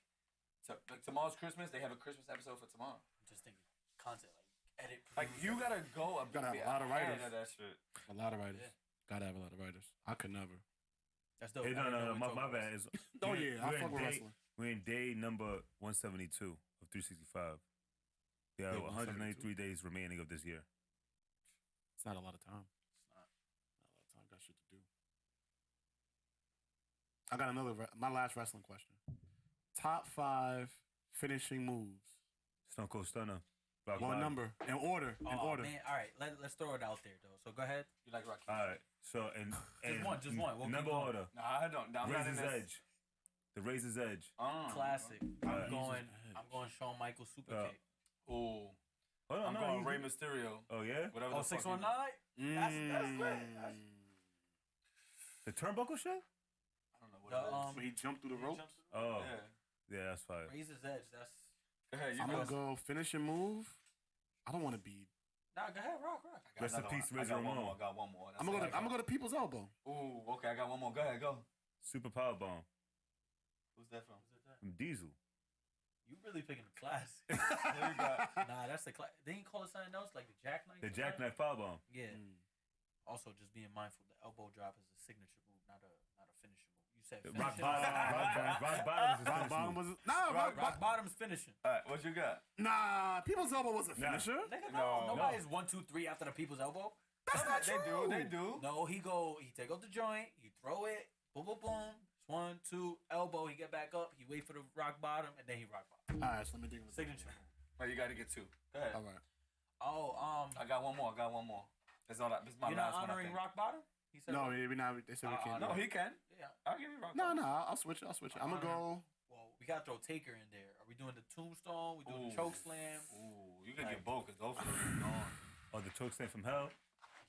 tomorrow's Christmas. They have a Christmas episode for tomorrow. I'm just thinking content, like edit. Like produce, you everything. gotta go. Gotta have a lot of ahead writers. of that shit. A lot of writers. Yeah. Gotta have a lot of writers. I could never. That's dope. Hey, I didn't know no, we my talking about bad. this. Oh We're- yeah, I we're fuck in with day- wrestling. We're in day number 172 of 365. There are Yeah, 193 days remaining of this year. It's not a lot of time. It's not. Not a lot of time. Got shit to do. I got my last wrestling question. Top 5 finishing moves. Stone Cold Stunner. Rock One Bottom. number in order. In Oh order. man, all right. Let's throw it out there though. So go ahead. You like Rocky? All right. So and Just one. We'll keep number going. order. Nah, I don't. I'm not in Razor's this. Edge. The Razor's Edge. Classic. Alright. I'm going Shawn Michaels Super Kick. Oh, Hold on, I'm no, going he's- Rey Mysterio. Oh yeah. Whatever. Oh, the fuck he- 619? That's great. The turnbuckle shit. I don't know what The, it is. When he jumped through the ropes. Oh Yeah. yeah, that's fire. Razor's Edge. That's Go ahead. You I'm go. gonna go finishing move. I don't want to be. nah. Go ahead, rock. I got Rest in another peace, one. I Razor got one Ramon. more. I got one more. I'm gonna go to People's Elbow. Ooh, okay. I got one more. Go ahead. Go. Super Power Bomb Who's that from? from Diesel. You really picking a class? Who you got? Nah, that's the class. They ain't call it something else like the jackknife. The or something? Jackknife Power Bomb. Yeah. Mm. Also, just being mindful, the elbow drop is a signature move, not a finisher move. You said Rock finishing. bottom. Rock bottom. Rock bottom was Rock bottom's finishing. All right, what you got? nah. People's elbow was a finisher. Nigga, No. nobody's 1, 2, 3 after the people's elbow. That's not They true. do. They do. No, he take out the joint, he throw it, boom, boom, boom. 1, 2, elbow. He get back up. He wait for the rock bottom, and then he rock bottom. All right, so let me think of a Signature move. Oh, you got to get 2. Go ahead. All right. Oh, I got one more. That's all. This is my you're last not one. I honoring think. rock bottom? He said, No, we not. They said we can't. No, do he it. can. yeah. I'll give you rock. No, bottom. no. I'll switch it. I'm gonna go. Well, we gotta throw Taker in there. Are we doing the tombstone? We doing the choke slam? Ooh, you can get both because those are gone. Oh, the choke slam from hell.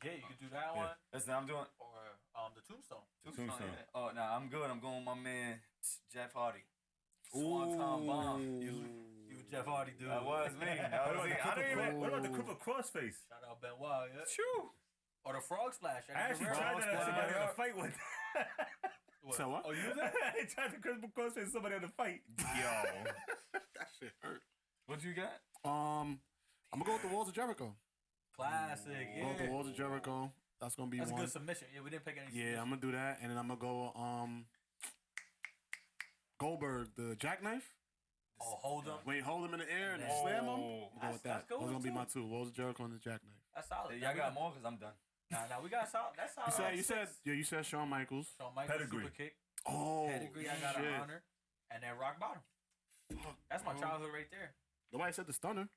Yeah, you could do that one, Listen, I'm doing or the tombstone. Tombstone. Tombstone. Yeah. Oh, no, I'm good. I'm going with my man Jeff Hardy. Swanton bomb. You Jeff Hardy, dude. That was me. That was me. I didn't even. What about the cripple crossface? Shout out Benoit, yeah. Shoo. Or the frog splash. I actually Guerrero. tried that at somebody on a fight one. What? So what? Oh, you did? I tried the cripple crossface at somebody on a fight. Yo. That shit hurt. What you got? I'm gonna go with the Walls of Jericho. Classic, Go with the yeah. Walls of Jericho. That's gonna be That's a one. good submission. Yeah, we didn't pick any Yeah, I'm gonna do that, and then I'm gonna go Goldberg, the jackknife. Oh, hold him. Wait, hold him in the air and then Oh. slam him. We'll go with That's that. good Those gonna be too. my 2. Walls of Jericho and the jackknife. That's solid. Y'all got more because I'm done. Nah, we got solid. That's solid. You said Shawn Michaels. Shawn Michaels Pedigree. super kick. Oh, Pedigree, I got shit. to honor. And then rock bottom. That's my childhood right there. Nobody said the stunner.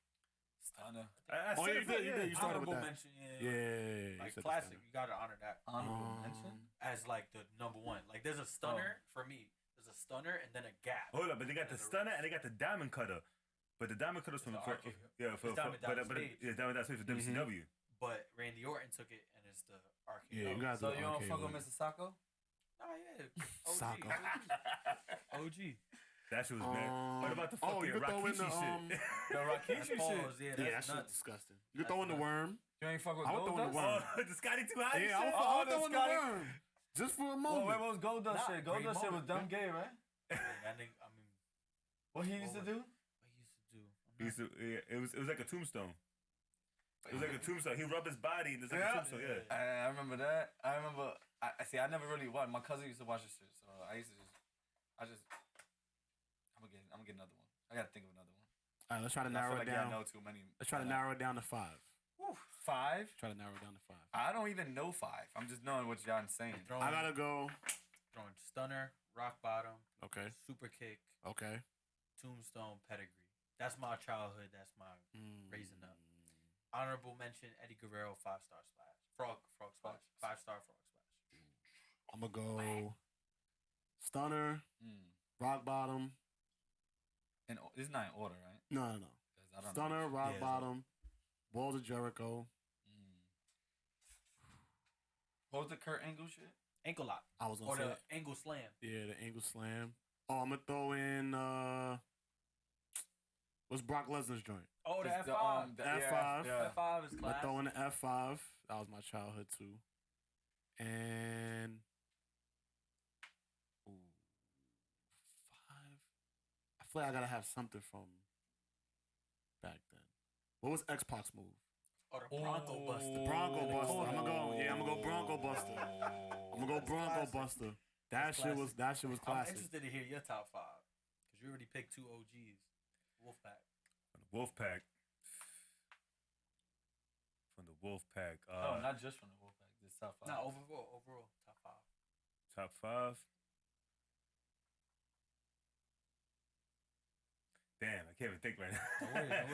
Stunner. I Oh, said yeah, it, you did. You started with Honorable that. mention, Yeah, Like you said the classic, stunner. you got to honor that Honorable mention. as like the number one. Like there's a stunner for me. There's a stunner and then a gap. Hold up, but they got the stunner and they got the diamond cutter. But the diamond cutter's from The arcade. yeah, for It's Diamond Dallas Page. yeah, Diamond Dallas Page for WCW. But Randy Orton took it and it's the arcade. Yeah, you gotta do So the you don't arcade fuck with one. Mr. Sacco? Oh yeah. OG. Soccer. OG. That shit was bad. What about the fucking you could throw in the Rakishi shit? The Rakishi Pause, shit. yeah, Yeah, that's that shit's nuts. disgusting. You could throw in the nuts. worm. You ain't fuck with I would throw in the Goldust? worm. Oh, the Scotty too high. Yeah, I would Oh, throw in the Scotty- worm. Just for a Oh, moment. wait, what was Goldust Nah, shit? great Goldust shit was moment. dumb gay, right? Yeah, that nigga, I mean, What he used to do? what he used to do. He used to, yeah, it was like a tombstone. It was like a tombstone. He rubbed his body and it's like a tombstone. Yeah. I remember that. I remember. I see. I never really watched. My cousin used to watch this shit, so I used to just. I'm gonna get another one. I gotta think of another one. All right, let's try to I narrow feel it like down. I know too many. Let's try to narrow it down to 5. 5. Try to narrow it down to 5. I don't even know 5. I'm just knowing what y'all saying. Throwing, I gotta go. throwing stunner, rock bottom, Okay. super kick, Okay. tombstone, pedigree. That's my childhood. That's my raising up. Honorable mention: Eddie Guerrero, 5-star splash, frog splash, 5-star frog splash. I'm gonna go stunner, rock bottom. And it's not in order, right? No. 'Cause I don't Stunner, know. rock Yeah, bottom, Walls of Jericho. What was the Kurt Angle shit? Ankle lock I was gonna or say the angle slam. yeah, the angle slam. Oh, I'm gonna throw in what's Brock Lesnar's joint? Oh, the It's F5. the F5. Yeah. F5 is I'm gonna class. throw in the F5. That was my childhood too. And 5. I feel like I gotta have something from back then. What was X-Pac's move? Oh, the Bronco Buster. Bronco Buster. I'm gonna go Bronco Buster. I'm gonna go Bronco classic. Buster. That shit was I'm classic. interested to hear your top 5 because you already picked 2 OGs. Wolfpack. Wolfpack. From the Wolfpack. No, not just from the Wolfpack. This top 5. No, overall top 5. Top 5. Damn, I can't even think right now.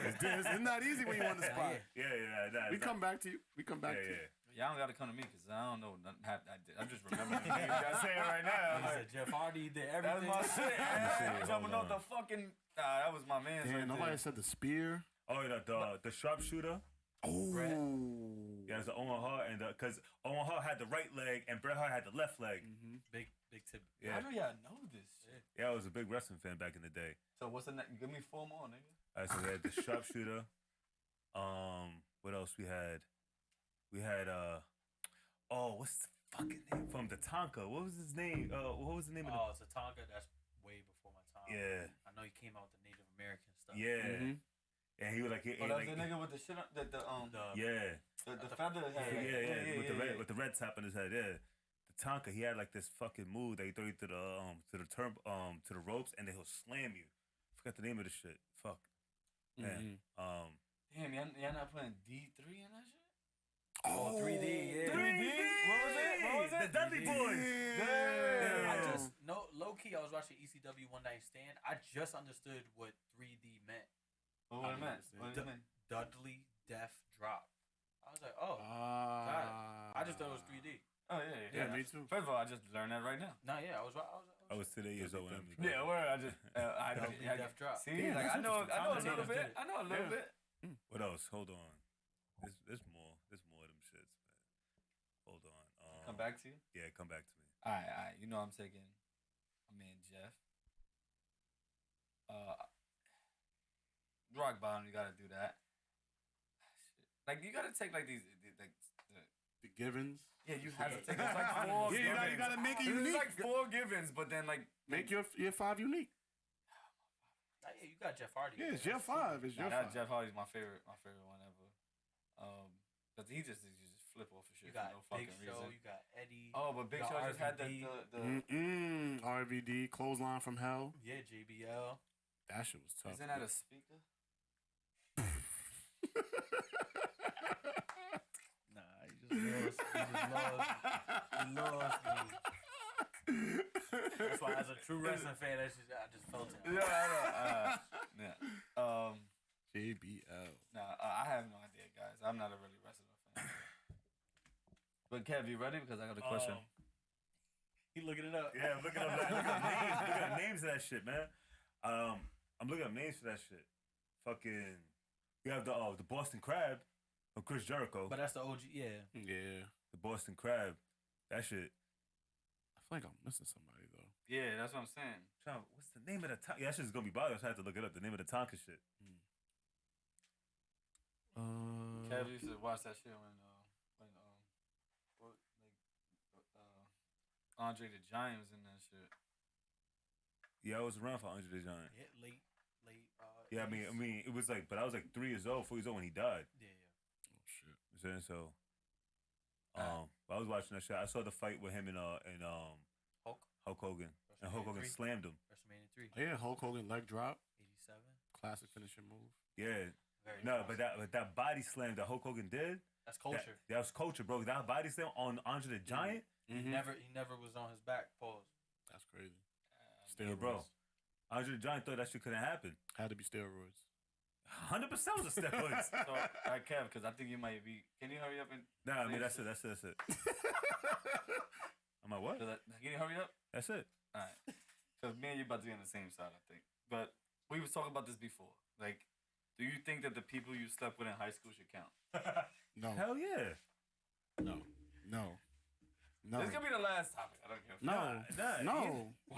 It's not easy when you on the spot. Yeah. We come back to you. We come back to you. Y'all don't gotta come to me because I don't know. I'm just remembering the names y'all saying right now. He Like, said Jeff Hardy did that's everything. my shit. shit, Jumping hold off the fucking. That was my man's. Damn, right nobody there. said the spear. Oh, the sharpshooter. Oh, Bret. Yeah, it's the Owen Hart, and because Owen Hart had the right leg and Bret Hart had the left leg. Big tip. Yeah, How do y'all know this shit? yeah, I was a big wrestling fan back in the day. So what's the next? Give me 4 more, nigga. All right, so we had the sharpshooter. What else we had? We had what's the fucking name from the Tonka? What was his name? What was the name of Oh, it's a Tonka. That's way before my time. Yeah. I know he came out with the Native American stuff. the? Yeah, and he was like, Oh, that's the nigga with the shit on the yeah, feather head. with the red top on his head. Yeah, the Tatanka, he had like this fucking move that he throw you to the ropes, and then he'll slam you. Forgot the name of the shit. Fuck. Man. Damn, y'all not putting D3 in that shit? Oh, 3D, yeah. 3D? What was it? The Dudley Boys. Yeah. I just low key. I was watching ECW One Night Stand. I just understood what 3D meant. What it meant? What it meant? Dudley Death Drop. I was like, oh, God. I just thought it was 3D. Oh yeah. Me too. First of all, I just learned that right now. No, yeah, I was today years old when I was Yeah, where I just Dudley Death Drop. See, Yeah, like I know a interesting. little bit. I know a little bit. What else? Hold on. There's more. There's more of them shits, man. Hold on. Come back to you. Yeah, come back to me. All right. You know I'm taking my man Jeff. Rock bottom. You gotta do that. Shit. Like you gotta take like these like. The Givens. Yeah, you have to take. It's like four. Yeah, you gotta make it It's unique. like 4 givens, but then like Make your 5 unique. Yeah, you got Jeff Hardy. Yeah, it's your 5. It's your 5. Jeff Hardy's my favorite one ever. But he just flip off of shit You got for no Big fucking Show. reason. You got Eddie. Oh, but Big you Show got just had the RVD. RVD, Clothesline from Hell. Yeah, JBL. That shit was tough. Isn't that a speaker? Nah, he just lost me. That's why, as a true wrestling fan, I just felt it. Yeah. JBL. Nah, I have no idea, guys. I'm not a really wrestling fan. But Kev, you ready? Because I got a question. He looking it up. Yeah, I'm looking up names. Looking up names of that shit, man. I'm looking up names for that shit. Fucking, we have the Boston Crab of Chris Jericho. But that's the OG, yeah. Yeah. The Boston Crab, that shit. I feel like I'm missing somebody, though. Yeah, that's what I'm saying. What's the name of the Tonka? Yeah, that shit's gonna be bothering. I have to look it up. The name of the Tonka shit. Kev used to watch that shit when Andre the Giant was in that shit. Yeah, I was around for Andre the Giant. Yeah, late. Yeah, I mean, it was like, but I was like 3 years old, 4 years old when he died. Yeah. Oh, shit. You know what I'm saying? So, I was watching that shit. I saw the fight with him and Hulk Hogan. And Hulk Hogan 3? slammed him. WrestleMania 3. Yeah, Hulk Hogan leg drop. 87. Classic finishing move. Yeah. Very No, fast. but that body slam that Hulk Hogan did. That's culture. That was culture, bro. That body slam on Andre the Giant. He never was on his back. Pause. That's crazy. Yeah, bro. Andre the Giant thought that shit couldn't happen. Had to be steroids. 100% was a steroids. So, all right, Kev, because I think you might be. Can you hurry up and? Nah, I mean that's it. I'm like, what? Can you hurry up? That's it. All right. Because me and you about to be on the same side, I think. But we was talking about this before. Like, do you think that the people you slept with in high school should count? No. Hell yeah. No. This could be the last topic. I don't care. No, it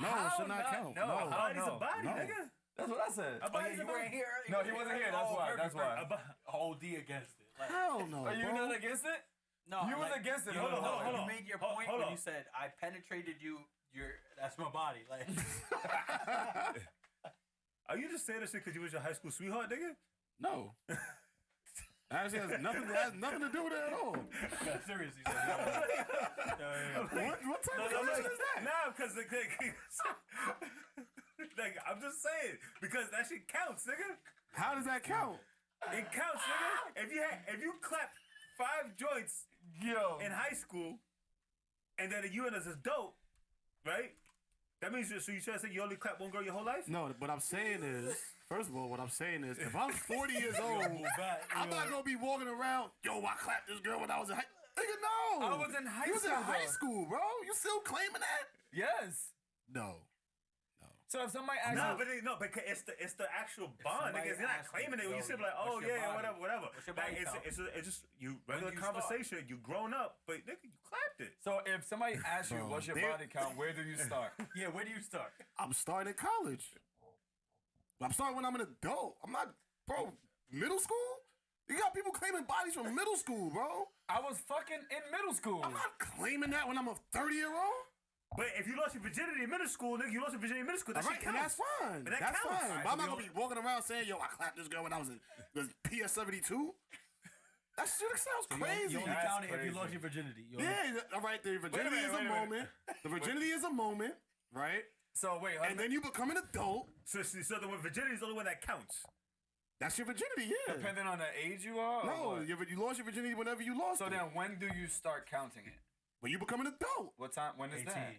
How should not not? count. No, No, how Body's a body, No. nigga. That's what I said. A body's a you body. weren't here. No, he wasn't here. That's why. That's why. OD against it. Like, Hell no. Are you bro. not against it? no, You was like, against it. You, Hold on. you made your Hold point on. when you said I penetrated you. That's my body. Like, Are you just saying that shit because you was your high school sweetheart, nigga? No. Actually, has nothing to do with it at all. seriously. What type of question is that? Nah, because like I'm just saying because that shit counts, nigga. How does that count? It counts, nigga. If you clap 5 joints in high school, and then you and as an adult, right? That means so you trying to say you only clap one girl your whole life? No, what I'm saying is, first of all, if I'm 40 years old, I'm not gonna be walking around, yo, I clapped this girl when I was in high school. Nigga, no. I was in high You was in school, high though. school, bro. You still claiming that? Yes. No. So if somebody asks No, you, but it's the actual bond, nigga. You're not claiming it. You say like, oh what's your yeah, body? whatever. What's your Like, body count? it's just you regular you conversation. You grown up, but nigga, you clapped it. so if somebody asks you Bro, what's your they- body count, where do you start? yeah, where do you start? I'm starting college. I'm starting when I'm an adult. I'm not, bro, middle school? You got people claiming bodies from middle school, bro. I was fucking in middle school. I'm not claiming that when I'm a 30-year-old. But if you lost your virginity in middle school, nigga, you lost your virginity in middle school. That All right, shit and counts. that's fine. But that That's counts. fine. Alright, But I'm so not gonna be walking around saying, yo, I clapped this girl when I was in PS72. That shit sounds So crazy. You only That's count it if you crazy. lost your virginity. Yeah, all right. The virginity is a wait a moment. minute. The virginity is a moment, right? So wait, And then you become an adult. So the virginity is the only one that counts. That's your virginity, yeah. depending on the age you are. No, or what? you lost your virginity whenever you lost So it. then, when do you start counting it? When you become an adult. What time? When is 18. that?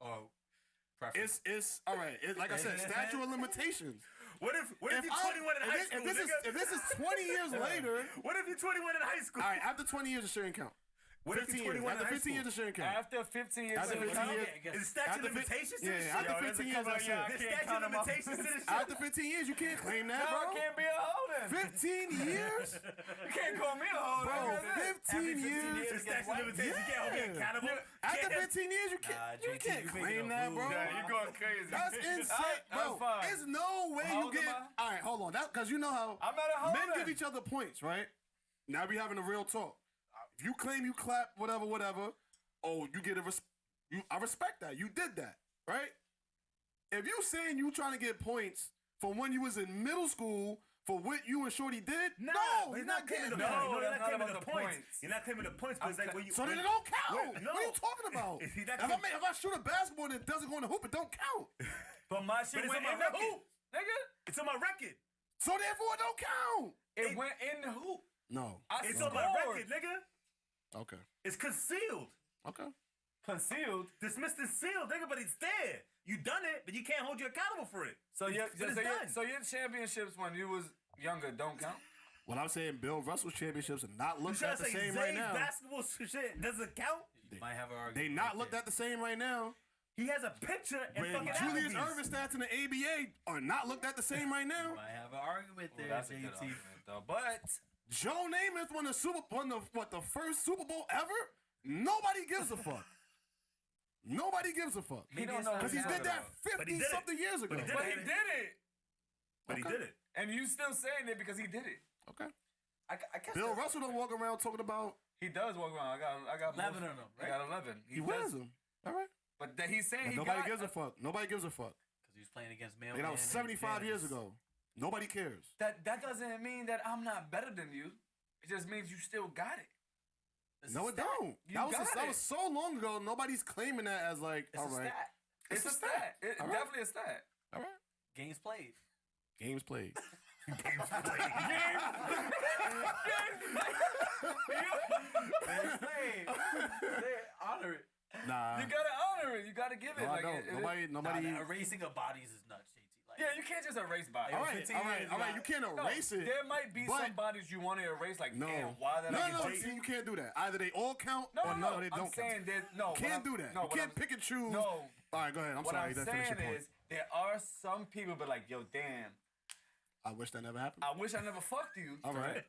Oh, preference. It's all right. Like I said, statute of limitations. What if you're 21 in high school, if this is 20 years later, What if you're 21 in high school? all right, after 20 years, it shouldn't count. What if 15 you're years. 21 in After high 15 school? years, it shouldn't count. After 15 years. After it 15 count? years- Is the statute of After fi- limitations to yeah, this shit? after Yo, 15 there's a years, couple that's of y'all it. The can't statute count of them off. limitations to this shit? After 15 years, you can't claim that, No, bro. it can't be a holden. 15 years? You can't call me a holden. Bro, That's it. 15 years. The statute of limitations, you can't hold me Yeah. accountable. After Can't- 15 years, you can't, Nah, you JT, can't you making claim up that, rules. bro. Yeah, you're going crazy. That's insane, bro. That's fine. There's no way How you old get. am All right, hold on. That because you know how I'm not a holden. men give each other points, right? Now we having a real talk. If you claim you clap, whatever. Oh, you get I respect that. You did that, right? If you saying you trying to get points from when you was in middle school for what you and Shorty did, no, you're you're not not claiming getting the that. points. No, You're that's not not claiming about the the points. points. You're not claiming the points, but it's like when you. So then it don't count. Wait, no. What are you talking about? Is he not If claiming- I shoot a basketball and it doesn't go in the hoop, it don't count. But my shit But it's went on in my the record. hoop, nigga. It's on my record. So therefore, it don't count. It went in the hoop. No. It's scored. on my record, nigga. Okay. It's concealed. Okay. Concealed. Dismissed and sealed, nigga, but it's there. You done it, but you can't hold you accountable for it. So your But it's done. so your championships when you was younger don't count. What I'm saying, Bill Russell's championships are not You looked trying at to the say same Zay's right now. basketball shit doesn't count? You might have an They argument. not right looked there. at the same right now. He has a picture and When fucking Julius Applebee's. Erving stats in the ABA are not looked at the same right now. Might have an argument Well, there, that's a good JT. argument though. But Joe Namath won the first Super Bowl ever. Nobody gives a fuck. Nobody gives a fuck. he don't know Because he what did he's that talking about. 'But he 50 did it. something years ago. But he did But he did it, But he did it. and you still saying it because he did it. Okay. I guess Bill that's- Russell don't walk around talking about He does walk around. I got 11 most- of them, I right? got 11. he wears them. All right. But that he's saying But he nobody got. gives a fuck. Nobody gives a fuck. Because he was playing against male. And that was 75 years ago. Nobody cares. That doesn't mean that I'm not better than you. It just means you still got it. It's No, a it stat. don't. You That got it. was so long ago. Nobody's claiming that as like, It's all a right. stat. It's a a stat. stat. It's All right. definitely a stat. All right. Games played. Games played. Games played. Games played. They honor it. Nah. You gotta honor it. You gotta give it. No, I like, don't. Nobody. Nah, erasing of bodies is nuts, JT. Like, Yeah, you can't just erase bodies. All right, 15 all right, years, all right. you You can't No, erase it. There might be but- some bodies you want to erase. Like, No. damn, why did No, I no, get see, you can't do that. Either they all count No, or no, no, they I'm don't saying count. that no, Can't do that. No, You what can't I'm- pick and choose. No, All right, go ahead. I'm what sorry. I'm Then finish your saying point. is there are some people, but like, yo, damn, I wish that never happened. I wish I never fucked you. All right.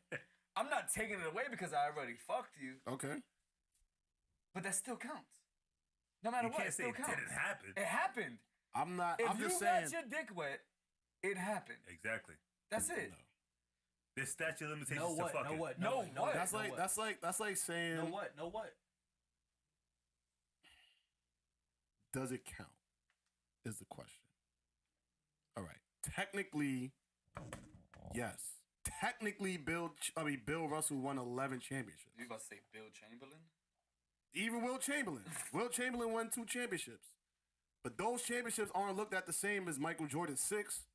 I'm not taking it away because I already fucked you, Okay. but that still counts. No matter You what, can't it say still it counts. didn't happen. It happened. I'm not. If I'm you just got saying. your dick wet, it happened. Exactly. That's it. No. There's statute of limitations no to what? fucking. No what? No what? what? That's no like what? that's like saying. No what? No what? Does it count? Is the question. All right. Technically, yes. Technically, Bill Russell won 11 championships. You about to say Bill Chamberlain? Even Will Chamberlain. Will Chamberlain won 2 championships. But those championships aren't looked at the same as Michael Jordan's 6.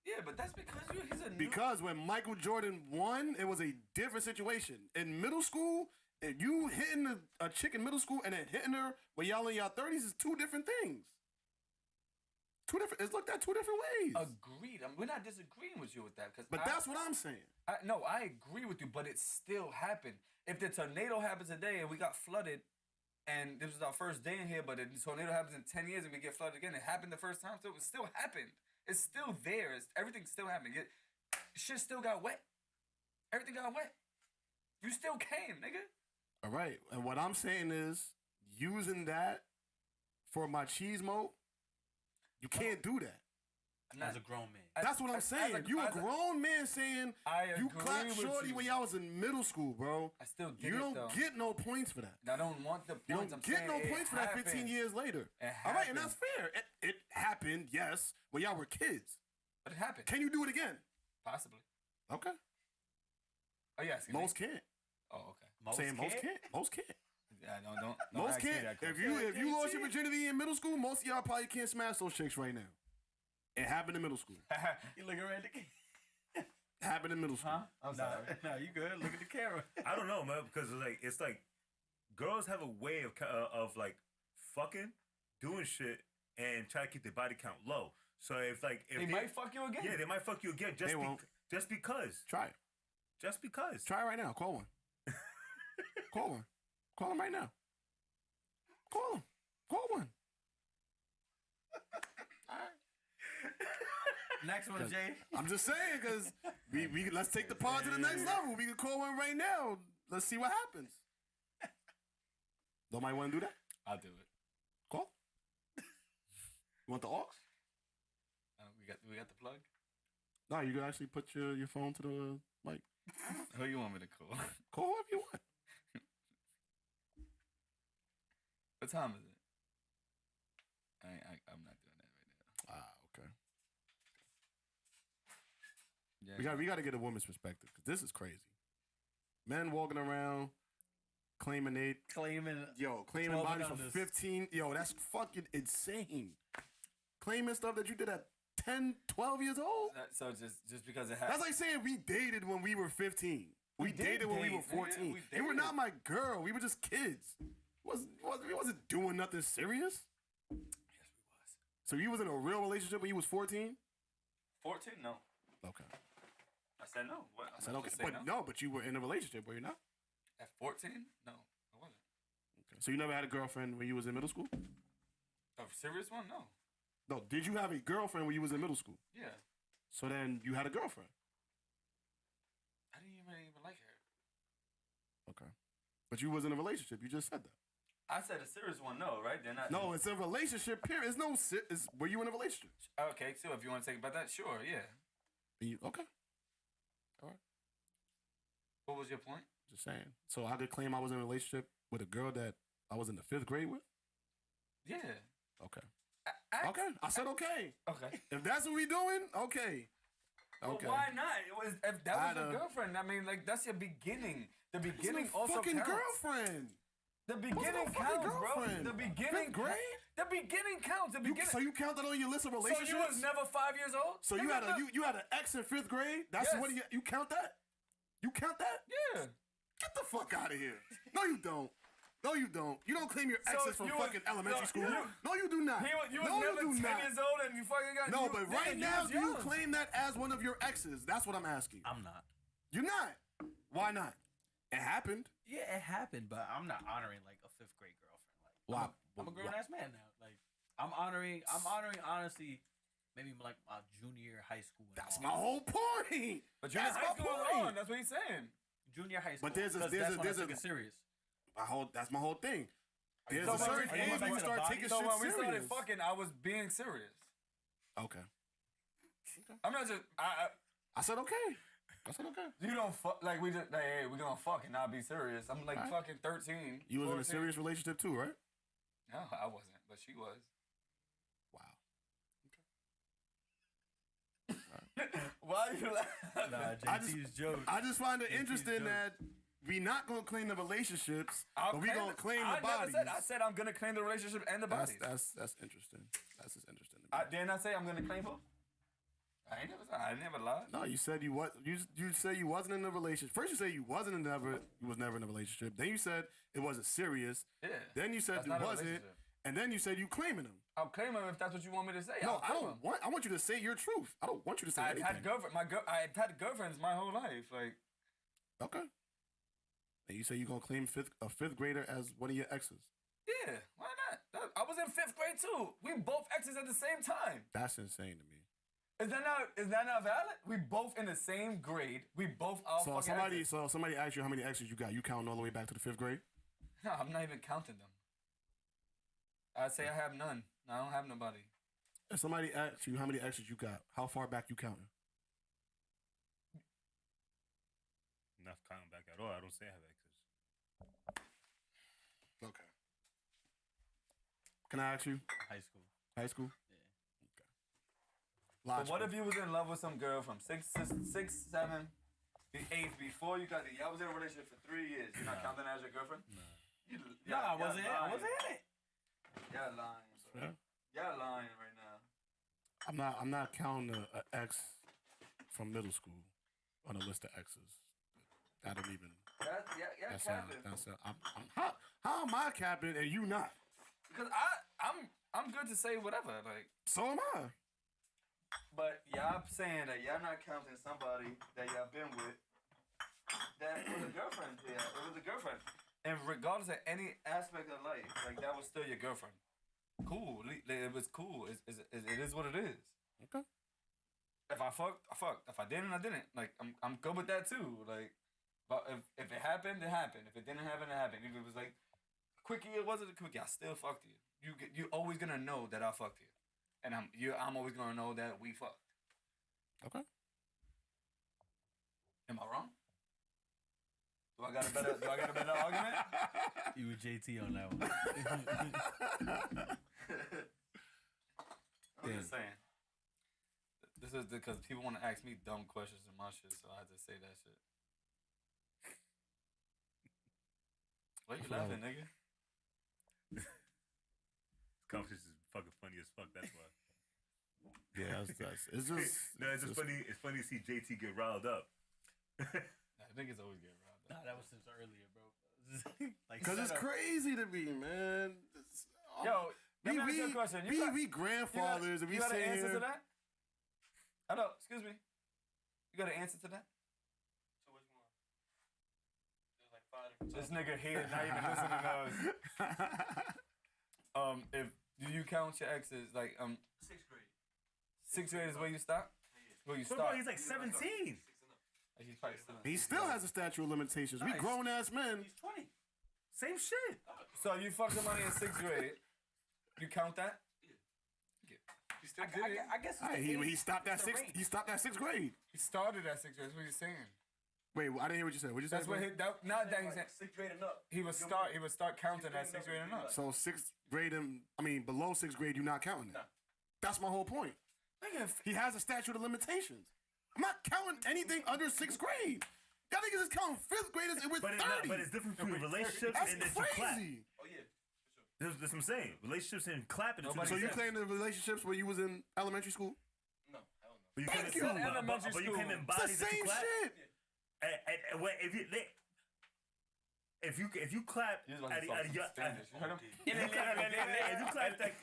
Yeah, but that's because he's a new. Because when Michael Jordan won, it was a different situation. In middle school, if you hitting a chick in middle school and then hitting her when y'all in y'all 30s is 2 different things. It's looked at 2 different ways. Agreed. We're not disagreeing with you with that. But that's what I'm saying. No, I agree with you, but it still happened. If the tornado happens today and we got flooded, and this was our first day in here, but the tornado happens in 10 years and we get flooded again, it happened the first time, so it still happened. It's still there. Everything still happened. Shit still got wet. Everything got wet. You still came, nigga. All right. And what I'm saying is, using that for my cheese mode, you can't do that. As a grown man. That's what I'm saying. You a grown man saying you agree clapped with Shorty you. when y'all was in middle school, bro. I still did You it, don't though. get no points for that. I don't want the You points. don't I'm get saying no it points for that 15 happened. years later. It All right, and happened. that's fair. It happened, yes, when y'all were kids. But it happened. Can you do it again? Possibly. Okay. Oh yeah, see Most can't. Oh okay. Most Saying most can't? can't. Most can't. Yeah, don't Most ask me can't. that If question. you lost your virginity in middle school, most of y'all probably can't smash those chicks right now. It happened in middle school. You looking right at the It happened in middle school. Huh? I'm sorry. No, you good. Look at the camera. I don't know, man, because it's like girls have a way of like fucking, doing shit, and try to keep their body count low. So if They might fuck you again. yeah, they might fuck you again They won't. just because. Try it. Just because. Try it right now. Call one. Call one. Call him right now. Call him. Call one. Next one, Jay. I'm just saying, because we let's take the pod to the next level. We can call one right now. Let's see what happens. Nobody want to do that? I'll do it. Call. You want the aux? We got the plug. No, you can actually put your phone to the mic. Who you want me to call? Call whoever you want. What time is it? I'm not doing that right now. Okay. Yeah. We got to get a woman's perspective, because this is crazy. Men walking around claiming Claiming claiming 12 bodies and for unders. 15. Yo, that's fucking insane. Claiming stuff that you did at 10, 12 years old. So just because it That's happened. like saying we dated when we were 15. We did dated when we date, were man. 14. We You were dated. not my girl. We were just kids. We wasn't doing nothing serious. Yes, we was. So you was in a real relationship when you was 14? 14? No. Okay. I said no. What? I said okay. But you were in a relationship, were you not? At 14? No, I wasn't. Okay. So you never had a girlfriend when you was in middle school? A serious one? No. No. Did you have a girlfriend when you was in middle school? Yeah. So then you had a girlfriend. I didn't even like her. Okay. But you was in a relationship. You just said that. I said a serious one, no, right? Then I, No, it's a relationship period. It's no were you in a relationship? Okay, so if you want to talk about that, sure, yeah. Okay. All right. What was your point? Just saying. So I could claim I was in a relationship with a girl that I was in the 5th grade with? Yeah. Okay. I- Okay. I said okay. Okay. If that's what we doing, okay. Okay. Well, why not? It was if that was your I'd, girlfriend. I mean, like that's your beginning. The It's beginning my also fucking counts. girlfriend. The beginning What's my fucking counts, bro. girlfriend? The beginning. 5th grade? The beginning counts. The beginning. So you count that on your list of So relationships? you was never 5 years old. So you had an ex in 5th grade? That's Yes. what you count that? You count that? Yeah. Get the fuck out of here. No, you don't. No, you don't. You don't claim your So exes from you was- fucking elementary no, school. you- No, you do not. You was no, never you do 10 not. years old and you fucking got. No, you, but nigga, right now, was do you young. claim that as one of your exes? That's what I'm asking. I'm not. You're not. Why not? It happened. Yeah, it happened, but I'm not honoring like a 5th grade girlfriend. Like, Why? I'm a grown ass man now. Like, I'm honoring honestly, maybe like my junior year high school. and That's all. my whole point. But you're That's in high my school point. alone. That's what he's saying. Junior high school. But there's a- 'cause there's that's a- when there's I a- took it serious. That's my whole thing. There's So a when certain we- age back when you to the start body? taking So shit when we started serious. fucking, I was being serious. Okay. I'm not just. I said okay. I said okay. You don't fuck like we just like hey we gonna fuck and not be serious. I'm like Alright. fucking 13. You was in a 14. serious relationship too, right? No, I wasn't, but she was. Wow. Why you laughing? Nah, I just- JT's joke. I just find it JT's interesting joke. that we not gonna claim the relationships, but we gonna claim I the bodies. Never said, I said I'm gonna claim the relationship and the bodies. That's interesting. That's just interesting to me. Didn't I say I'm gonna claim her? I never lied. No, you said you said you wasn't in a relationship. First you said you was never in a relationship. Then you said it wasn't serious. Yeah. Then you said That's it not a wasn't. relationship. And then you said you claiming them. I'll claim her if that's what you want me to say. No, I'll I claim don't her. want. I want you to say your truth. I don't want you to say I've anything. had I had girlfriends my whole life. Like Okay. And you say you're gonna claim a fifth grader as one of your exes. yeah, why not? I was in 5th grade too. We both exes at the same time. That's insane to me. Is that not valid? We both in the same grade. We both are So fucking exes. somebody asked you how many exes you got. You counting all the way back to the 5th grade? No, I'm not even counting them. I'd say I have none. I don't have nobody. If somebody asked you how many exes you got, how far back you counting? Not counting back at all. I don't say I have exes. Okay. Can I ask you? High school. High school? Yeah. Okay. But what if you was in love with some girl from 6, 7, The 8th before you got the. Y'all was in a relationship for 3 years. You're not counting that as your girlfriend? I wasn't in it. Y'all lying. Bro. Y'all lying right now. I'm not counting an ex from middle school on a list of exes. That don't even. That's capping. How am I capping and you not? Because I'm good to say whatever. Like, so am I. but y'all saying that y'all not counting somebody that y'all been with. That was a girlfriend. Yeah, it was a girlfriend. And regardless of any aspect of life, like that was still your girlfriend. Cool. It was cool. It is what it is. Okay. If I fucked, I fucked. If I didn't, I didn't. Like I'm good with that too. Like, but if it happened, it happened. If it didn't happen, it happened. If it was like quickie, it wasn't a quickie. I still fucked you. You always gonna know that I fucked you, and I'm always gonna know that we fucked. Okay. Am I wrong? Do I got a better argument? You with JT on that one. I'm just saying. This is because people want to ask me dumb questions in my shit, so I had to say that shit. Why you laughing, nigga? Conversation is fucking funny as fuck. That's why. Yeah, it's just. No, it's just funny. It's funny to see JT get riled up. I think it's always getting riled up. Nah, that was since earlier, bro. Like, Because it's crazy to me, man. Yo, let me ask you a question. We grandfathers and we you got an say answer here. to that? Hello, excuse me. You got an answer to that? So which one? There's like 5 different This nigga here not even listening to us. If do you count your exes like 6th grade. 6th grade is where you stop? Where you Bro, start? he's like 17. He's probably still. He still has a statute of limitations. We Nice. grown ass men. He's 20. Same shit. So you fucked somebody in 6th grade. You count that? You still did it. I guess He stopped at sixth. He stopped at 6th grade. He started at 6th grade. That's what he's saying. Wait, I didn't hear what you said. What you said? That's what not that he's saying. 6th grade and up. He would start counting at 6th grade and up. So 6th grade and below 6th grade, you're not counting it. That's my whole point. Nigga, He has a statute of limitations. I'm not counting anything under 6th grade. Y'all niggas is counting 5th graders and we're 30. But it's different between relationships That's and then you clap. crazy. Oh yeah. That's what I'm saying. Relationships and clapping. Nobody So you said- claim the relationships where you was in elementary school? No, hell no. But you Thank claim you. Elementary but you school. claim in It's bodies the that you same clap. shit. And when- if you clap You was about at to a talk young- Spanish. You heard him? if you clap like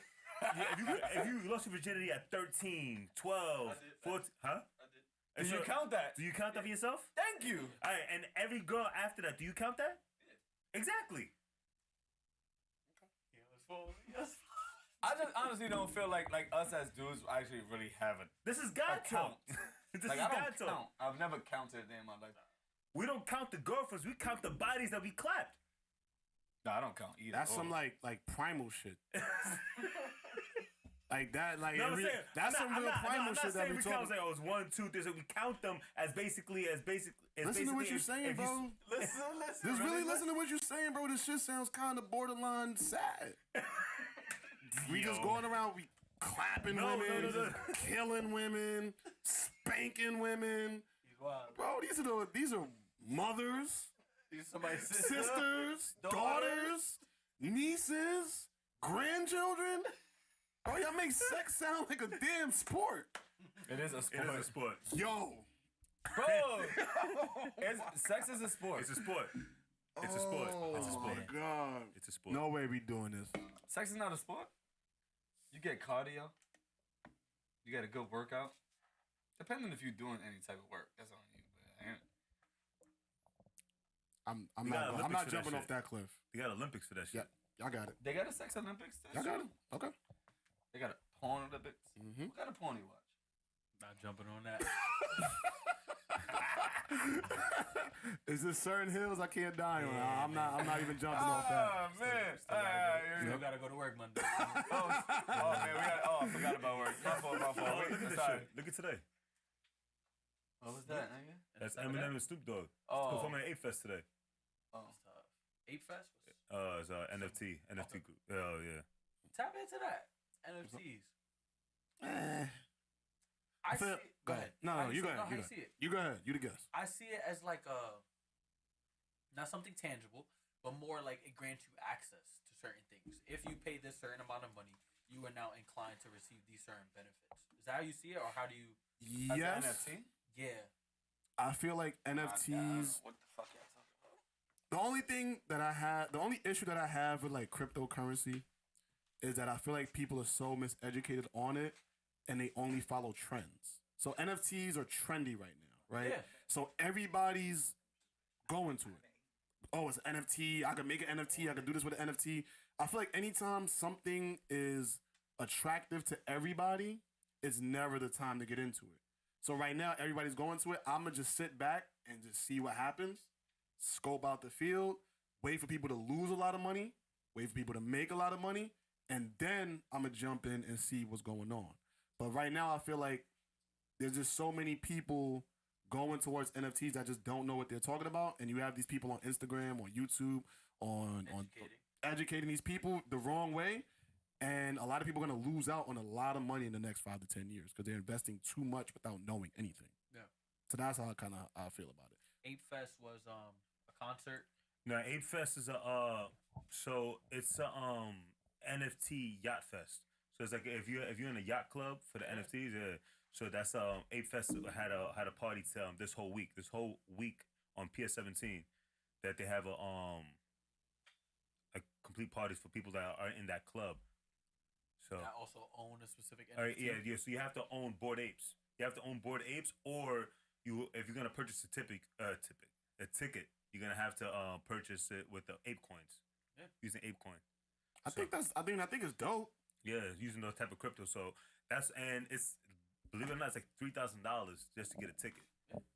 if you lost your virginity at 13, 12, I did. 14, huh? I did. And Do you so- count that? Do you count that for yourself? Thank you. All right, and every girl after that, do you count that? Yeah. Exactly. I just honestly don't feel like us as dudes actually really have a This is God count. talk. This Like is I God don't talk. count. I've never counted a day in my life. We don't count the girlfriends. We count the bodies that we clapped. No, I don't count either. That's or. some like primal shit. Like that, like No, I'm saying, that's some real primal shit that we count. talking. Like, oh, it's 1, 2, 3. So we count them as basically. Listen to what you're saying, bro. Just really listen to what you're saying, bro. This shit sounds kind of borderline sad. We just going around, we clapping women, killing women, spanking women. Bro, these are mothers, Somebody's sisters, daughters, nieces, grandchildren. Bro, y'all make sex sound like a damn sport. It is a sport. It is a sport. Yo. Bro, sex is a sport. It's a sport. It's a sport. It's a sport. Oh my God. It's a sport. No way we doing this. Sex is not a sport. You get cardio. You get a good workout. Depending if you're doing any type of work, that's on you. But I'm We got not Olympics for that jumping shit. off that cliff. They got Olympics for that shit. Yeah, y'all got it. they got a sex Olympics. Y'all got it. Okay. They got a porn Olympics. Mm-hmm. What kind of porn you watch? Not jumping on that. Is this certain hills I can't die on? I'm not even jumping off that. Oh man! Still gotta go to work Monday. Oh man, I forgot about work. My fault. Oh, look at this Sorry. shit. Look at today. What was that, nigga? That's Eminem and Snoop Dogg. Oh. Performing at 8 Fest today. Oh. 8 Fest? It's NFT group. Oh yeah. Tap into that. NFTs. I see feel- it. Go ahead. No, How you go see it? ahead. No, how You you go see ahead. it? You go ahead. You the guest. I see it as like not something tangible, but more like it grants you access to certain things. If you pay this certain amount of money, you are now inclined to receive these certain benefits. Is that how you see it, or how do you? As Yes. an NFT? Yeah. I feel like NFTs. What the fuck y'all talking about? The only issue that I have with like cryptocurrency is that I feel like people are so miseducated on it and they only follow trends. So NFTs are trendy right now, right? Yeah. So everybody's going to it. Oh, it's an NFT. I could make an NFT. I could do this with an NFT. I feel like anytime something is attractive to everybody, it's never the time to get into it. So right now, everybody's going to it. I'm going to just sit back and just see what happens, scope out the field, wait for people to lose a lot of money, wait for people to make a lot of money, and then I'm going to jump in and see what's going on. But right now, I feel like there's just so many people going towards NFTs that just don't know what they're talking about. And you have these people on Instagram or YouTube on educating these people the wrong way. And a lot of people are going to lose out on a lot of money in the next 5 to 10 years because they're investing too much without knowing anything. Yeah. So that's how I feel about it. Ape Fest was a concert. No, Ape Fest is it's a NFT yacht fest. So it's like if you're in a yacht club for the NFTs, yeah. So that's Ape Fest had a party this whole week on PS17 that they have a complete parties for people that are in that club. So I also own a specific NFT. all right, yeah. So you have to own Bored Apes. You have to own Bored Apes, or if you're gonna purchase a ticket, you're gonna have to purchase it with the ape coins. Yeah. Using ape coin. I think it's dope. Yeah, using those type of crypto. So it's believe it or not, it's like $3,000 just to get a ticket,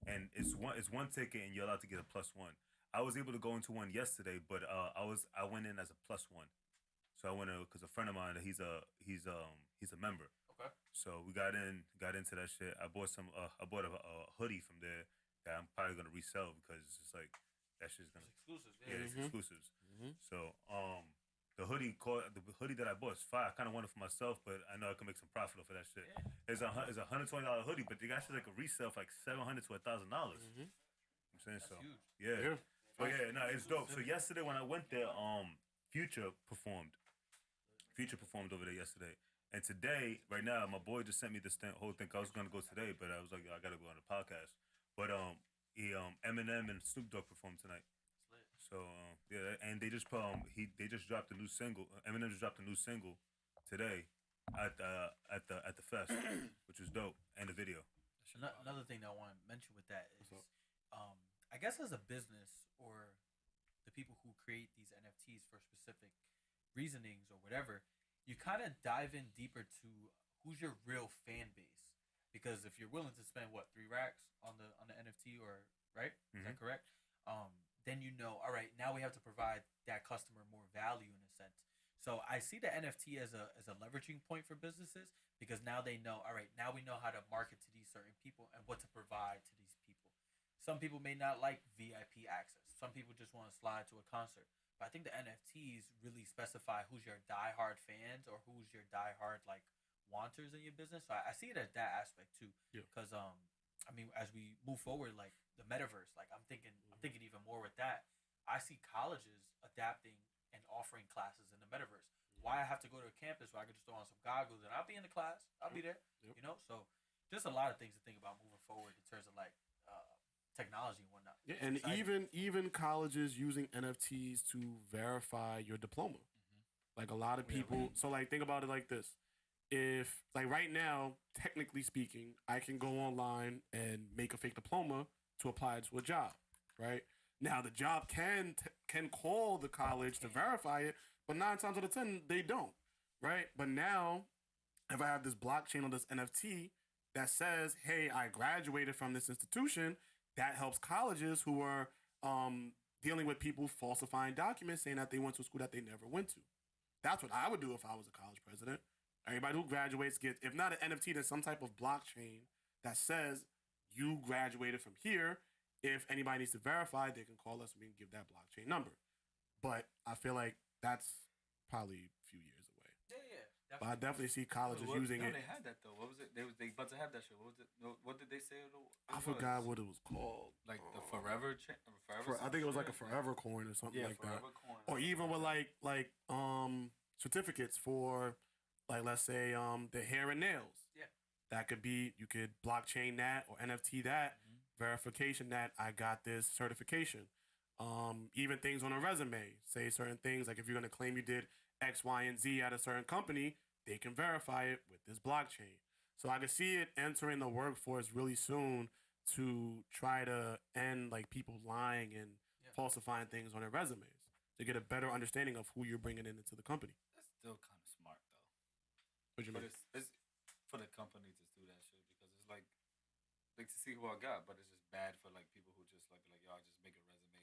and it's one ticket, and you're allowed to get a +1. I was able to go into one yesterday, but I went in as a +1. So I went because a friend of mine, he's a member. Okay. So we got into that shit. I bought a hoodie from there that I'm probably gonna resell because it's just like that shit's gonna It's exclusive. yeah, it's exclusives. Mhm. So the hoodie that I bought is fire. I kind of want it for myself, but I know I can make some profit off of that shit. Yeah. It's a $120 hoodie, but they got shit like a resale for like $700 to $1,000. Mhm. I'm saying That's so. huge. Yeah. Yeah. So yeah, no, it's dope. So yesterday when I went there, Future performed. Future performed over there yesterday. And today, right now, my boy just sent me this whole thing. I was gonna go today, but I was like, I gotta go on the podcast. But Eminem and Snoop Dogg performed tonight. So yeah, and they just dropped a new single. Eminem just dropped a new single today at the fest, which was dope, and the video. Another thing that I want to mention with that is, I guess as a business or the people who create these NFTs for specific reasonings or whatever, you kind of dive in deeper to who's your real fan base. Because if you're willing to spend $3 on the NFT, or right, is that correct? Then all right, now we have to provide that customer more value in a sense. So I see the NFT as a leveraging point for businesses, because now they know, all right, now we know how to market to these certain people and what to provide to these people. Some people may not like VIP access. Some people just want to slide to a concert. But I think the NFTs really specify who's your diehard fans or who's your diehard wanters in your business. So I see it as that aspect too. Yeah. Because I mean, as we move forward, like the metaverse, I'm thinking even more with that. I see colleges adapting and offering classes in the metaverse. Why I have to go to a campus where I can just throw on some goggles and I'll be in the class. I'll be there. Yep. So just a lot of things to think about moving forward in terms of technology and whatnot. Yeah, and even colleges using NFTs to verify your diploma. Like a lot of people. So think about it like this: if right now, technically speaking, I can go online and make a fake diploma to apply to a job, right? Now the job can call the college to verify it, but 9 times out of 10 they don't, right? But now, if I have this blockchain on this NFT that says, "Hey, I graduated from this institution," that helps colleges who are dealing with people falsifying documents, saying that they went to a school that they never went to. That's what I would do if I was a college president. Everybody who graduates gets, if not an NFT, then some type of blockchain that says you graduated from here. If anybody needs to verify, they can call us and we can give that blockchain number. But I feel like that's probably a few years away. Yeah. But I definitely see colleges using it. They had that though. What was it? They about to have that shit. What was it? What did they say? I forgot what it was called. Like the Forever. I think it was like a Forever coin or something like that. Coin. Or even with like certificates for like let's say the hair and nails. Yeah. That could be you could blockchain that or NFT that verification that I got this certification. Even things on a resume, say certain things like if you're gonna claim you did X, Y, and Z at a certain company, they can verify it with this blockchain. So I can see it entering the workforce really soon to try to end like people lying and falsifying things on their resumes to get a better understanding of who you're bringing into the company. That's still kind of smart though. What you mean? It's for the company to do that shit because it's like to see who I got, but it's just bad for like people who just like yo, I just make a resume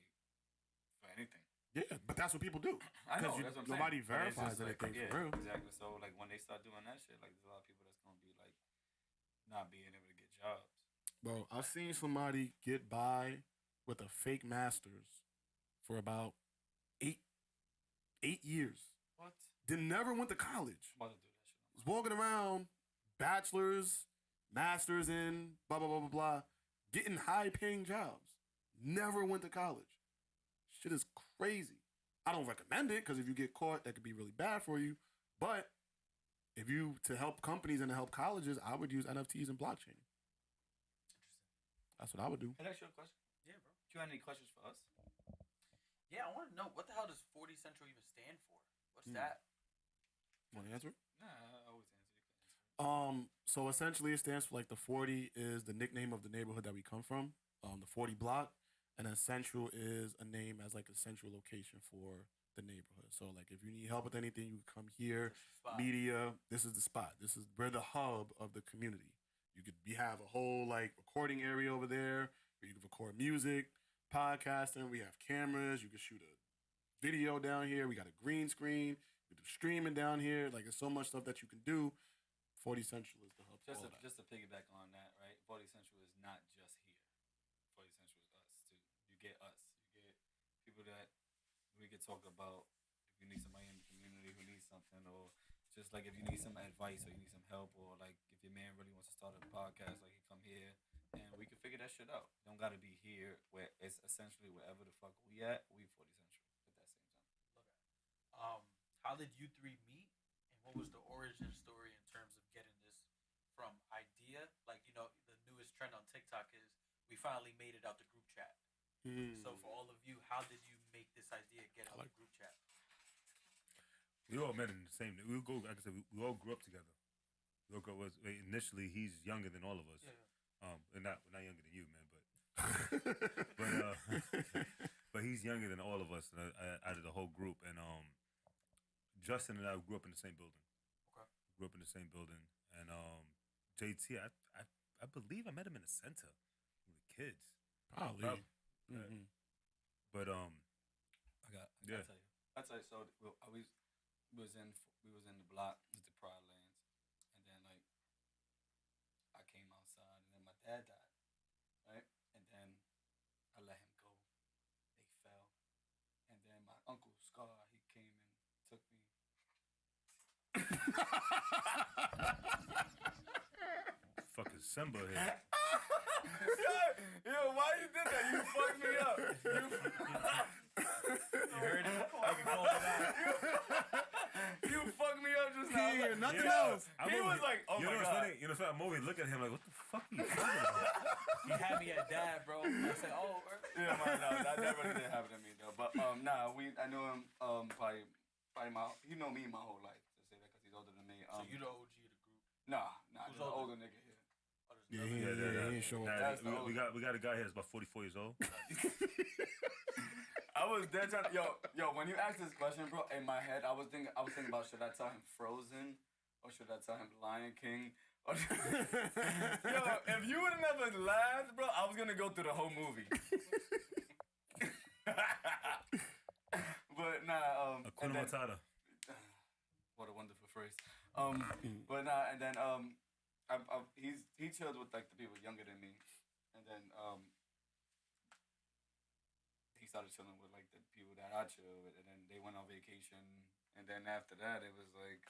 for anything. Yeah, but that's what people do. I know. That's what I'm nobody saying. verifies anything for real. Exactly. So like when they start doing that shit, like there's a lot of people that's gonna be like not being able to get jobs. Bro, I've seen somebody get by with a fake master's for about eight years. What? Then never went to college. I'm about to do that shit. Was walking around, bachelor's, masters in blah blah blah blah blah, getting high paying jobs. Never went to college. Shit is crazy. I don't recommend it because if you get caught, that could be really bad for you. But if you to help companies and to help colleges, I would use NFTs and blockchain. Interesting. That's what I would do. Can I ask you a question? Yeah, bro. Do you have any questions for us? Yeah, I want to know what the hell does 40Central even stand for? What's that? Want to answer it? Nah, I always answer. So essentially, it stands for like the 40 is the nickname of the neighborhood that we come from. The 40 block. And then Central is a name as like a central location for the neighborhood. So like if you need help with anything, you can come here. Media, this is the spot. We're the hub of the community. We have a whole like recording area over there where you can record music, podcasting. We have cameras. You can shoot a video down here. We got a green screen. We do streaming down here. Like there's so much stuff that you can do. 40 Central is the hub. Just to piggyback on that, right? 40 Central is not just here. 40 Central is us too. You get us. You get people that we could talk about if you need somebody in the community who needs something, or just like if you need some advice or you need some help, or like if your man really wants to start a podcast, like he come here and we can figure that shit out. Don't gotta be here where it's essentially wherever the fuck we at, we 40 Central at that same time. How did you three meet, and what was the origin story in terms of getting this from idea? Like, you know, the newest trend on TikTok is we finally made it out the group chat. So for all of you, how did you make this idea get out the group chat? We all met in the same. We go. Like I said, we all grew up together. Initially, he's younger than all of us. Yeah. And not younger than you, man, but he's younger than all of us out of the whole group. And Justin and I grew up in the same building. Okay. Grew up in the same building, and JT, I believe I met him in the center with the kids. Probably. Mm-hmm. But I'll tell you. So we was in the block with the Pride Lands, and then like I came outside, and then my dad died, right? And then I let him go. They fell, and then my uncle Scar, he came and took me. fucking Simba here. Yo, why you did that? You fucked me up. You heard it? I can call it out. You fucked me up just now. He hear nothing else. He was like, oh my God. Funny? You know, I'm over here looking at him like, what the fuck are you talking about? He had me at dad, bro. I said, oh. Yeah, man, no, that really didn't happen to me though. But I knew him probably he know me my whole life. To say that because he's older than me. So you the OG of the group? Nah, Who's there's an older nigga here. Yeah, he ain't showing up. We got a guy here that's about 44 years old. I was dead trying to, yo, when you asked this question, bro, in my head, I was thinking about should I tell him Frozen or should I tell him Lion King? Yo, if you would have never laughed, bro, I was gonna go through the whole movie. But nah, Hakuna Matata. What a wonderful phrase. But nah, and then he chilled with like the people younger than me, and then he started chilling with like the people that I chill with, and then they went on vacation, and then after that it was like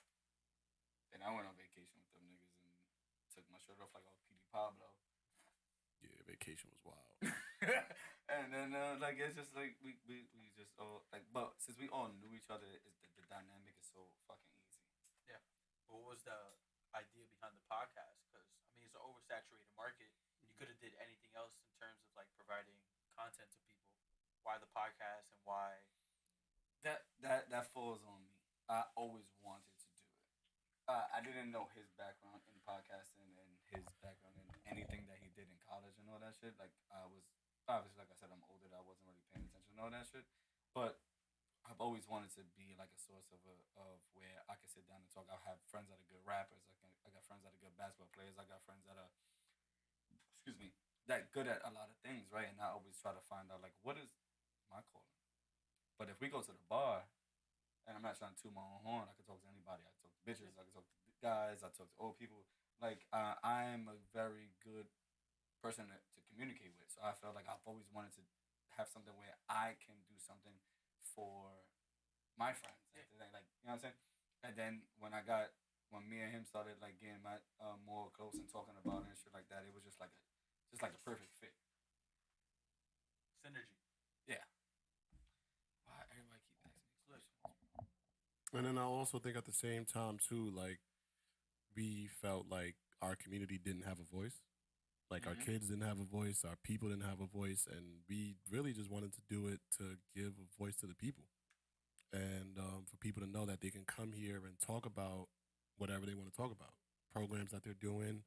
And I went on vacation with them niggas and took my shirt off like I was Petey Pablo. Yeah, vacation was wild. And then like it's just like we just all like, but since we all knew each other, the dynamic is so fucking easy. Yeah. What was the idea behind the podcast? Because I mean, it's an oversaturated market. You could have did anything else in terms of like providing content to people. Why the podcast and why? That falls on me. I always wanted to do it. I didn't know his background in podcasting and his background in anything that he did in college and all that shit. Like I was obviously, like I said, I'm older. I wasn't really paying attention to all that shit. But I've always wanted to be like a source of where I can sit down and talk. I have friends that are good rappers. I got friends that are good basketball players. I got friends that are, excuse me, that good at a lot of things, right? And I always try to find out like what is my calling. But if we go to the bar, and I'm not trying to toot my own horn, I can talk to anybody. I can talk to bitches. I can talk to guys. I talk to old people. Like I'm a very good person to communicate with. So I felt like I've always wanted to have something where I can do something for my friends. Like you know what I'm saying? And then when me and him started like getting more close and talking about it and shit like that, it was just like a perfect fit. Synergy. Yeah. Why everybody keep asking me questions? And then I also think at the same time too, like we felt like our community didn't have a voice. Like our kids didn't have a voice, our people didn't have a voice, and we really just wanted to do it to give a voice to the people, and for people to know that they can come here and talk about whatever they want to talk about, programs that they're doing,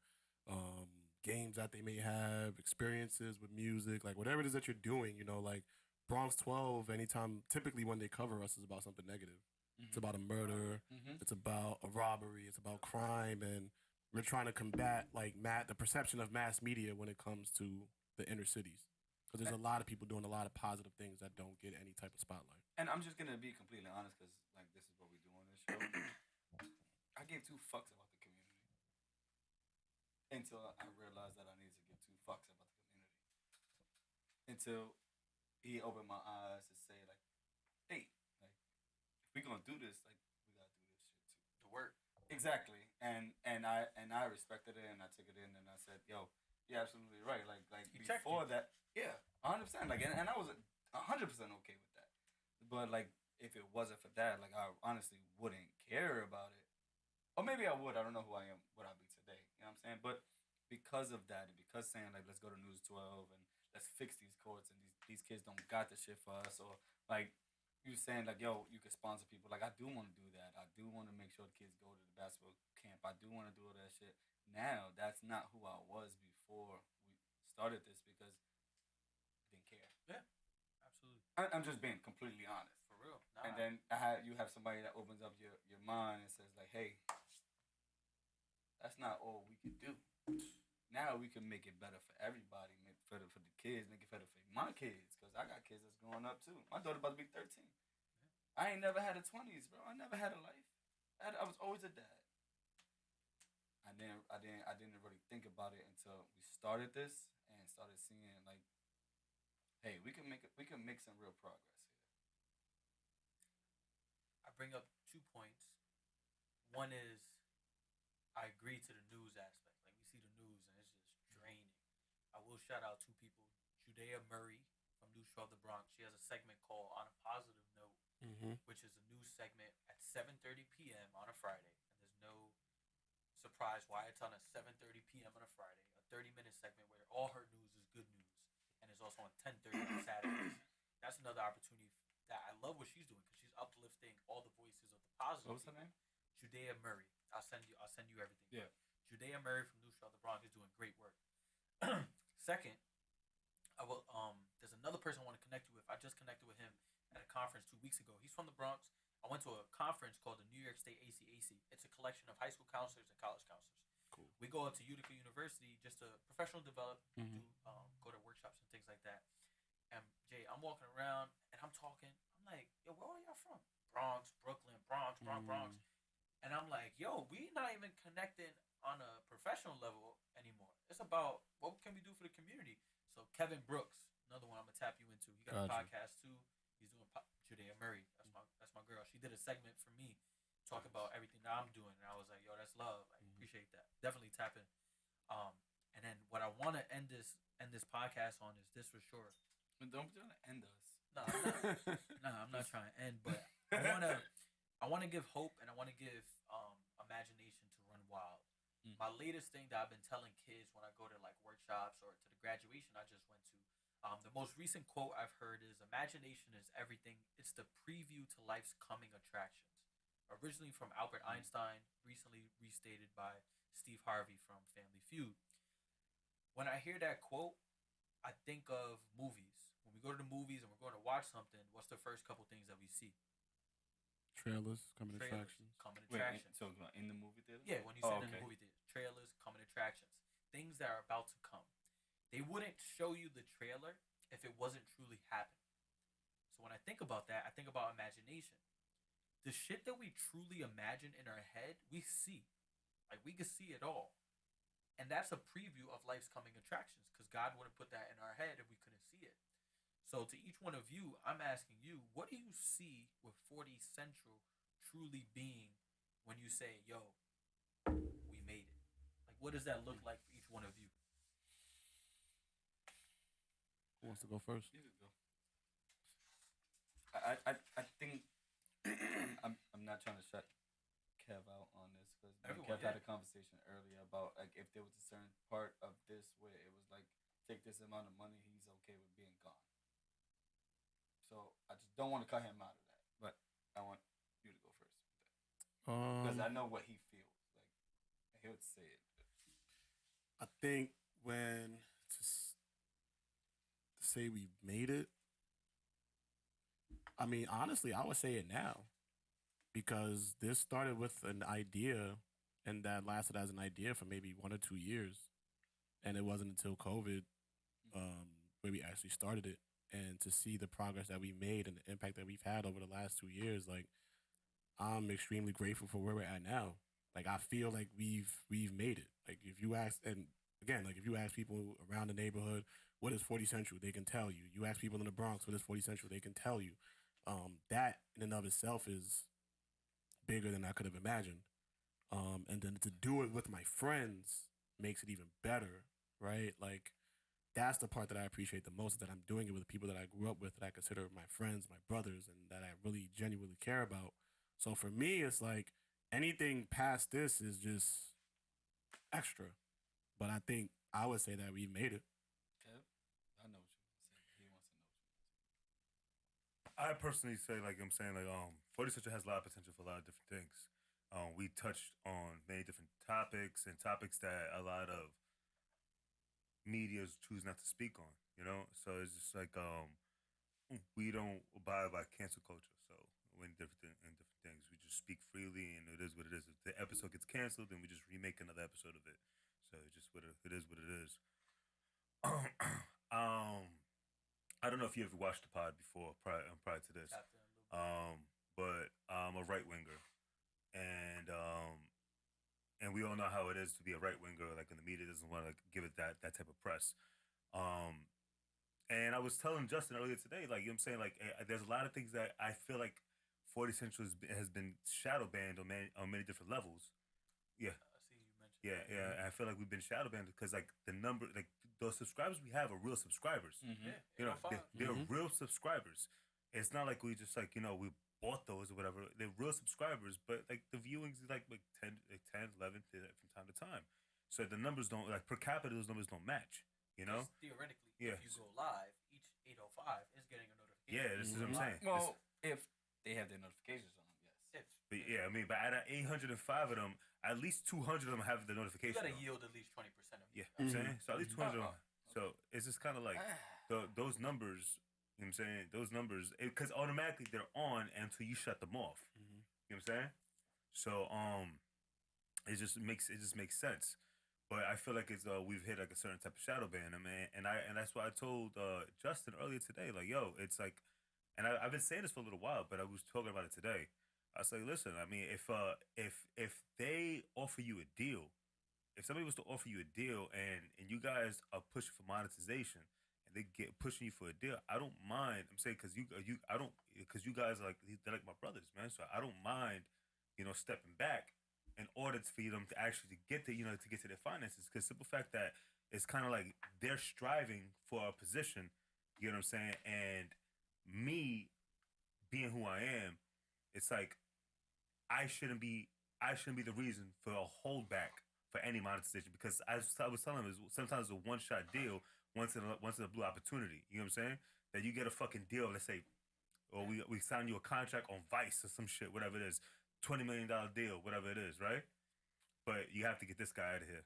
games that they may have, experiences with music, like whatever it is that you're doing. Like Bronx 12. Anytime, typically when they cover us, is about something negative. It's about a murder. It's about a robbery. It's about crime, and we're trying to combat like the perception of mass media when it comes to the inner cities, because there's a lot of people doing a lot of positive things that don't get any type of spotlight. And I'm just gonna be completely honest, because like this is what we do on this show. I gave 2 fucks about the community until I realized that I needed to give 2 fucks about the community. Until he opened my eyes to say like, hey, like if we're gonna do this, like we gotta do this shit too. The work. Exactly. And I respected it, and I took it in, and I said, yo, you're absolutely right. Like before that, yeah, 100%. Like and I was 100% okay with that. But like if it wasn't for that, like I honestly wouldn't care about it. Or maybe I would. I don't know who I am, what I'll be today. You know what I'm saying? But because of that, and because saying like let's go to News 12 and let's fix these courts, and these kids don't got the shit for us, or like you saying like, yo, you can sponsor people. Like I do want to do that. I do want to make sure the kids go to the basketball camp. I do want to do all that shit. Now that's not who I was before we started this, because I didn't care. Yeah, absolutely. I'm just being completely honest. For real. And then you have somebody that opens up your mind and says like, hey, that's not all we can do. Now we can make it better for everybody, make it better for the kids, make it better for my kids, because I got kids that's growing up too. My daughter about to be 13. I ain't never had a 20s, bro. I never had a life. I was always a dad. I didn't really think about it until we started this and started seeing like, hey, we can make some real progress here. I bring up 2 points. One is I agree to the news aspect. Like we see the news and it's just draining. I will shout out 2 people. Judea Murray from News 12 The Bronx. She has a segment called On a Positive Note, which is a news segment at 7:30 p.m. on a Friday. And there's no surprise why it's on a 7:30 p.m. on a Friday. A 30-minute segment where all her news is good news. And it's also on 10:30 on Saturdays. That's another opportunity that I love what she's doing, because she's uplifting all the voices of the positive. What was her name? Judea Murray. I'll send you everything. Yeah. Judea Murray from News 12 The Bronx is doing great work. Second, I will there's another person I want to connect you with. I just connected with him at a conference 2 weeks ago. He's from the Bronx. I went to a conference called the New York State ACAC. It's a collection of high school counselors and college counselors. Cool. We go up to Utica University just to professional develop, do go to workshops and things like that. And Jay, I'm walking around and I'm talking. I'm like, yo, where are y'all from? Bronx, Brooklyn, Bronx. And I'm like, yo, we not even connecting on a professional level anymore. It's about what can we do for the community. So Kevin Brooks, another one I'm gonna tap you into. He got a podcast too. He's doing Judea Murray. That's my girl. She did a segment for me talk about everything that I'm doing, and I was like, yo, that's love. I appreciate that. Definitely tap in. Um, and then what I want to end this podcast on is this for sure. But don't try to end us. No, I'm not. No, I'm not trying to end, but I wanna give hope and I wanna give imagination to run wild. My latest thing that I've been telling kids when I go to like workshops or to the graduation I just went to, the most recent quote I've heard is imagination is everything. It's the preview to life's coming attractions. Originally from Albert Einstein, recently restated by Steve Harvey from Family Feud. When I hear that quote, I think of movies. When we go to the movies and we're going to watch something, what's the first couple things that we see? Trailers, coming Trailers, attractions. coming Wait, attractions. so in the movie theater? Yeah, when you Oh, said in the okay. movie theater, trailers, coming attractions, things that are about to come. They wouldn't show you the trailer if it wasn't truly happening. So when I think about that, I think about imagination. The shit that we truly imagine in our head, we see. Like we can see it all. And that's a preview of life's coming attractions because God wouldn't put that in our head if we couldn't see it. So to each one of you, I'm asking you, what do you see with 40 Central truly being when you say, yo, we made it? Like, what does that look like for each one of you? Who wants to go first? You just go. I think I'm not trying to shut Kev out on this because Everyone, Kev had yeah. a conversation earlier about like if there was a certain part of this where it was like take this amount of money, he's okay with being gone. So I just don't want to cut him out of that, but I want you to go first with that because I know what he feels like. He'll say it. I think when to say we've made it, I mean, honestly, I would say it now because this started with an idea and that lasted as an idea for maybe 1 or 2 years. And it wasn't until COVID where we actually started it. And to see the progress that we made and the impact that we've had over the last 2 years, like, I'm extremely grateful for where we're at now. Like, I feel like we've made it. Like, if you ask, and again, like, if you ask people around the neighborhood, what is 40 Central, they can tell you. You ask people in the Bronx, what is 40 Central, they can tell you. That in and of itself is bigger than I could have imagined. And then to do it with my friends makes it even better, right? Like, that's the part that I appreciate the most, that I'm doing it with people that I grew up with, that I consider my friends, my brothers, and that I really genuinely care about. So for me, it's like anything past this is just extra. But I think I would say that we made it. Kev, I know what you want to say. He wants to know what you want to say. I personally say, like I'm saying, like 40 Central has a lot of potential for a lot of different things. We touched on many different topics and topics that a lot of medias choose not to speak on. You know, so it's just like we don't abide by cancel culture. So in different things, we just speak freely, and it is what it is. If the episode gets canceled, then we just remake another episode of it. So it's just it is what it is. I don't know if you ever watched the pod before prior to this, but I'm a right winger, and we all know how it is to be a right winger. Like, when the media doesn't want to give it that type of press. And I was telling Justin earlier today, like, you know what I'm saying, like, there's a lot of things that I feel like 40 Central has been shadow banned on many different levels. Yeah. I see you mentioned. Yeah. I feel like we've been shadow banned because, like, the number, like, those subscribers we have are real subscribers. Mm-hmm. Yeah, You know, 805. they're real subscribers. It's not like we just, like, you know, we bought those or whatever. They're real subscribers, but, like, the viewings is like 10, 11 from time to time. So the numbers don't, like, per capita, those numbers don't match. You know? Because theoretically, Yeah. if you go live, each 805 is getting a notification. Yeah, this is what I'm saying. Well, if they have their notifications on, yes. But yeah, I mean, but out of 805 of them, at least 200 of them have the You notification. gotta on. yield at least 20% of it. Yeah, I'm saying. So at least 200 of them. Oh, So it's just kind of like those numbers, you know what I'm saying? Those numbers, because automatically they're on until you shut them off. Mm-hmm. You know what I'm saying? So it just makes sense. But I feel like it's we've hit like a certain type of shadow ban, I mean, and that's why I told Justin earlier today, like, yo, it's like, and I've been saying this for a little while, but I was talking about it today. I was like, listen, I mean, if they offer you a deal, if somebody was to offer you a deal and you guys are pushing for monetization and they get pushing you for a deal, I don't mind. I'm saying because you guys are like, they're like my brothers, man. So I don't mind stepping back in order for them to actually get to get to their finances. Because simple fact that it's kind of like they're striving for a position, you know what I'm saying, and me being who I am, it's like I shouldn't be I shouldn't be the reason for a holdback for any monetization because as I was telling him, sometimes a one shot deal, once in a blue opportunity. You know what I'm saying? That you get a fucking deal. Let's say, or we sign you a contract on Vice or some shit, whatever it is, $20 million deal, whatever it is, right? But you have to get this guy out of here.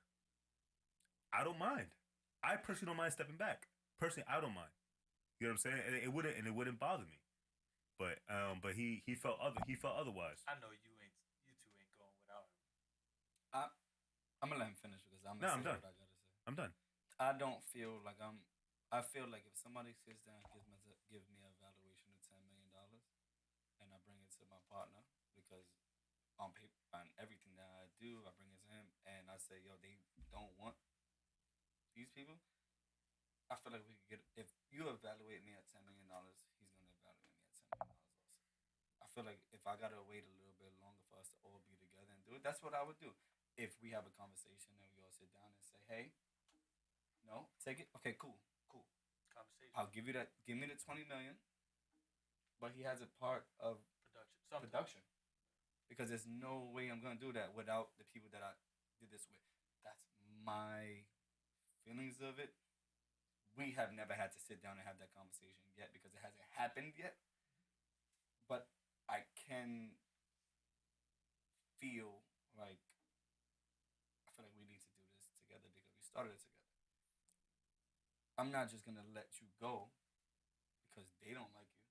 I don't mind. I personally don't mind stepping back. Personally, I don't mind. You know what I'm saying? And it wouldn't bother me. But he felt otherwise. I know you two ain't going without him. I'm gonna let him finish because I'm No, gonna I'm say done. what I gotta say. I'm done. I don't feel like I feel like if somebody sits down and give me a valuation of $10 million, and I bring it to my partner because on paper on everything that I do, I bring it to him and I say, yo, they don't want these people. I feel like we could get if you evaluate me at $10 million, he's gonna evaluate me at $10 million also. I feel like if I gotta wait a little bit longer for us to all be together and do it, that's what I would do. If we have a conversation and we all sit down and say, hey, no, take it. Okay, cool. Conversation. I'll give you that. Give me the 20 million. But he has a part of production. Because there's no way I'm gonna do that without the people that I did this with. That's my feelings of it. We have never had to sit down and have that conversation yet because it hasn't happened yet. But I can feel like I feel like we need to do this together because we started it together. I'm not just gonna let you go because they don't like you.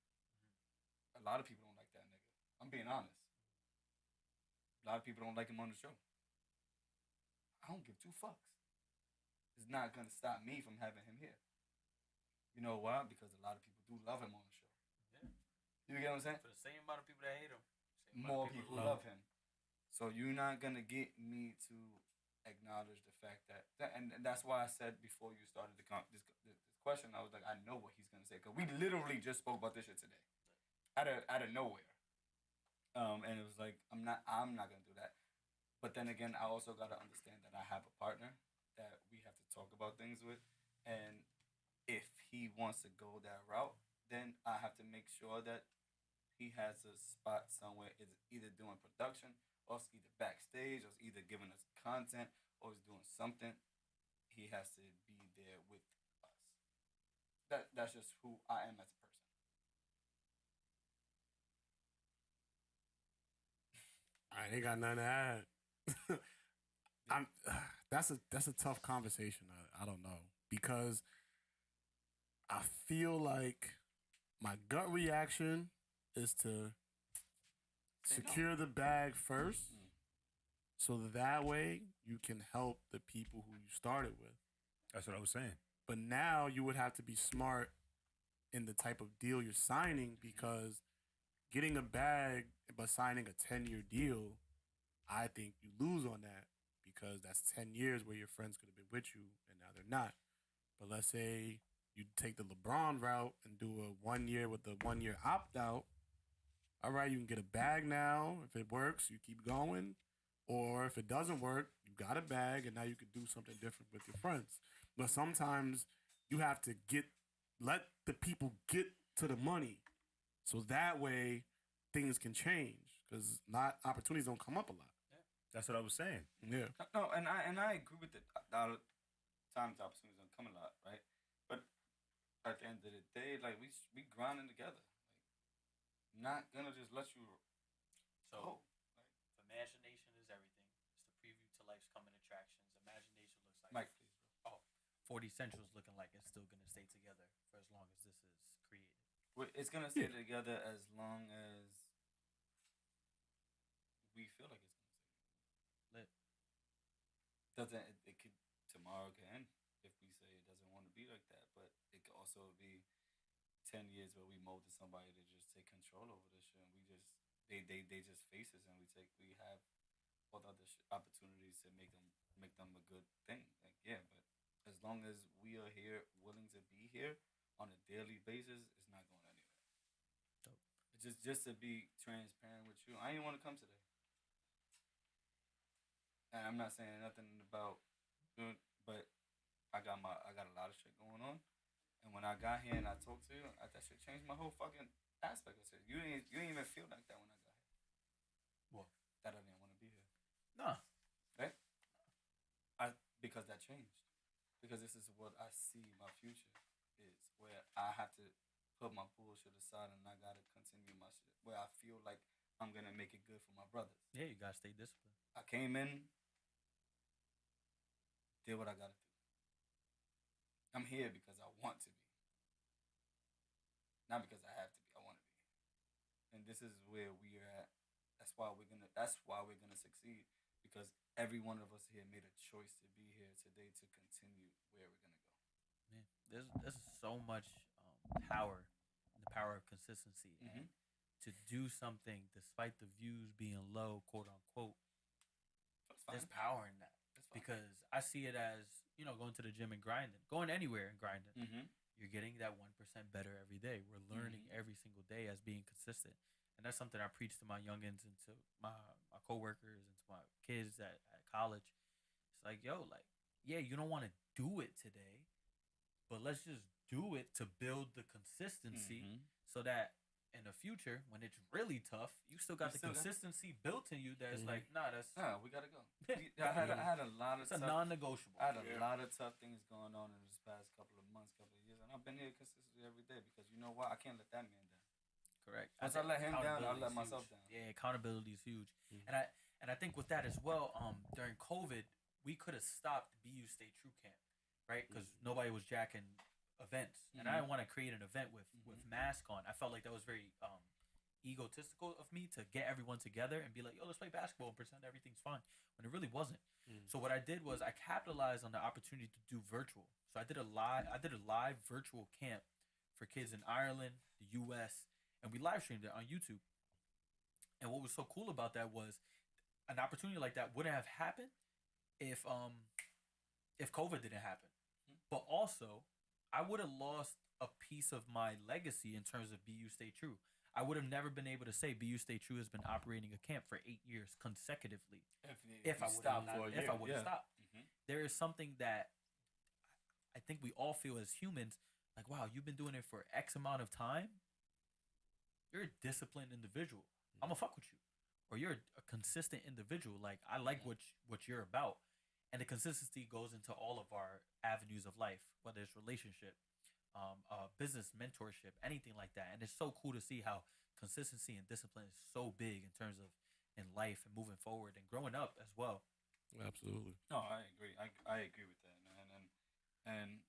A lot of people don't like that nigga. I'm being honest. A lot of people don't like him on the show. I don't give two fucks. It's not gonna stop me from having him here. You know why? Because a lot of people do love him on the show. Yeah. You get what I'm saying? For the same amount of people that hate him, More people love him. So you're not gonna get me to acknowledge the fact and that's why I said before you started this question, I was like, I know what he's gonna say because we literally just spoke about this shit today, out of nowhere. And it was like I'm not gonna do that. But then again, I also gotta understand that I have a partner that we have to talk about things with, and if he wants to go that route, then I have to make sure that he has a spot somewhere, is either doing production or it's either backstage or it's either giving us content or it's doing something. He has to be there with us. That's just who I am as a person. I ain't got nothing to add. I'm. That's a tough conversation. I don't know because I feel like my gut reaction is to secure the bag first, so that way you can help the people who you started with. That's what I was saying. But now you would have to be smart in the type of deal you're signing because getting a bag but signing a 10-year deal, I think you lose on that because that's 10 years where your friends could have been with you and now they're not. But let's say you take the LeBron route and do a 1 year with the 1 year opt out. All right, you can get a bag now. If it works, you keep going. Or if it doesn't work, you got a bag and now you can do something different with your friends. But sometimes you have to let the people get to the money. So that way things can change because not opportunities don't come up a lot. That's what I was saying. Yeah. No, and I agree with it. Times opportunities don't come a lot, right? But at the end of the day, like we grinding together. Like, not gonna just let you go. Imagination is everything. It's the preview to life's coming attractions. Imagination looks like Mike, please, bro. 40 Central is looking like it's still gonna stay together for as long as this is created. It's gonna stay together as long as we feel like it's gonna stay Lit. doesn't it could tomorrow can end if we say it doesn't want to be like that, but it could also be 10 years where we molded somebody to just take control over this shit and we just they just face us and we have all the other opportunities to make them a good thing. Like yeah, but as long as we are here willing to be here on a daily basis, it's not going anywhere. Dope. Just to be transparent with you, I didn't want to come today. And I'm not saying nothing about, but I got a lot of shit going on. And when I got here and I talked to you, that shit changed my whole fucking aspect of shit. You didn't even feel like that when I got here. What? That I didn't want to be here. No. Right? Because that changed. Because this is what I see my future is, where I have to put my bullshit aside and I gotta continue my shit. Where I feel like I'm gonna make it good for my brothers. Yeah, you gotta stay disciplined. I came in, did what I gotta do. I'm here because I want to be. Not because I have to be, I wanna be. And this is where we're at. That's why we're gonna succeed. Because every one of us here made a choice to be here today to continue where we're gonna go. Yeah, there's so much power in the power of consistency, and to do something despite the views being low, quote unquote. There's power in that because I see it as going to the gym and grinding, going anywhere and grinding. You're getting that 1% better every day. We're learning every single day as being consistent, and that's something I preach to my youngins and to my coworkers and to my kids at college. It's like, yo, like, yeah, you don't want to do it today, but let's just do it to build the consistency so that in the future, when it's really tough, you still got the consistency built in you that's like, we gotta go. I had a lot of it's a non-negotiable. I had a lot of tough things going on in this past couple of months, couple of years, and I've been here consistently every day because you know what? I can't let that man down. Correct. Once I let him down, I let myself down. Yeah, accountability is huge. And I think with that as well, during COVID, we could have stopped BU Stay True Camp, right? Because nobody was jacking events, and I didn't want to create an event with mask on. I felt like that was very egotistical of me to get everyone together and be like, yo, let's play basketball and pretend everything's fine, when it really wasn't. So what I did was I capitalized on the opportunity to do virtual. So I did a live virtual camp for kids in Ireland, the US, and we live streamed it on YouTube. And what was so cool about that was an opportunity like that wouldn't have happened if COVID didn't happen. But also, I would have lost a piece of my legacy in terms of BU Stay True. I would have never been able to say BU Stay True has been operating a camp for 8 years consecutively. If I would have stopped. There is something that I think we all feel as humans, like, wow, you've been doing it for X amount of time. You're a disciplined individual. I'm gonna fuck with you. Or you're a consistent individual. Like, I like what you're about. And the consistency goes into all of our avenues of life, whether it's relationship, business, mentorship, anything like that. And it's so cool to see how consistency and discipline is so big in terms of in life and moving forward and growing up as well. Absolutely. No, I agree. I agree with that, man. And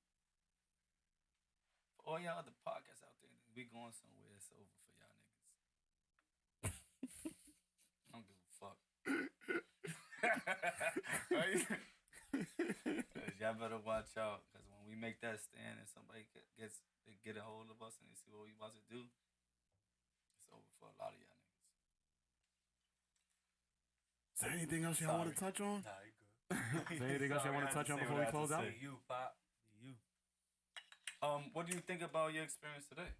for all y'all other podcasts out there, we going somewhere. It's over for y'all niggas. I don't give a fuck. Y'all better watch out, because when we make that stand and somebody get a hold of us and they see what we about to do, it's over for a lot of y'all niggas. Is there anything else y'all want to touch on? Nah, you good. Is there anything else y'all want to touch on before we close out? You, Pop. You. What do you think about your experience today?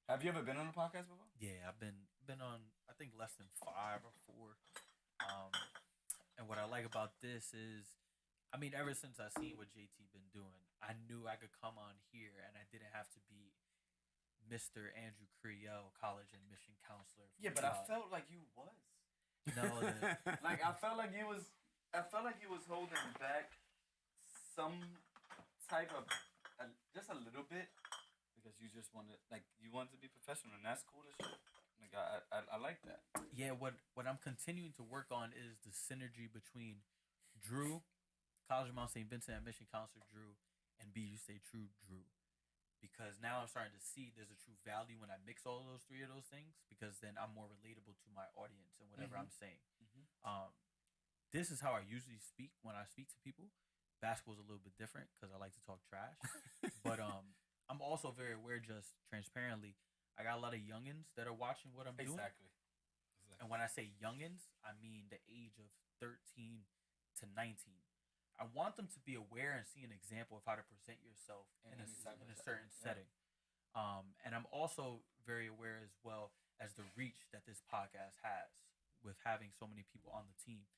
Have you ever been on a podcast before? Yeah, I've been on, I think, less than 5 or 4. And what I like about this is, I mean, ever since I seen what JT been doing, I knew I could come on here and I didn't have to be Mr. Andrew Criel, college and mission counselor. Yeah, but I felt like you was. No, like I felt like you was holding back some type of just a little bit, because you just wanted to be professional, and that's cool as shit. Like I like that. Yeah, what I'm continuing to work on is the synergy between Drew, College of Mount St. Vincent and mission counselor Drew, and BU Stay True Drew. Because now I'm starting to see there's a true value when I mix all of those 3 of those things, because then I'm more relatable to my audience and whatever I'm saying. This is how I usually speak when I speak to people. Basketball's a little bit different because I like to talk trash. But I'm also very aware, just transparently, I got a lot of youngins that are watching what I'm doing. Exactly. And when I say youngins, I mean the age of 13 to 19. I want them to be aware and see an example of how to present yourself in a certain setting. And I'm also very aware as well as the reach that this podcast has with having so many people on the team.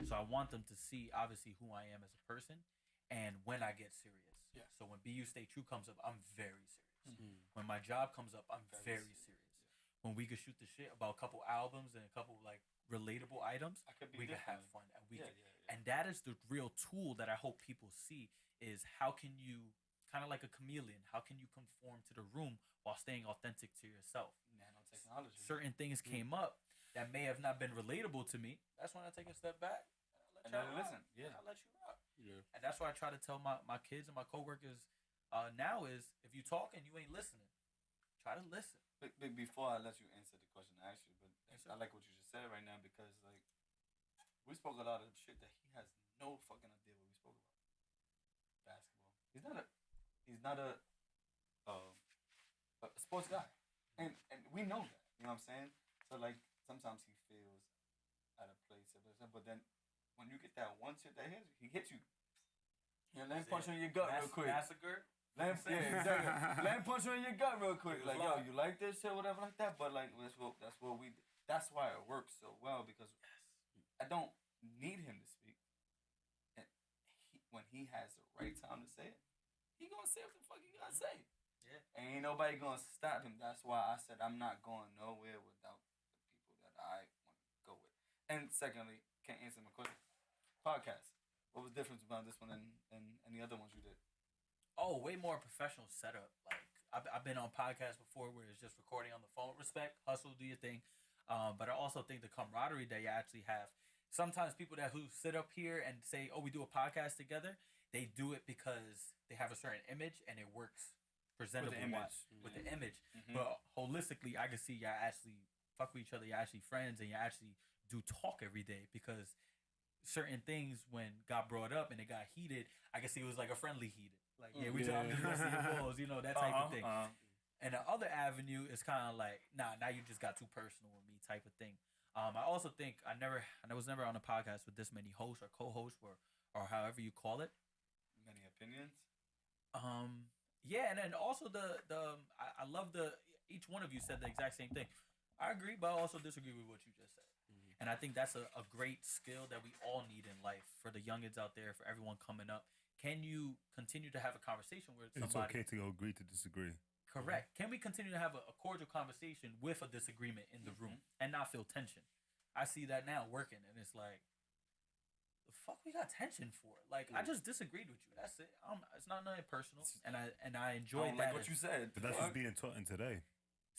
So I want them to see obviously who I am as a person, and when I get serious. Yeah. So when "Be You Stay True" comes up, I'm very serious. When my job comes up, I'm very serious. When we could shoot the shit about a couple albums and a couple like relatable items, I could be we could have different. fun, and Yeah, could, yeah, yeah. and that is the real tool that I hope people see is how can you kind of like a chameleon, how can you conform to the room while staying authentic to yourself? Nanotechnology. Certain things came up that may have not been relatable to me. That's when I take a step back And I listen. Yeah. I let you rock. Yeah. And that's why I try to tell my kids and my coworkers now is if you talk and you ain't listening, try to listen. Before I let you answer the question I asked you, but Yes, sir. I like what you just said right now because like we spoke a lot of shit that he has no fucking idea what we spoke about. Basketball. He's not a sports guy, and we know that. You know what I'm saying? So like sometimes he feels out of place, but then when you get that one shit that he hits you. You know, let him punch you in your gut real quick. Massacre. Let him, yeah, exactly. Let him punch you in your gut real quick. Like, yo, you like this shit, whatever, like that. But like, that's why it works so well because I don't need him to speak. And when he has the right time to say it, he gonna say what the fuck he gotta say. Yeah. And ain't nobody gonna stop him. That's why I said I'm not going nowhere without the people that I want to go with. And secondly, can't answer my question. Podcast. What was the difference about this one and any other ones you did? Oh, way more professional setup. Like I've been on podcasts before where it's just recording on the phone. Respect, hustle, do your thing. But I also think the camaraderie that you actually have. Sometimes people who sit up here and say, "Oh, we do a podcast together," they do it because they have a certain image and it works presentable with the image. Mm-hmm. But holistically, I can see y'all actually fuck with each other. You're actually friends and you actually do talk every day because certain things when got brought up and it got heated, I can see it was like a friendly heated. Like, yeah, we I'm just busting your balls, you know, that type of thing. And the other avenue is kind of like, now you just got too personal with me type of thing. I also think I was never on a podcast with this many hosts or co-hosts or however you call it. Many opinions. Yeah, and then also I love each one of you said the exact same thing. I agree, but I also disagree with what you just said. And I think that's a great skill that we all need in life for the youngins out there, for everyone coming up. Can you continue to have a conversation with somebody? It's okay to agree to disagree. Correct. Can we continue to have a cordial conversation with a disagreement in the room and not feel tension? I see that now working, and it's like, the fuck we got tension for? Like, I just disagreed with you. That's it. It's not nothing personal, and I enjoyed that. Like what you said. But that's what's being taught in today.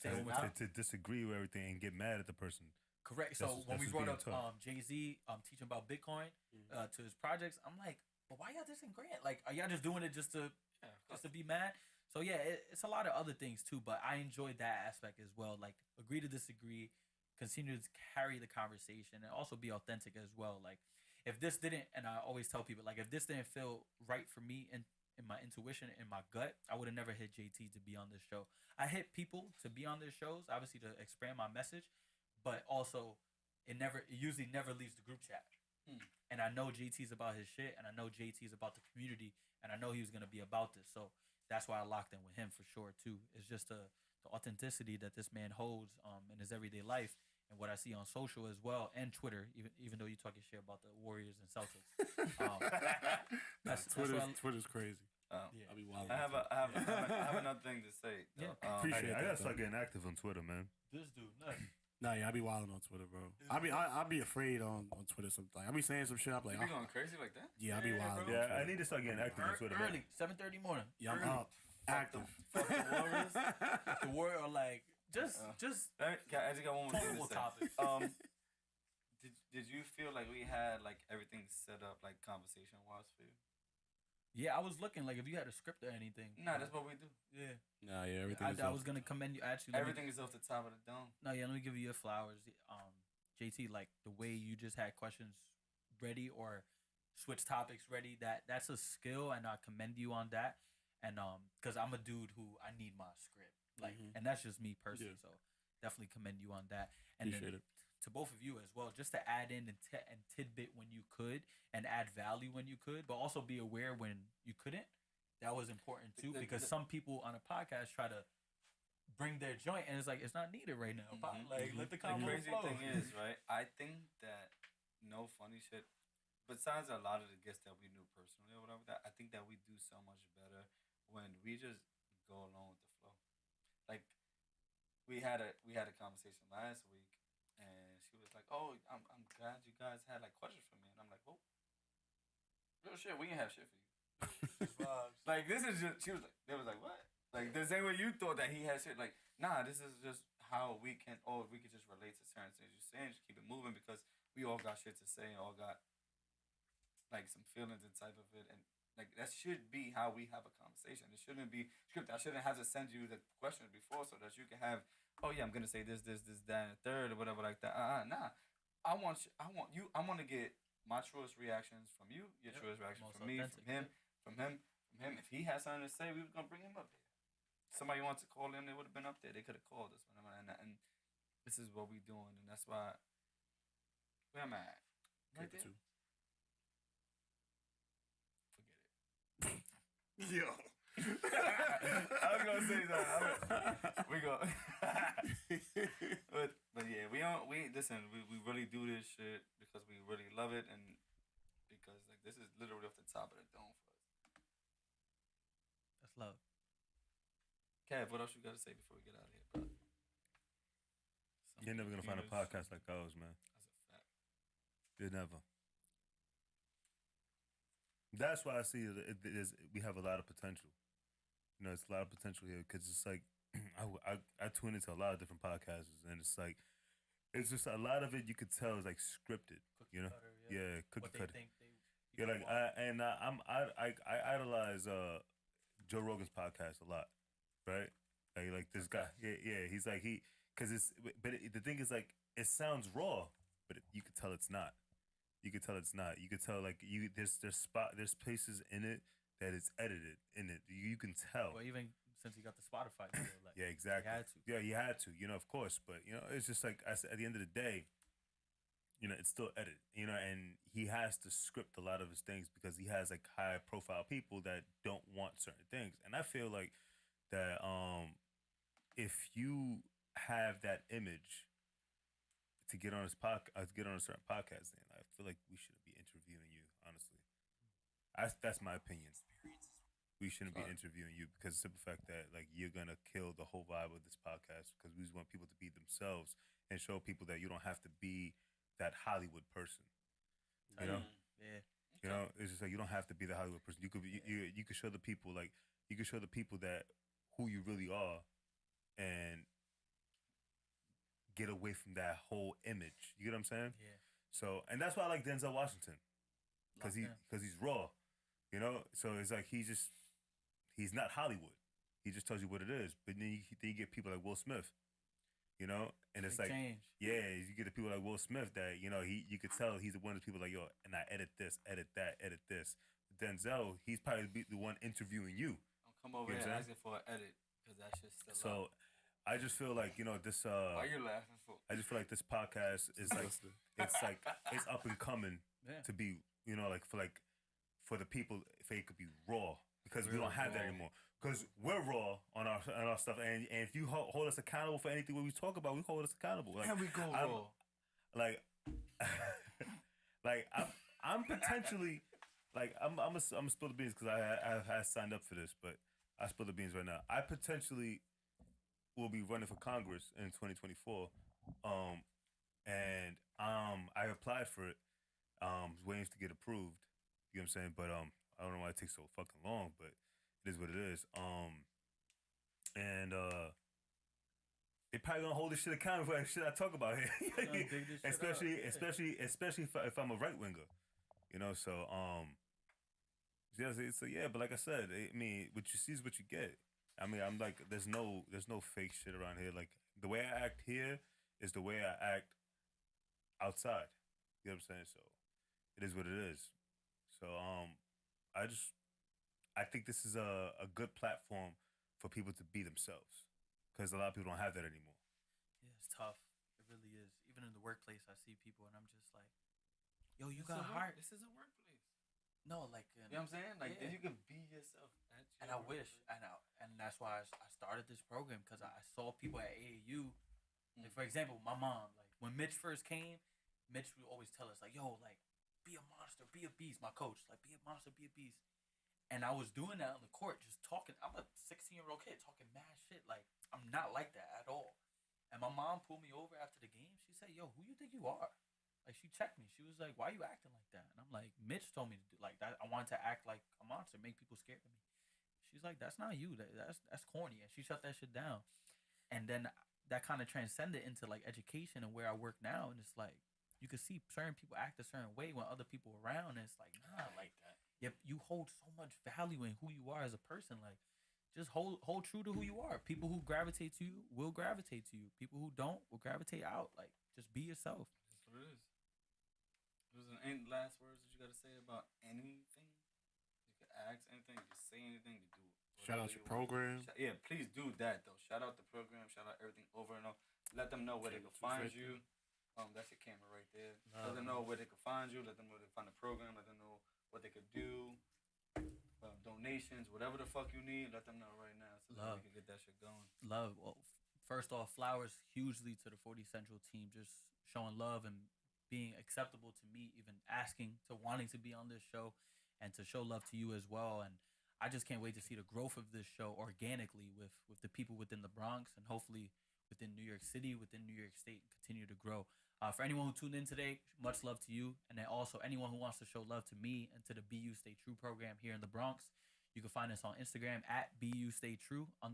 To disagree with everything and get mad at the person. Correct. So when we brought up Jay-Z teaching about Bitcoin to his projects, I'm like, but why y'all disagreeing? Like, are y'all just doing it just to be mad? So yeah, it's a lot of other things too, but I enjoyed that aspect as well. Like, agree to disagree, continue to carry the conversation, and also be authentic as well. Like, if this didn't, and I always tell people, like, if this didn't feel right for me in my intuition, in my gut, I would have never hit JT to be on this show. I hit people to be on their shows, obviously to expand my message, but also it usually never leaves the group chat. And I know JT's about his shit, and I know JT's about the community, and I know he was gonna be about this. So that's why I locked in with him for sure too. It's just the authenticity that this man holds in his everyday life, and what I see on social as well, and Twitter. Even though you talking shit about the Warriors and Celtics, Twitter's crazy. Yeah. I'll be wild. I have another thing to say. Yeah. Appreciate I that, gotta start getting active on Twitter, man. This dude, nuts. Nah, yeah, I be wilding on Twitter, bro. I be afraid on Twitter sometimes. I be saying some shit. I'm like, You be going crazy like that? yeah, I be wilding. Yeah, I need to start getting active on Twitter. man. Early, 7:30 morning. Yeah, I'm Early. up, active. Fuck the Warriors. The Warrior, like just I just got one more thing total to say. topics. Did you feel like we had like everything set up like conversation wise for you? Yeah, I was looking like if you had a script or anything. Nah, that's what we do. Yeah. Nah, yeah, everything. I was gonna commend you. Actually, Everything is off the top of the dome. No, yeah, let me give you your flowers. JT, like the way you just had questions ready or switch topics ready. That's a skill, and I commend you on that. And because I'm a dude who I need my script, like, and that's just me personally. Yeah. So definitely commend you on that. And Appreciate it. to both of you as well, just to add in and tidbit when you could and add value when you could, but also be aware when you couldn't. That was important too, because some people on a podcast try to bring their joint and it's like, it's not needed right now. Like, let the The convo crazy flow. thing is, right? I think that no funny shit. besides a lot of the guests that we knew personally or whatever, that I think that we do so much better when we just go along with the flow. Like we had a conversation last week, and she was like, "Oh, I'm glad you guys had like questions for me," and I'm like, "Oh, real shit, we ain't have shit for you." Like this is just she was like they was like what? Like the same way you thought that he had shit. Like nah, this is just how we can just relate to certain things you're saying, just keep it moving because we all got shit to say and all got like some feelings inside of it and like that should be how we have a conversation. It shouldn't be scripted. I shouldn't have to send you the questions before so that you can have oh yeah I'm gonna say this that and the third or whatever like that. Nah. I want to get my truest reactions from you, your truest reactions Most from me, authentic, from him. If he had something to say, we was gonna bring him up there. Somebody wants to call in, they would have been up there. They could have called us, and this is what we doing, and that's why where am I at? Right there. Two. Forget it. Yo. I was gonna say something. We go. but yeah, we listen. We really do this shit because we really love it and because like this is literally off the top of the dome for us. That's love. Kev, what else you got to say before we get out of here, bro? You're never gonna find a podcast like ours, man. That's a fact. You're never. That's why I see we have a lot of potential. You know, it's a lot of potential here because it's like I tune into a lot of different podcasts and it's like it's just a lot of it you could tell is like scripted. Cookie You know, cutter, yeah, cookie What they cutter. think they. Yeah, like I idolize Joe Rogan's podcast a lot, right? Like this guy, yeah, he's like because the thing is like it sounds raw, but you could tell it's not. You could tell it's not. You could tell like there's places in it that is edited in it. You can tell. Well, even since he got the Spotify deal, like Yeah, exactly. he had to. Yeah, you had to. You know, of course, but you know, it's just like I said, at the end of the day, you know, it's still edited. You know, and he has to script a lot of his things because he has like high profile people that don't want certain things, and I feel like that if you have that image to get on to get on a certain podcast, then I feel like we shouldn't be interviewing you. Honestly, that's my opinion. We shouldn't be interviewing you because the simple fact that like you're gonna kill the whole vibe of this podcast because we just want people to be themselves and show people that you don't have to be that Hollywood person. You know, Yeah. you know, it's just like you don't have to be the Hollywood person. You could be, you could show the people like you could show the people that who you really are and get away from that whole image. You get what I'm saying? Yeah. So, and that's why I like Denzel Washington because Lockdown. he's raw, you know. So it's like he's not Hollywood. He just tells you what it is. But then you get people like Will Smith, you know, and it's Big like change. yeah, you get the people like Will Smith that you know you could tell he's one of the people like yo, and I edit this, edit that, edit this. Denzel, he's probably the one interviewing you. Don't come over You know here what I'm asking for an edit because that shit's still So up. I just feel like you know this. Why you laughing for? I just feel like this podcast is like it's up and coming Yeah. to be you know like for the people if it could be raw because we Real don't have that raw. anymore because we're raw on our stuff and if you hold us accountable for anything we talk about we hold us accountable like And we go I'm, raw. like like I'm potentially like I'm gonna spill the beans because I signed up for this but I spill the beans right now I potentially will be running for Congress in 2024 and I applied for it waiting to get approved you know what I'm saying but I don't know why it takes so fucking long but it is what it is and they probably gonna hold this shit accountable for that shit I talk about here Dig this shit especially up. especially if I'm a right winger you know so yeah but like I said I mean what you see is what you get I mean I'm like there's no fake shit around here like the way I act here is the way I act outside you know what I'm saying so it is what it is so I think this is a good platform for people to be themselves because a lot of people don't have that anymore. Yeah, it's tough. It really is. Even in the workplace, I see people and I'm just like, yo, you This got is a heart. This is a workplace. No, like, You know what I'm saying? Like Yeah. you can be yourself. and I wish, and that's why I started this program because I saw people at AAU. Like for example, my mom. Like when Mitch first came, Mitch would always tell us like, "Yo, like be a monster, be a beast. My coach, like, be a monster, be a beast. And I was doing that on the court, just talking. I'm a 16-year-old kid talking mad shit. Like, I'm not like that at all. And my mom pulled me over after the game. She said, "Yo, who you think you are?" Like, she checked me. She was like, "Why you acting like that?" And I'm like, "Mitch told me to do like that. I wanted to act like a monster, make people scared of me." She's like, "That's not you. That's corny." And she shut that shit down. And then that kind of transcended into like education and where I work now. And it's like you could see certain people act a certain way when other people around. And it's like, nah, like that. Yep, you hold so much value in who you are as a person. Like, just hold true to who you are. People who gravitate to you will gravitate to you. People who don't will gravitate out. Like, just be yourself. That's what it is. Any last words that you got to say about anything? You can ask anything, you can say anything, you do it. Shout out your program. Yeah, please do that though. Shout out the program. Shout out everything over and over. Let them know where they can find you. That's your camera right there. Let them know where they can find you. Let them know where they find the program. Let them know what they could do. Donations, whatever the fuck you need, let them know right now so that we can get that shit going. Love. Well, first off, flowers hugely to the 40 Central team, just showing love and being acceptable to me, even asking to wanting to be on this show and to show love to you as well. And I just can't wait to see the growth of this show organically with the people within the Bronx and hopefully within New York City, within New York State, and continue to grow. For anyone who tuned in today, much love to you. And then also anyone who wants to show love to me and to the BU Stay True program here in the Bronx, you can find us on Instagram at BU Stay True __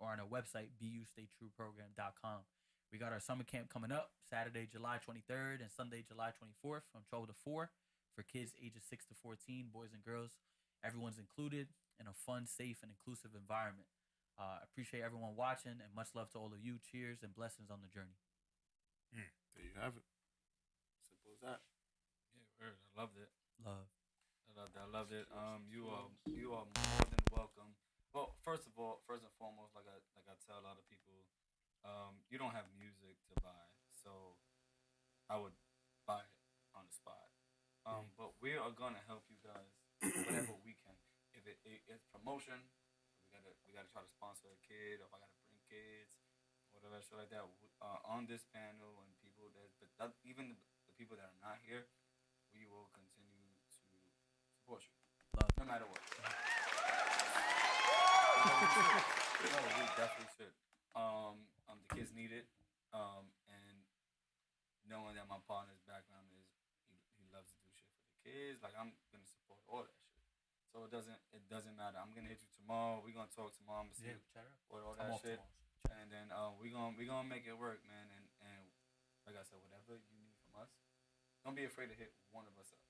or on our website, bustaytrueprogram.com. We got our summer camp coming up Saturday, July 23rd and Sunday, July 24th from 12 to 4 for kids ages 6 to 14, boys and girls. Everyone's included in a fun, safe, and inclusive environment. Appreciate everyone watching and much love to all of you. Cheers and blessings on the journey. There you have it. Simple as that. Yeah, word. I loved it. Love. I loved it. You are more than welcome. Well, first and foremost, like I tell a lot of people, you don't have music to buy, so I would buy it on the spot. But we are gonna help you guys whatever we can. If it's promotion, we gotta try to sponsor a kid, or if I gotta bring kids, whatever shit like that. On this panel and people even the people that are not here, we will continue to support you. Love. No matter what. No, we definitely should. The kids need it. And knowing that my partner's background is he loves to do shit for the kids, like I'm gonna support all that shit. So it doesn't matter. I'm gonna hit you tomorrow. We're gonna talk tomorrow. I'm gonna see what all that shit. And then we gonna make it work, man. And like I said, whatever you need from us, don't be afraid to hit one of us up.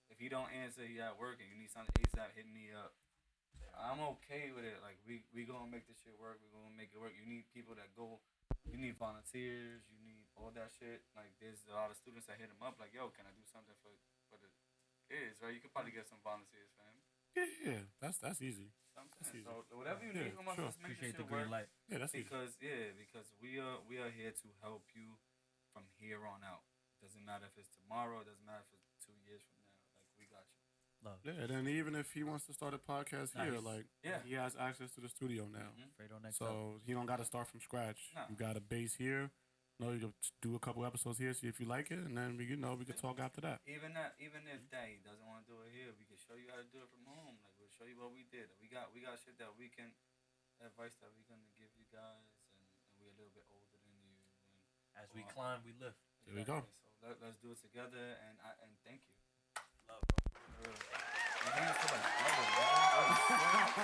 If he don't answer, he at work, and you need something ASAP, hit me up. I'm okay with it. Like we gonna make this shit work. We gonna make it work. You need people that go. You need volunteers. You need all that shit. Like there's a lot of students that hit him up. Like, yo, can I do something for the kids? Right? You could probably get some volunteers for him. Yeah. That's easy. That's easy. So whatever you need from us, let's make Appreciate this the shit green work. light. Yeah, that's Because we are here to help you from here on out. It doesn't matter if it's tomorrow. It doesn't matter if it's 2 years from now. Like we got you. Love. Yeah, and then even if he wants to start a podcast here, Nice. like Yeah. he has access to the studio now. Fredo next up. So he don't got to start from scratch. No. You got a base here. You can do a couple episodes here, see if you like it, and then we can talk after that. Even if that he doesn't want to do it here, we can show you how to do it from home. Like we'll show you what we did. We got shit that we can advice that we're gonna give you guys, and we're a little bit older than you. And As we climb, we lift. There we go. So let's do it together, and thank you. Love, bro. My hands feel like rubber, man.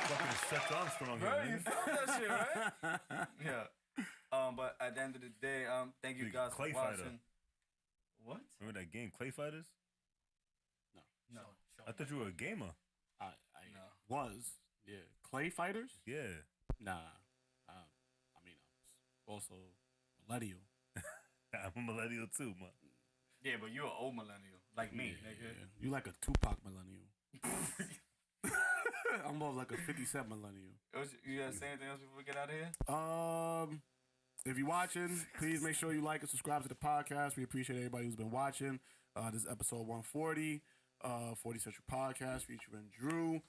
Fucking Seth Armstrong here, Right, you man. felt that shit, right? Yeah. But at the end of the day, thank you Big guys clay for fighter. watching. What? Remember that game, Clay Fighters? No. I thought you were a gamer. I No. was. Yeah. Clay fighters? Yeah. Nah. I mean, I was also millennial. I'm a millennial too, man. Yeah, but you're an old millennial, like me, nigga. Yeah. You like a Tupac millennial. I'm more like a 50 Cent millennial. You gotta say anything else before we get out of here? If you're watching, please make sure you like and subscribe to the podcast. We appreciate everybody who's been watching. This is episode 140, 40 Central Podcast featuring Drew.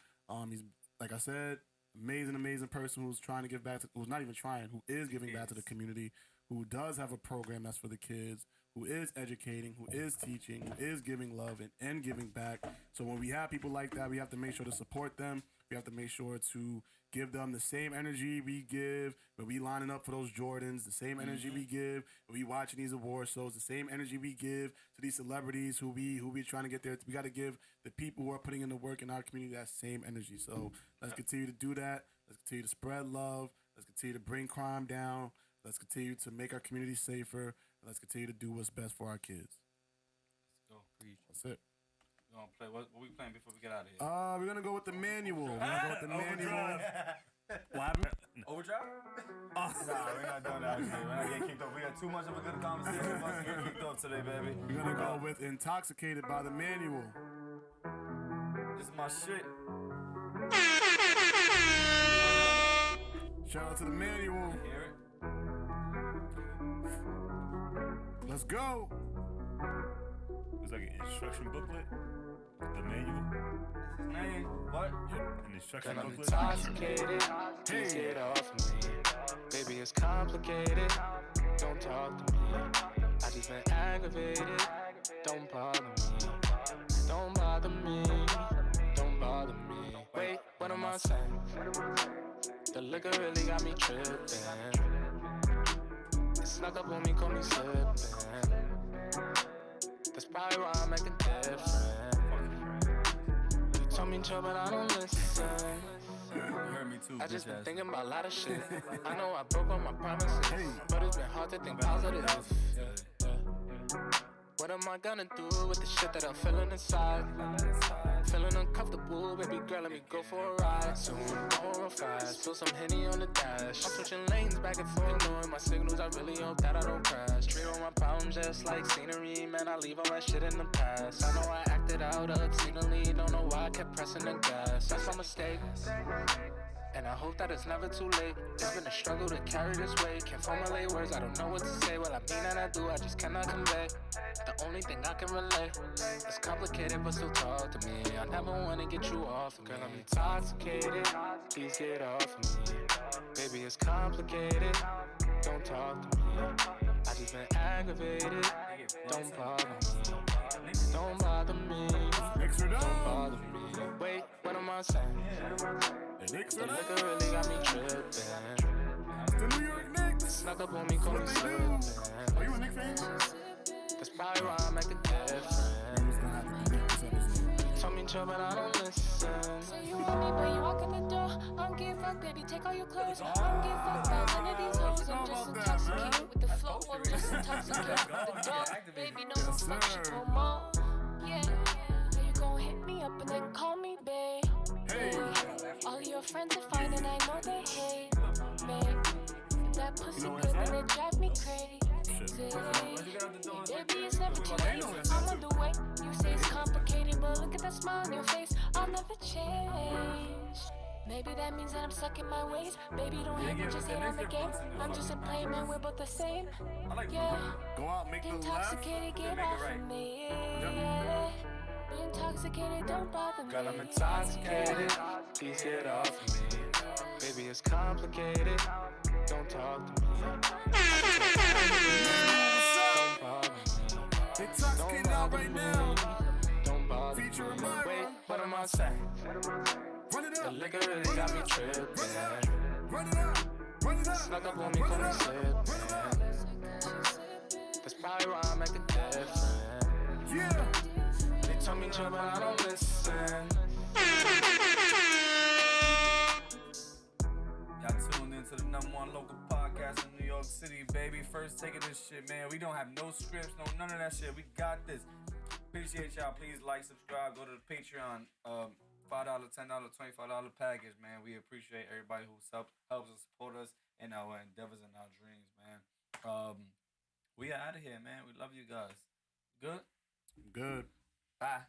He's, like I said, amazing person who's trying to give back to, who's not even trying, who is giving back to the community, who does have a program that's for the kids, who is educating, who is teaching, who is giving love and giving back. So when we have people like that, we have to make sure to support them. We have to make sure to give them the same energy we give when we lining up for those Jordans, the same energy we give when we watching these award shows, the same energy we give to these celebrities who we trying to get there. We got to give the people who are putting in the work in our community that same energy. So let's continue to do that. Let's continue to spread love. Let's continue to bring crime down. Let's continue to make our community safer. Let's continue to do what's best for our kids. Let's go. That's it. We're gonna play. What we playing before we get out of here? We're gonna go with the manual. We're gonna go with the manual. What happened? Overdrive? Nah, we're not doing that. We're not getting kicked off. We got too much of a good conversation for us to get kicked off today, baby. We're gonna go with Intoxicated by the Manual. This is my shit. Shout out to the Manual. Hear it? Let's go. It's like an instruction booklet. The manual. His name? What? An instruction I'm booklet. intoxicated, please get off of me. Baby, it's complicated, don't talk to me. I just been aggravated, don't bother me. Don't bother me, don't bother me. Wait, what am I saying? The liquor really got me tripping. It snuck up on me, caught me slipping. That's probably why I'm acting different. You told me chill, but I don't listen. You heard me too, I just been bitch ass. thinking about a lot of shit. I know I broke all my promises, but it's been hard to think positive. Yeah. What am I gonna do with the shit that I'm feeling inside? Feeling uncomfortable, baby girl, let me go for a ride. Soon, going real fast, spill some Henny on the dash. I'm switching lanes back and forth, ignoring my signals, I really hope that I don't crash. Treat all my problems just like scenery, man, I leave all that shit in the past. I know I acted out obscenely, don't know why I kept pressing the gas. That's my mistake. And I hope that it's never too late. It's been a struggle to carry this weight. Can't formulate words, I don't know what to say. Well, I mean and I do, I just cannot convey. The only thing I can relate. It's complicated, but still talk to me. I never wanna get you off. Girl, I'm intoxicated, please get off of me. Baby, it's complicated, don't talk to me. I just been aggravated, don't bother me. Don't bother me, don't bother me. Wait, what am I saying? The liquor really got me tripping. The New York Knicks. Snuck up on me, call me slipping. Are you a Knicks fan? That's probably why I'm acting different. Told me chill, but I don't listen. Say you want me, but you walk in the door. I don't give a fuck, baby, take all your clothes. I don't give a fuck about none of these hoes. I'm just intoxicated with the flow. I'm just intoxicated with the dope. Baby, no more fuck shit no more. Yeah, now you gon' hit me up and then call me, babe. All your friends are fine and I know they hate me. That pussy good and it drive me crazy. Baby, it's never too late. I'm on the way. You say it's complicated, but look at that smile on your face. I'll never change. Maybe that means that I'm stuck in my ways. Baby, don't hate me, just hate on the game. I'm just a player, man, we're both the same. Yeah, Go out, make the left. intoxicated, get off of me. Yeah. Be intoxicated, don't bother me. Girl, I'm intoxicated, please get off of me. Baby, it's complicated, don't talk to me. Don't bother me. Intoxicated out right now. Don't bother me. Featuring Myra. Wait, what am I saying? Run it The up. liquor really got me tripping. Run it up. Run it up. Snuck up on me, call me slipping. That's probably why I'm acting different. Yeah. They told me chill, but I don't listen. Y'all tuned into the #1 local podcast in New York City, baby. First take of this shit, man. We don't have no scripts, no none of that shit. We got this. Appreciate y'all. Please like, subscribe, go to the Patreon. $5, $10, $25 package, man. We appreciate everybody who helps us support us in our endeavors and our dreams, man. We are out of here, man. We love you guys. Good? Good. Bye.